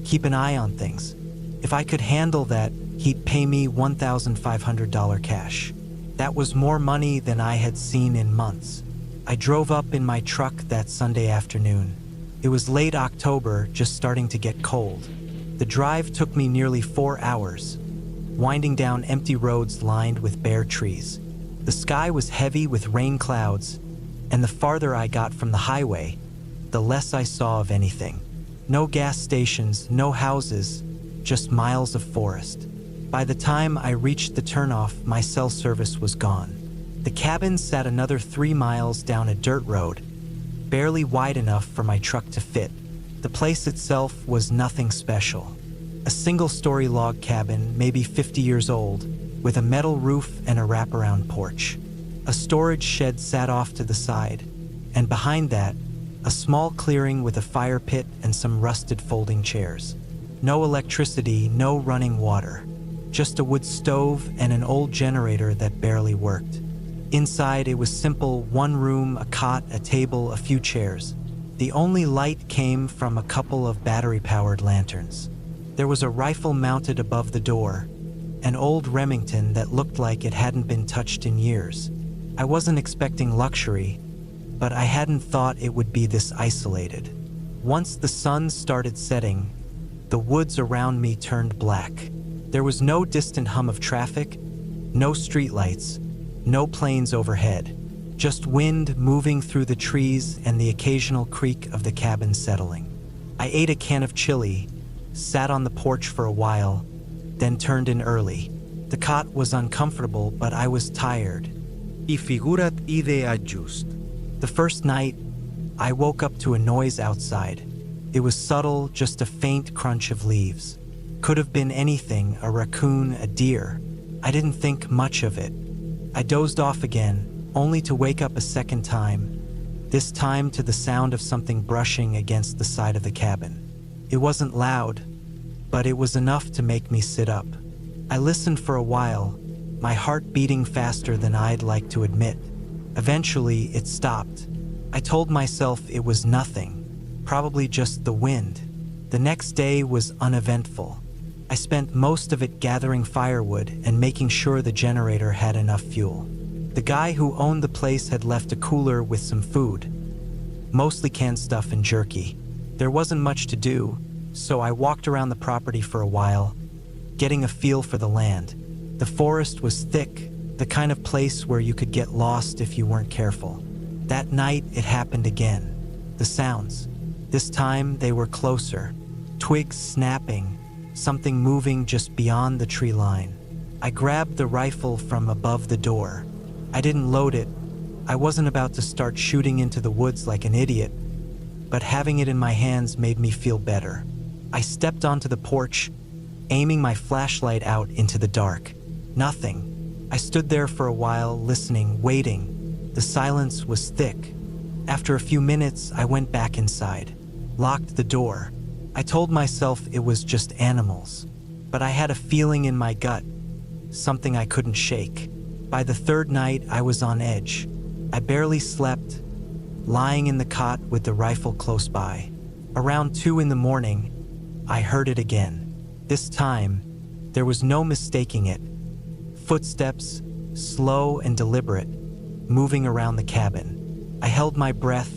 keep an eye on things. If I could handle that, he'd pay me $1,500 cash. That was more money than I had seen in months. I drove up in my truck that Sunday afternoon. It was late October, just starting to get cold. The drive took me nearly 4 hours, winding down empty roads lined with bare trees. The sky was heavy with rain clouds, and the farther I got from the highway, the less I saw of anything. No gas stations, no houses, just miles of forest. By the time I reached the turnoff, my cell service was gone. The cabin sat another 3 miles down a dirt road, barely wide enough for my truck to fit. The place itself was nothing special. A single-story log cabin, maybe 50 years old, with a metal roof and a wraparound porch. A storage shed sat off to the side, and behind that, a small clearing with a fire pit and some rusted folding chairs. No electricity, no running water. Just a wood stove and an old generator that barely worked. Inside, it was simple: 1 room, a cot, a table, a few chairs. The only light came from a couple of battery-powered lanterns. There was a rifle mounted above the door, an old Remington that looked like it hadn't been touched in years. I wasn't expecting luxury, but I hadn't thought it would be this isolated. Once the sun started setting, the woods around me turned black. There was no distant hum of traffic, no streetlights, no planes overhead, just wind moving through the trees and the occasional creak of the cabin settling. I ate a can of chili, sat on the porch for a while, then turned in early. The cot was uncomfortable, but I was tired. Y figurat ide adjust. The first night, I woke up to a noise outside. It was subtle, just a faint crunch of leaves. Could have been anything, a raccoon, a deer. I didn't think much of it. I dozed off again, only to wake up a second time, this time to the sound of something brushing against the side of the cabin. It wasn't loud, but it was enough to make me sit up. I listened for a while, my heart beating faster than I'd like to admit. Eventually, it stopped. I told myself it was nothing, probably just the wind. The next day was uneventful. I spent most of it gathering firewood and making sure the generator had enough fuel. The guy who owned the place had left a cooler with some food, mostly canned stuff and jerky. There wasn't much to do, so I walked around the property for a while, getting a feel for the land. The forest was thick, the kind of place where you could get lost if you weren't careful. That night, it happened again. The sounds. This time, they were closer. Twigs snapping, something moving just beyond the tree line. I grabbed the rifle from above the door. I didn't load it. I wasn't about to start shooting into the woods like an idiot, but having it in my hands made me feel better. I stepped onto the porch, aiming my flashlight out into the dark. Nothing. I stood there for a while, listening, waiting. The silence was thick. After a few minutes, I went back inside, locked the door. I told myself it was just animals, but I had a feeling in my gut, something I couldn't shake. By the third night, I was on edge. I barely slept, lying in the cot with the rifle close by. Around 2 in the morning, I heard it again. This time, there was no mistaking it. Footsteps, slow and deliberate, moving around the cabin. I held my breath,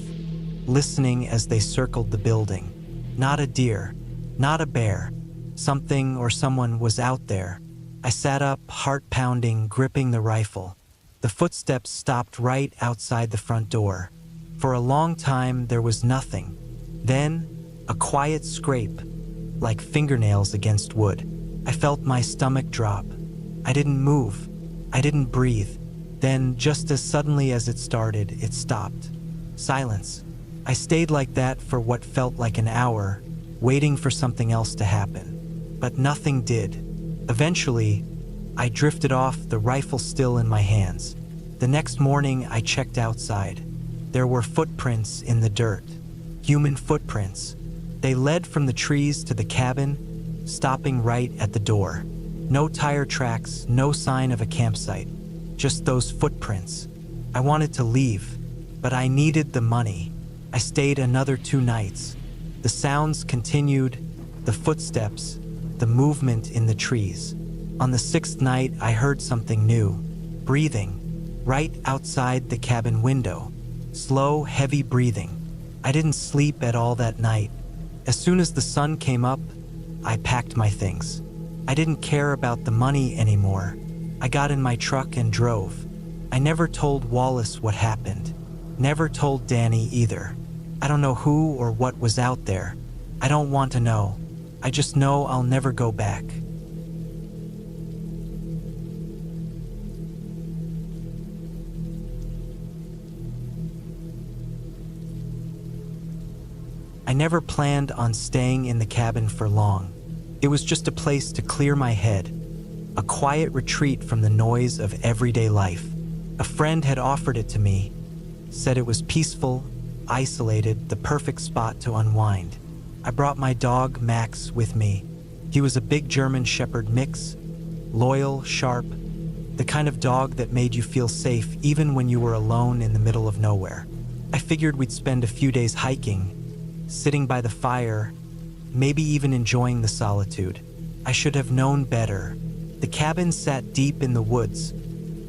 listening as they circled the building. Not a deer, not a bear. Something or someone was out there, I sat up, heart pounding, gripping the rifle. The footsteps stopped right outside the front door. For a long time, there was nothing. Then, a quiet scrape, like fingernails against wood. I felt my stomach drop. I didn't move. I didn't breathe. Then, just as suddenly as it started, it stopped. Silence. I stayed like that for what felt like an hour, waiting for something else to happen. But nothing did. Eventually, I drifted off, the rifle still in my hands. The next morning, I checked outside. There were footprints in the dirt. Human footprints. They led from the trees to the cabin, stopping right at the door. No tire tracks, no sign of a campsite. Just those footprints. I wanted to leave, but I needed the money. I stayed another 2 nights. The sounds continued, the footsteps, the movement in the trees. On the 6th night, I heard something new. Breathing, right outside the cabin window. Slow, heavy breathing. I didn't sleep at all that night. As soon as the sun came up, I packed my things. I didn't care about the money anymore. I got in my truck and drove. I never told Wallace what happened. Never told Danny either. I don't know who or what was out there. I don't want to know. I just know I'll never go back. I never planned on staying in the cabin for long. It was just a place to clear my head, a quiet retreat from the noise of everyday life. A friend had offered it to me, said it was peaceful, isolated, the perfect spot to unwind. I brought my dog, Max, with me. He was a big German Shepherd mix, loyal, sharp, the kind of dog that made you feel safe even when you were alone in the middle of nowhere. I figured we'd spend a few days hiking, sitting by the fire, maybe even enjoying the solitude. I should have known better. The cabin sat deep in the woods,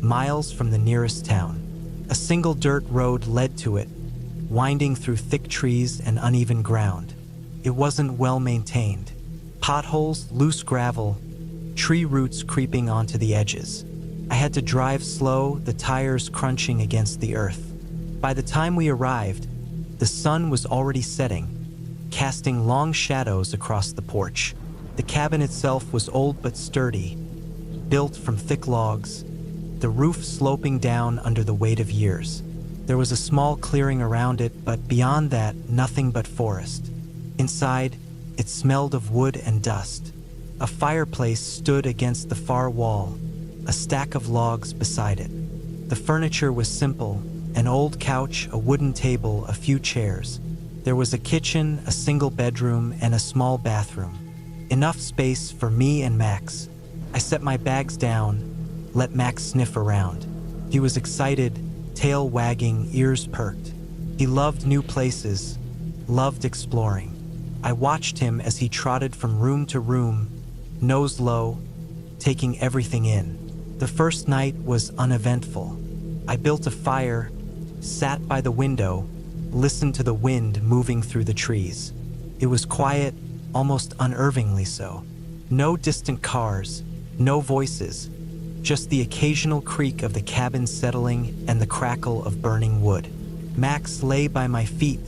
miles from the nearest town. A single dirt road led to it, winding through thick trees and uneven ground. It wasn't well maintained. Potholes, loose gravel, tree roots creeping onto the edges. I had to drive slow, the tires crunching against the earth. By the time we arrived, the sun was already setting, casting long shadows across the porch. The cabin itself was old but sturdy, built from thick logs, the roof sloping down under the weight of years. There was a small clearing around it, but beyond that, nothing but forest. Inside, it smelled of wood and dust. A fireplace stood against the far wall, a stack of logs beside it. The furniture was simple, an old couch, a wooden table, a few chairs. There was a kitchen, a single bedroom, and a small bathroom. Enough space for me and Max. I set my bags down, let Max sniff around. He was excited, tail wagging, ears perked. He loved new places, loved exploring. I watched him as he trotted from room to room, nose low, taking everything in. The first night was uneventful. I built a fire, sat by the window, listened to the wind moving through the trees. It was quiet, almost unnervingly so. No distant cars, no voices, just the occasional creak of the cabin settling and the crackle of burning wood. Max lay by my feet,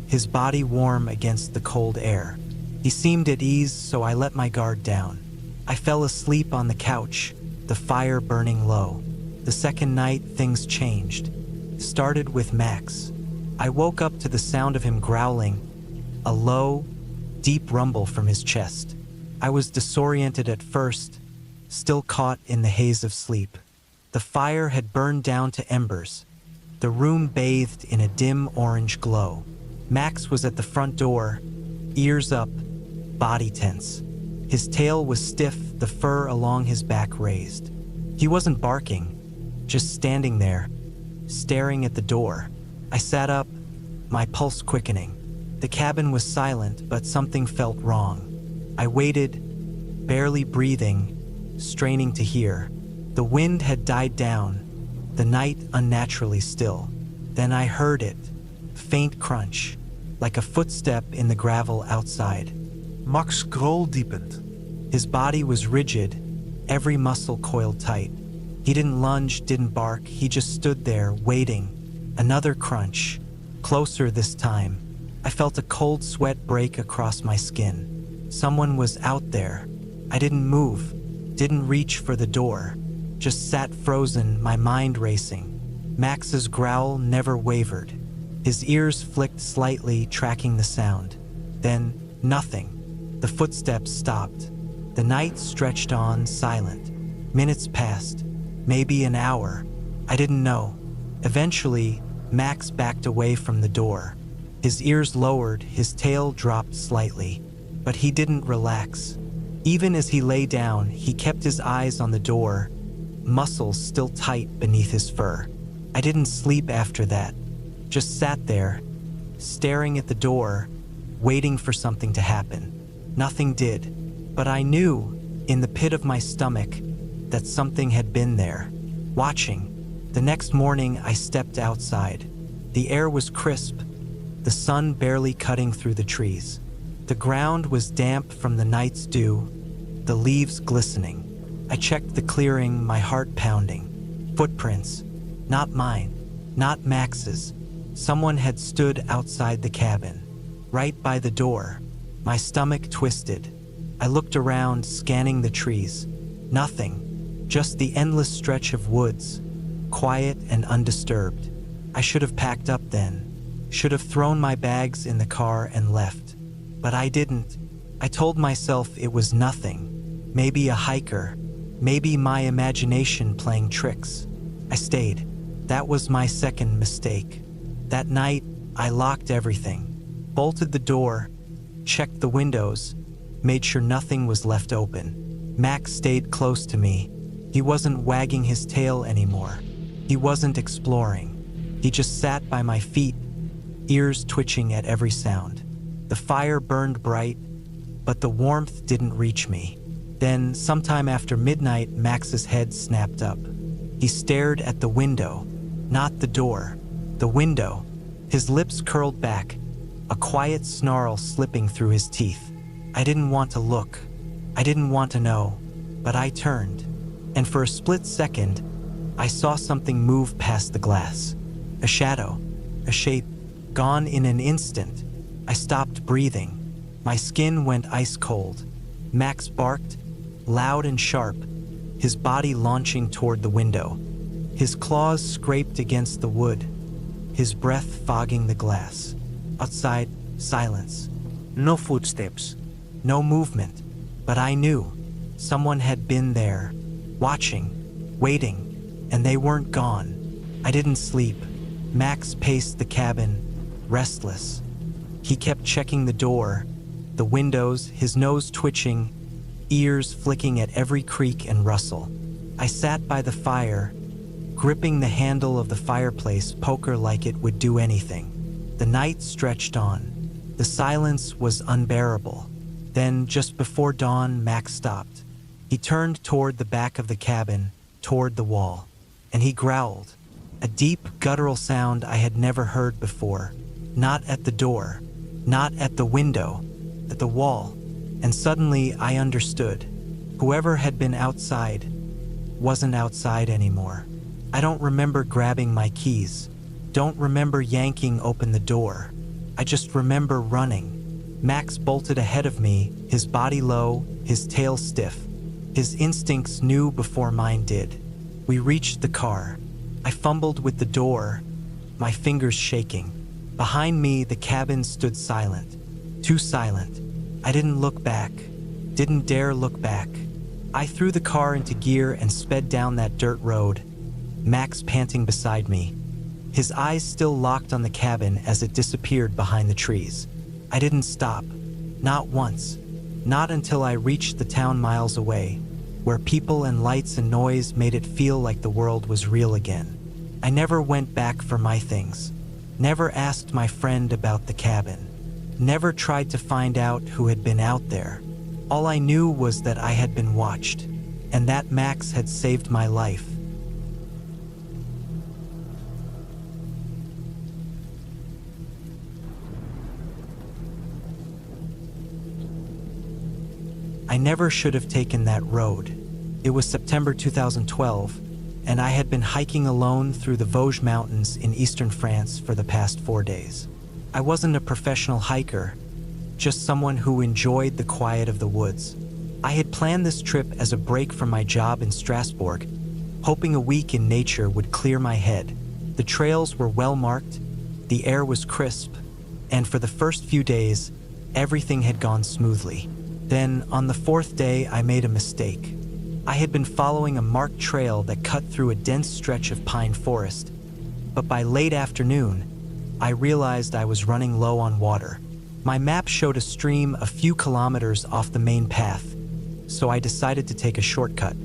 his body warm against the cold air. He seemed at ease, so I let my guard down. I fell asleep on the couch, the fire burning low. The second night, things changed. Started with Max. I woke up to the sound of him growling, a low, deep rumble from his chest. I was disoriented at first, still caught in the haze of sleep. The fire had burned down to embers, the room bathed in a dim orange glow. Max was at the front door, ears up, body tense. His tail was stiff, the fur along his back raised. He wasn't barking, just standing there, staring at the door. I sat up, my pulse quickening. The cabin was silent, but something felt wrong. I waited, barely breathing, straining to hear. The wind had died down, the night unnaturally still. Then I heard it, faint crunch, like a footstep in the gravel outside. Max' scroll deepened. His body was rigid, every muscle coiled tight. He didn't lunge, didn't bark, he just stood there, waiting. Another crunch. Closer this time. I felt a cold sweat break across my skin. Someone was out there. I didn't move, didn't reach for the door. Just sat frozen, my mind racing. Max's growl never wavered. His ears flicked slightly, tracking the sound. Then, nothing. The footsteps stopped. The night stretched on, silent. Minutes passed. Maybe an hour. I didn't know. Eventually, Max backed away from the door. His ears lowered, his tail dropped slightly. But he didn't relax. Even as he lay down, he kept his eyes on the door, muscles still tight beneath his fur. I didn't sleep after that. Just sat there, staring at the door, waiting for something to happen. Nothing did, but I knew, in the pit of my stomach, that something had been there, watching. The next morning, I stepped outside. The air was crisp, the sun barely cutting through the trees. The ground was damp from the night's dew, the leaves glistening. I checked the clearing, my heart pounding. Footprints. Not mine, not Max's. Someone had stood outside the cabin, right by the door. My stomach twisted. I looked around, scanning the trees. Nothing, just the endless stretch of woods, quiet and undisturbed. I should have packed up then, should have thrown my bags in the car and left. But I didn't. I told myself it was nothing. Maybe a hiker, maybe my imagination playing tricks. I stayed. That was my second mistake. That night, I locked everything, bolted the door, checked the windows, made sure nothing was left open. Max stayed close to me. He wasn't wagging his tail anymore. He wasn't exploring. He just sat by my feet, ears twitching at every sound. The fire burned bright, but the warmth didn't reach me. Then, sometime after midnight, Max's head snapped up. He stared at the window, not the door, the window. His lips curled back, a quiet snarl slipping through his teeth. I didn't want to look. I didn't want to know, but I turned, and for a split second, I saw something move past the glass. A shadow, a shape, gone in an instant. I stopped breathing. My skin went ice cold. Max barked, loud and sharp, his body launching toward the window. His claws scraped against the wood, his breath fogging the glass. Outside, silence. No footsteps. No movement. But I knew someone had been there, watching, waiting, and they weren't gone. I didn't sleep. Max paced the cabin, restless. He kept checking the door, the windows, his nose twitching, ears flicking at every creak and rustle. I sat by the fire, gripping the handle of the fireplace poker like it would do anything. The night stretched on. The silence was unbearable. Then, just before dawn, Max stopped. He turned toward the back of the cabin, toward the wall, and he growled. A deep, guttural sound I had never heard before. Not at the door, not at the window, at the wall. And suddenly I understood. Whoever had been outside wasn't outside anymore. I don't remember grabbing my keys. Don't remember yanking open the door. I just remember running. Max bolted ahead of me, his body low, his tail stiff. His instincts knew before mine did. We reached the car. I fumbled with the door, my fingers shaking. Behind me, the cabin stood silent. Too silent. I didn't look back. Didn't dare look back. I threw the car into gear and sped down that dirt road, Max panting beside me. His eyes still locked on the cabin as it disappeared behind the trees. I didn't stop. Not once. Not until I reached the town miles away, where people and lights and noise made it feel like the world was real again. I never went back for my things. Never asked my friend about the cabin. Never tried to find out who had been out there. All I knew was that I had been watched, and that Max had saved my life. I never should have taken that road. It was September 2012, and I had been hiking alone through the Vosges Mountains in eastern France for the past 4 days. I wasn't a professional hiker, just someone who enjoyed the quiet of the woods. I had planned this trip as a break from my job in Strasbourg, hoping a week in nature would clear my head. The trails were well marked, the air was crisp, and for the first few days, everything had gone smoothly. Then, on the 4th day, I made a mistake. I had been following a marked trail that cut through a dense stretch of pine forest, but by late afternoon, I realized I was running low on water. My map showed a stream a few kilometers off the main path, so I decided to take a shortcut.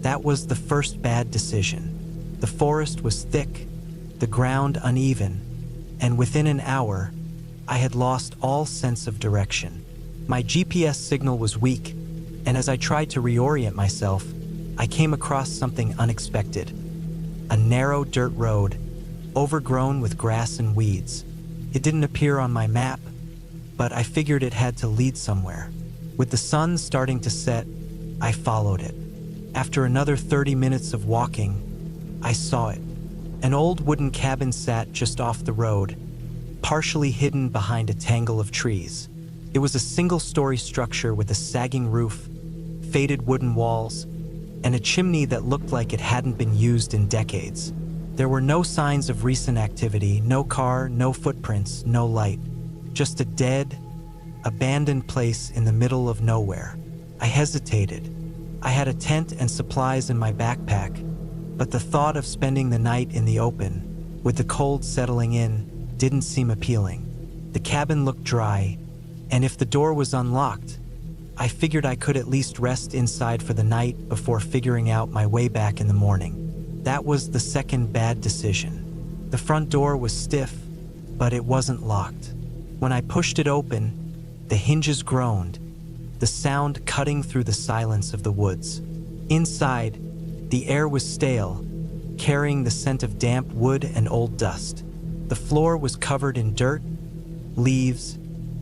That was the first bad decision. The forest was thick, the ground uneven, and within an hour, I had lost all sense of direction. My GPS signal was weak, and as I tried to reorient myself, I came across something unexpected. A narrow dirt road, overgrown with grass and weeds. It didn't appear on my map, but I figured it had to lead somewhere. With the sun starting to set, I followed it. After another 30 minutes of walking, I saw it. An old wooden cabin sat just off the road, partially hidden behind a tangle of trees. It was a single-story structure with a sagging roof, faded wooden walls, and a chimney that looked like it hadn't been used in decades. There were no signs of recent activity, no car, no footprints, no light. Just a dead, abandoned place in the middle of nowhere. I hesitated. I had a tent and supplies in my backpack, but the thought of spending the night in the open, with the cold settling in, didn't seem appealing. The cabin looked dry, and if the door was unlocked, I figured I could at least rest inside for the night before figuring out my way back in the morning. That was the second bad decision. The front door was stiff, but it wasn't locked. When I pushed it open, the hinges groaned, the sound cutting through the silence of the woods. Inside, the air was stale, carrying the scent of damp wood and old dust. The floor was covered in dirt, leaves,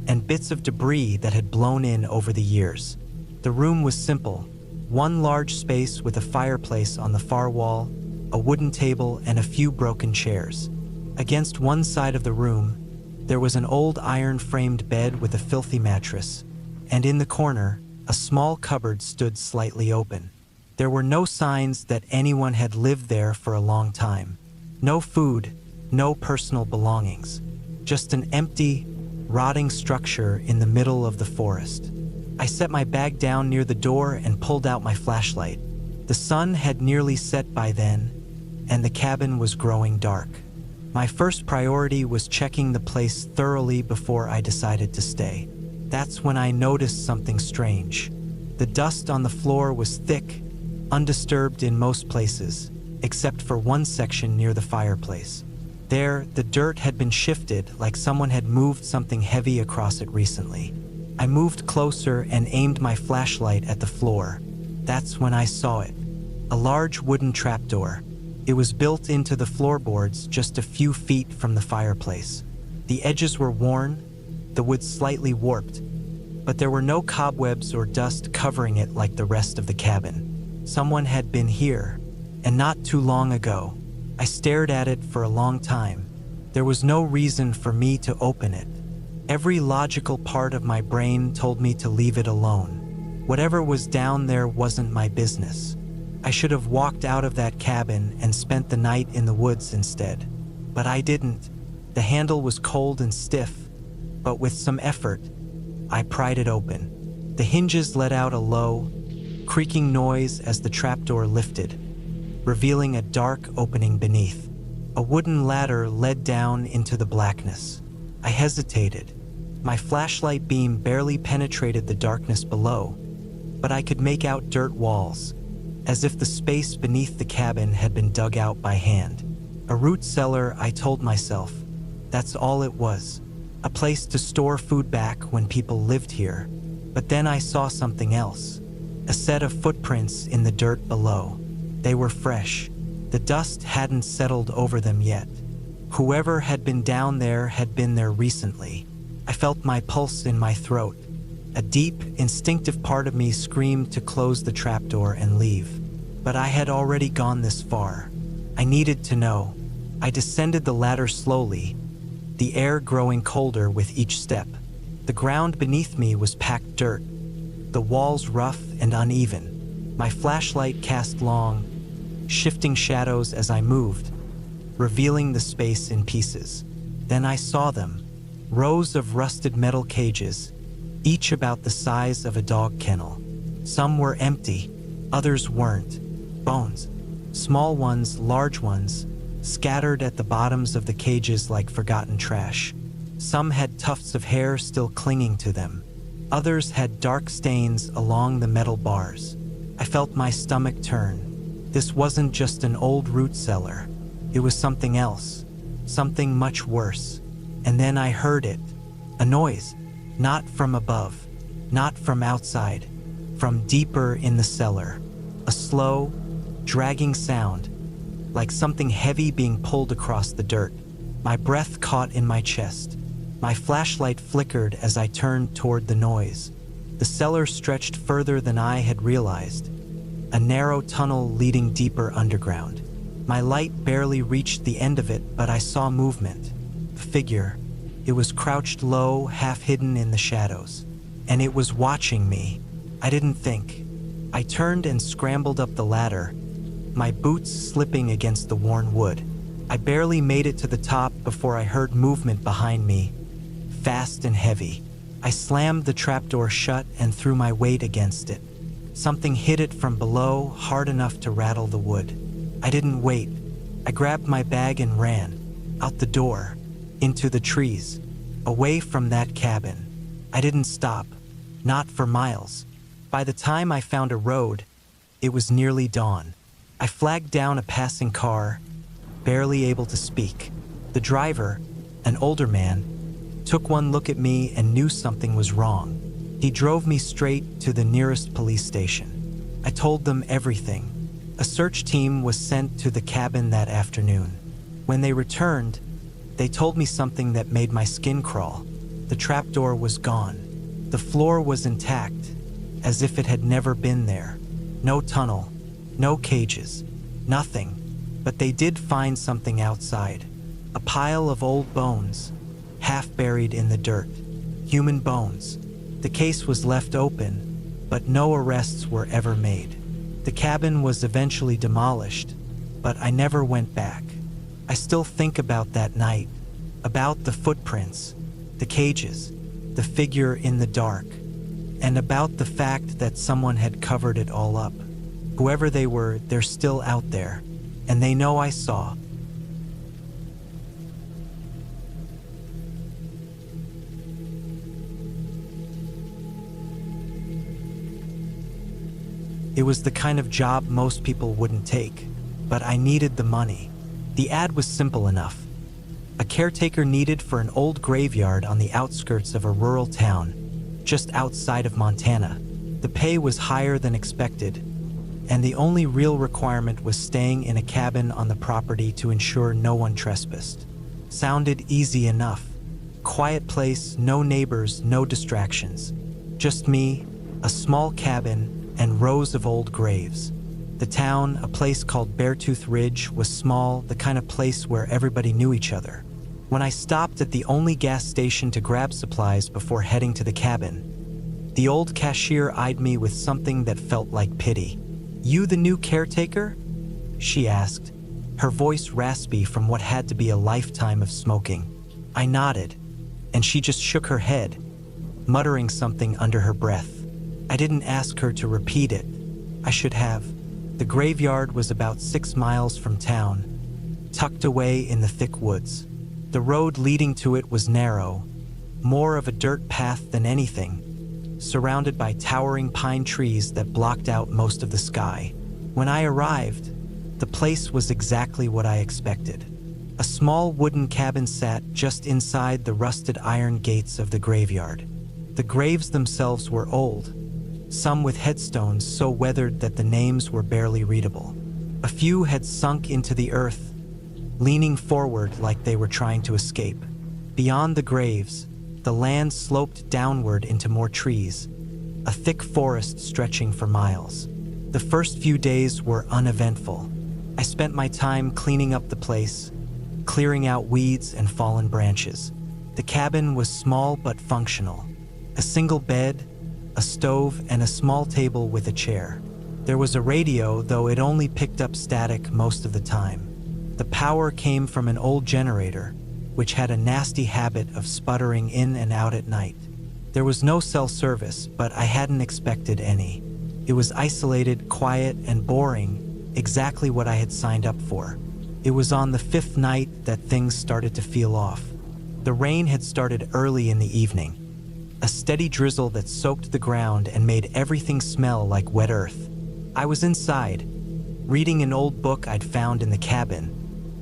and bits of debris that had blown in over the years. The room was simple, one large space with a fireplace on the far wall, a wooden table, and a few broken chairs. Against one side of the room, there was an old iron-framed bed with a filthy mattress, and in the corner, a small cupboard stood slightly open. There were no signs that anyone had lived there for a long time. No food, no personal belongings. Just an empty, rotting structure in the middle of the forest. I set my bag down near the door and pulled out my flashlight. The sun had nearly set by then, and the cabin was growing dark. My first priority was checking the place thoroughly before I decided to stay. That's when I noticed something strange. The dust on the floor was thick, undisturbed in most places, except for one section near the fireplace. There, the dirt had been shifted like someone had moved something heavy across it recently. I moved closer and aimed my flashlight at the floor. That's when I saw it. A large wooden trapdoor. It was built into the floorboards just a few feet from the fireplace. The edges were worn, the wood slightly warped, but there were no cobwebs or dust covering it like the rest of the cabin. Someone had been here, and not too long ago. I stared at it for a long time. There was no reason for me to open it. Every logical part of my brain told me to leave it alone. Whatever was down there wasn't my business. I should have walked out of that cabin and spent the night in the woods instead. But I didn't. The handle was cold and stiff, but with some effort, I pried it open. The hinges let out a low, creaking noise as the trapdoor lifted, revealing a dark opening beneath. A wooden ladder led down into the blackness. I hesitated. My flashlight beam barely penetrated the darkness below, but I could make out dirt walls, as if the space beneath the cabin had been dug out by hand. A root cellar, I told myself. That's all it was. A place to store food back when people lived here. But then I saw something else. A set of footprints in the dirt below. They were fresh. The dust hadn't settled over them yet. Whoever had been down there had been there recently. I felt my pulse in my throat. A deep, instinctive part of me screamed to close the trapdoor and leave. but I had already gone this far. I needed to know. I descended the ladder slowly, the air growing colder with each step. The ground beneath me was packed dirt, the walls rough and uneven. My flashlight cast long, shifting shadows as I moved, revealing the space in pieces. Then I saw them, rows of rusted metal cages, each about the size of a dog kennel. Some were empty, others weren't. Bones, small ones, large ones, scattered at the bottoms of the cages like forgotten trash. Some had tufts of hair still clinging to them. Others had dark stains along the metal bars. I felt my stomach turn. This wasn't just an old root cellar. It was something else, something much worse. And then I heard it, a noise, not from above, not from outside, from deeper in the cellar. A slow, dragging sound, like something heavy being pulled across the dirt. My breath caught in my chest. My flashlight flickered as I turned toward the noise. The cellar stretched further than I had realized, a narrow tunnel leading deeper underground. My light barely reached the end of it, but I saw movement. A figure. It was crouched low, half hidden in the shadows. And it was watching me. I didn't think. I turned and scrambled up the ladder, my boots slipping against the worn wood. I barely made it to the top before I heard movement behind me, fast and heavy. I slammed the trapdoor shut and threw my weight against it. Something hit it from below, hard enough to rattle the wood. I didn't wait. I grabbed my bag and ran, out the door, into the trees, away from that cabin. I didn't stop, not for miles. By the time I found a road, it was nearly dawn. I flagged down a passing car, barely able to speak. The driver, an older man, took one look at me and knew something was wrong. He drove me straight to the nearest police station. I told them everything. A search team was sent to the cabin that afternoon. When they returned, they told me something that made my skin crawl. The trapdoor was gone. The floor was intact, as if it had never been there. No tunnel, no cages, nothing. But they did find something outside. A pile of old bones, half buried in the dirt. Human bones. The case was left open, but no arrests were ever made. The cabin was eventually demolished, but I never went back. I still think about that night, about the footprints, the cages, the figure in the dark, and about the fact that someone had covered it all up. Whoever they were, they're still out there, and they know I saw. It was the kind of job most people wouldn't take, but I needed the money. The ad was simple enough. A caretaker needed for an old graveyard on the outskirts of a rural town, just outside of Montana. The pay was higher than expected, and the only real requirement was staying in a cabin on the property to ensure no one trespassed. Sounded easy enough. Quiet place, no neighbors, no distractions. Just me, a small cabin, and rows of old graves. The town, a place called Barefoot Ridge, was small, the kind of place where everybody knew each other. When I stopped at the only gas station to grab supplies before heading to the cabin, the old cashier eyed me with something that felt like pity. "You the new caretaker?" she asked, her voice raspy from what had to be a lifetime of smoking. I nodded, and she just shook her head, muttering something under her breath. I didn't ask her to repeat it. I should have. The graveyard was about 6 miles from town, tucked away in the thick woods. The road leading to it was narrow, more of a dirt path than anything, surrounded by towering pine trees that blocked out most of the sky. When I arrived, the place was exactly what I expected. A small wooden cabin sat just inside the rusted iron gates of the graveyard. The graves themselves were old, some with headstones so weathered that the names were barely readable. A few had sunk into the earth, leaning forward like they were trying to escape. Beyond the graves, the land sloped downward into more trees, a thick forest stretching for miles. The first few days were uneventful. I spent my time cleaning up the place, clearing out weeds and fallen branches. The cabin was small but functional. A single bed, a stove, and a small table with a chair. There was a radio, though it only picked up static most of the time. The power came from an old generator, which had a nasty habit of sputtering in and out at night. There was no cell service, but I hadn't expected any. It was isolated, quiet, and boring, exactly what I had signed up for. It was on the 5th night that things started to feel off. The rain had started early in the evening, a steady drizzle that soaked the ground and made everything smell like wet earth. I was inside, reading an old book I'd found in the cabin,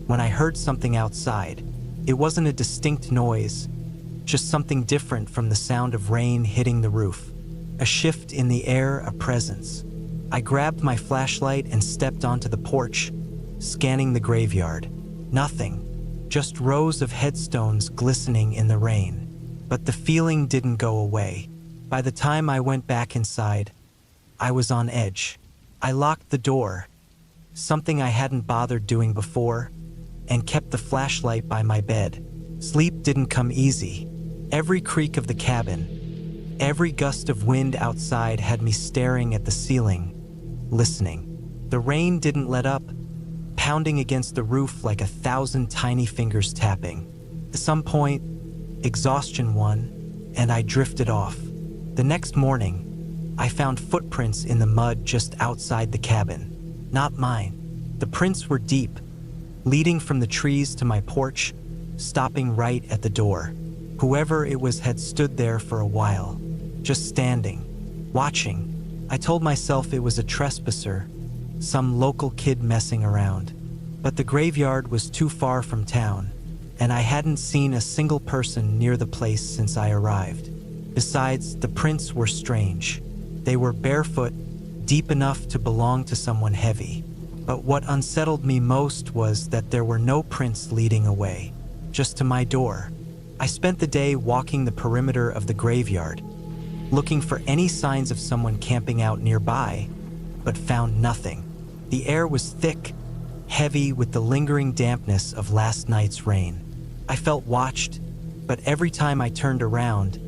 when I heard something outside. It wasn't a distinct noise, just something different from the sound of rain hitting the roof. A shift in the air, a presence. I grabbed my flashlight and stepped onto the porch, scanning the graveyard. Nothing, just rows of headstones glistening in the rain. But the feeling didn't go away. By the time I went back inside, I was on edge. I locked the door, something I hadn't bothered doing before, and kept the flashlight by my bed. Sleep didn't come easy. Every creak of the cabin, every gust of wind outside had me staring at the ceiling, listening. The rain didn't let up, pounding against the roof like 1,000 tiny fingers tapping. At some point, exhaustion won, and I drifted off. The next morning, I found footprints in the mud just outside the cabin. Not mine. The prints were deep, leading from the trees to my porch, stopping right at the door. Whoever it was had stood there for a while, just standing, watching. I told myself it was a trespasser, some local kid messing around. But the graveyard was too far from town, and I hadn't seen a single person near the place since I arrived. Besides, the prints were strange. They were barefoot, deep enough to belong to someone heavy. But what unsettled me most was that there were no prints leading away, just to my door. I spent the day walking the perimeter of the graveyard, looking for any signs of someone camping out nearby, but found nothing. The air was thick, heavy with the lingering dampness of last night's rain. I felt watched, but every time I turned around,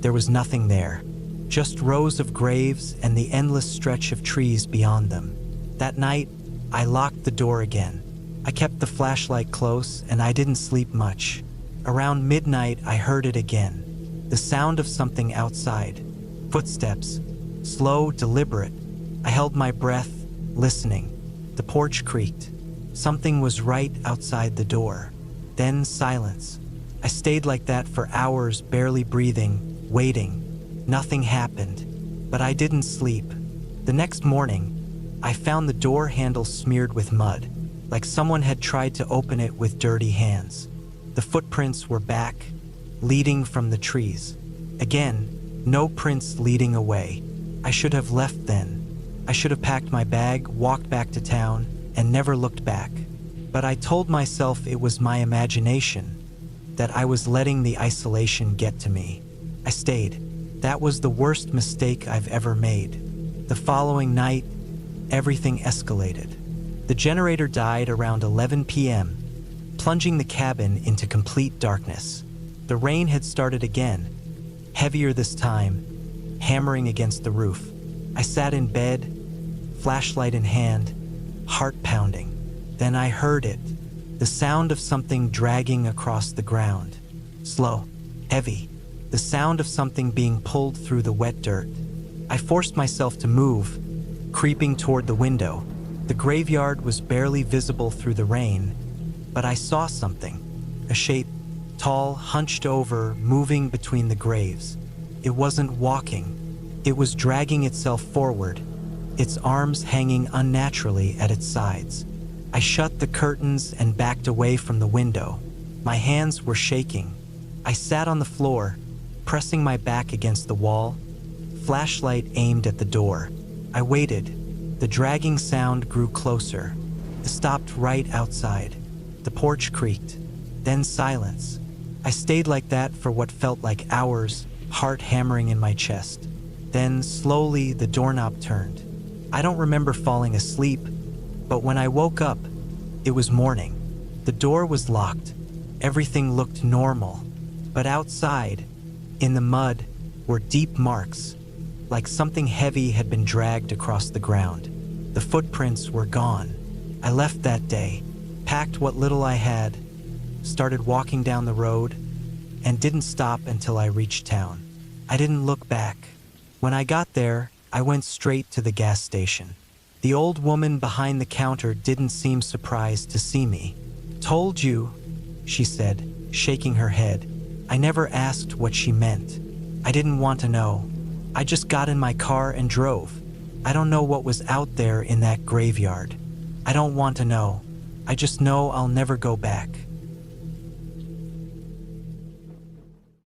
there was nothing there, just rows of graves and the endless stretch of trees beyond them. That night, I locked the door again. I kept the flashlight close, and I didn't sleep much. Around midnight, I heard it again. The sound of something outside. Footsteps. Slow, deliberate. I held my breath, listening. The porch creaked. Something was right outside the door. Then silence. I stayed like that for hours, barely breathing, waiting. Nothing happened, but I didn't sleep. The next morning, I found the door handle smeared with mud, like someone had tried to open it with dirty hands. The footprints were back, leading from the trees. Again, no prints leading away. I should have left then. I should have packed my bag, walked back to town, and never looked back. But I told myself it was my imagination, that I was letting the isolation get to me. I stayed. That was the worst mistake I've ever made. The following night, everything escalated. The generator died around 11 p.m., plunging the cabin into complete darkness. The rain had started again, heavier this time, hammering against the roof. I sat in bed, flashlight in hand, heart pounding. Then I heard it, the sound of something dragging across the ground. Slow, heavy, the sound of something being pulled through the wet dirt. I forced myself to move, creeping toward the window. The graveyard was barely visible through the rain, but I saw something, a shape, tall, hunched over, moving between the graves. It wasn't walking. It was dragging itself forward, its arms hanging unnaturally at its sides. I shut the curtains and backed away from the window. My hands were shaking. I sat on the floor, pressing my back against the wall, flashlight aimed at the door. I waited. The dragging sound grew closer. It stopped right outside. The porch creaked. Then silence. I stayed like that for what felt like hours, heart hammering in my chest. Then, slowly, the doorknob turned. I don't remember falling asleep, but when I woke up, it was morning. The door was locked. Everything looked normal. But outside, in the mud, were deep marks, like something heavy had been dragged across the ground. The footprints were gone. I left that day, packed what little I had, started walking down the road, and didn't stop until I reached town. I didn't look back. When I got there, I went straight to the gas station. The old woman behind the counter didn't seem surprised to see me. "Told you," she said, shaking her head. I never asked what she meant. I didn't want to know. I just got in my car and drove. I don't know what was out there in that graveyard. I don't want to know. I just know I'll never go back.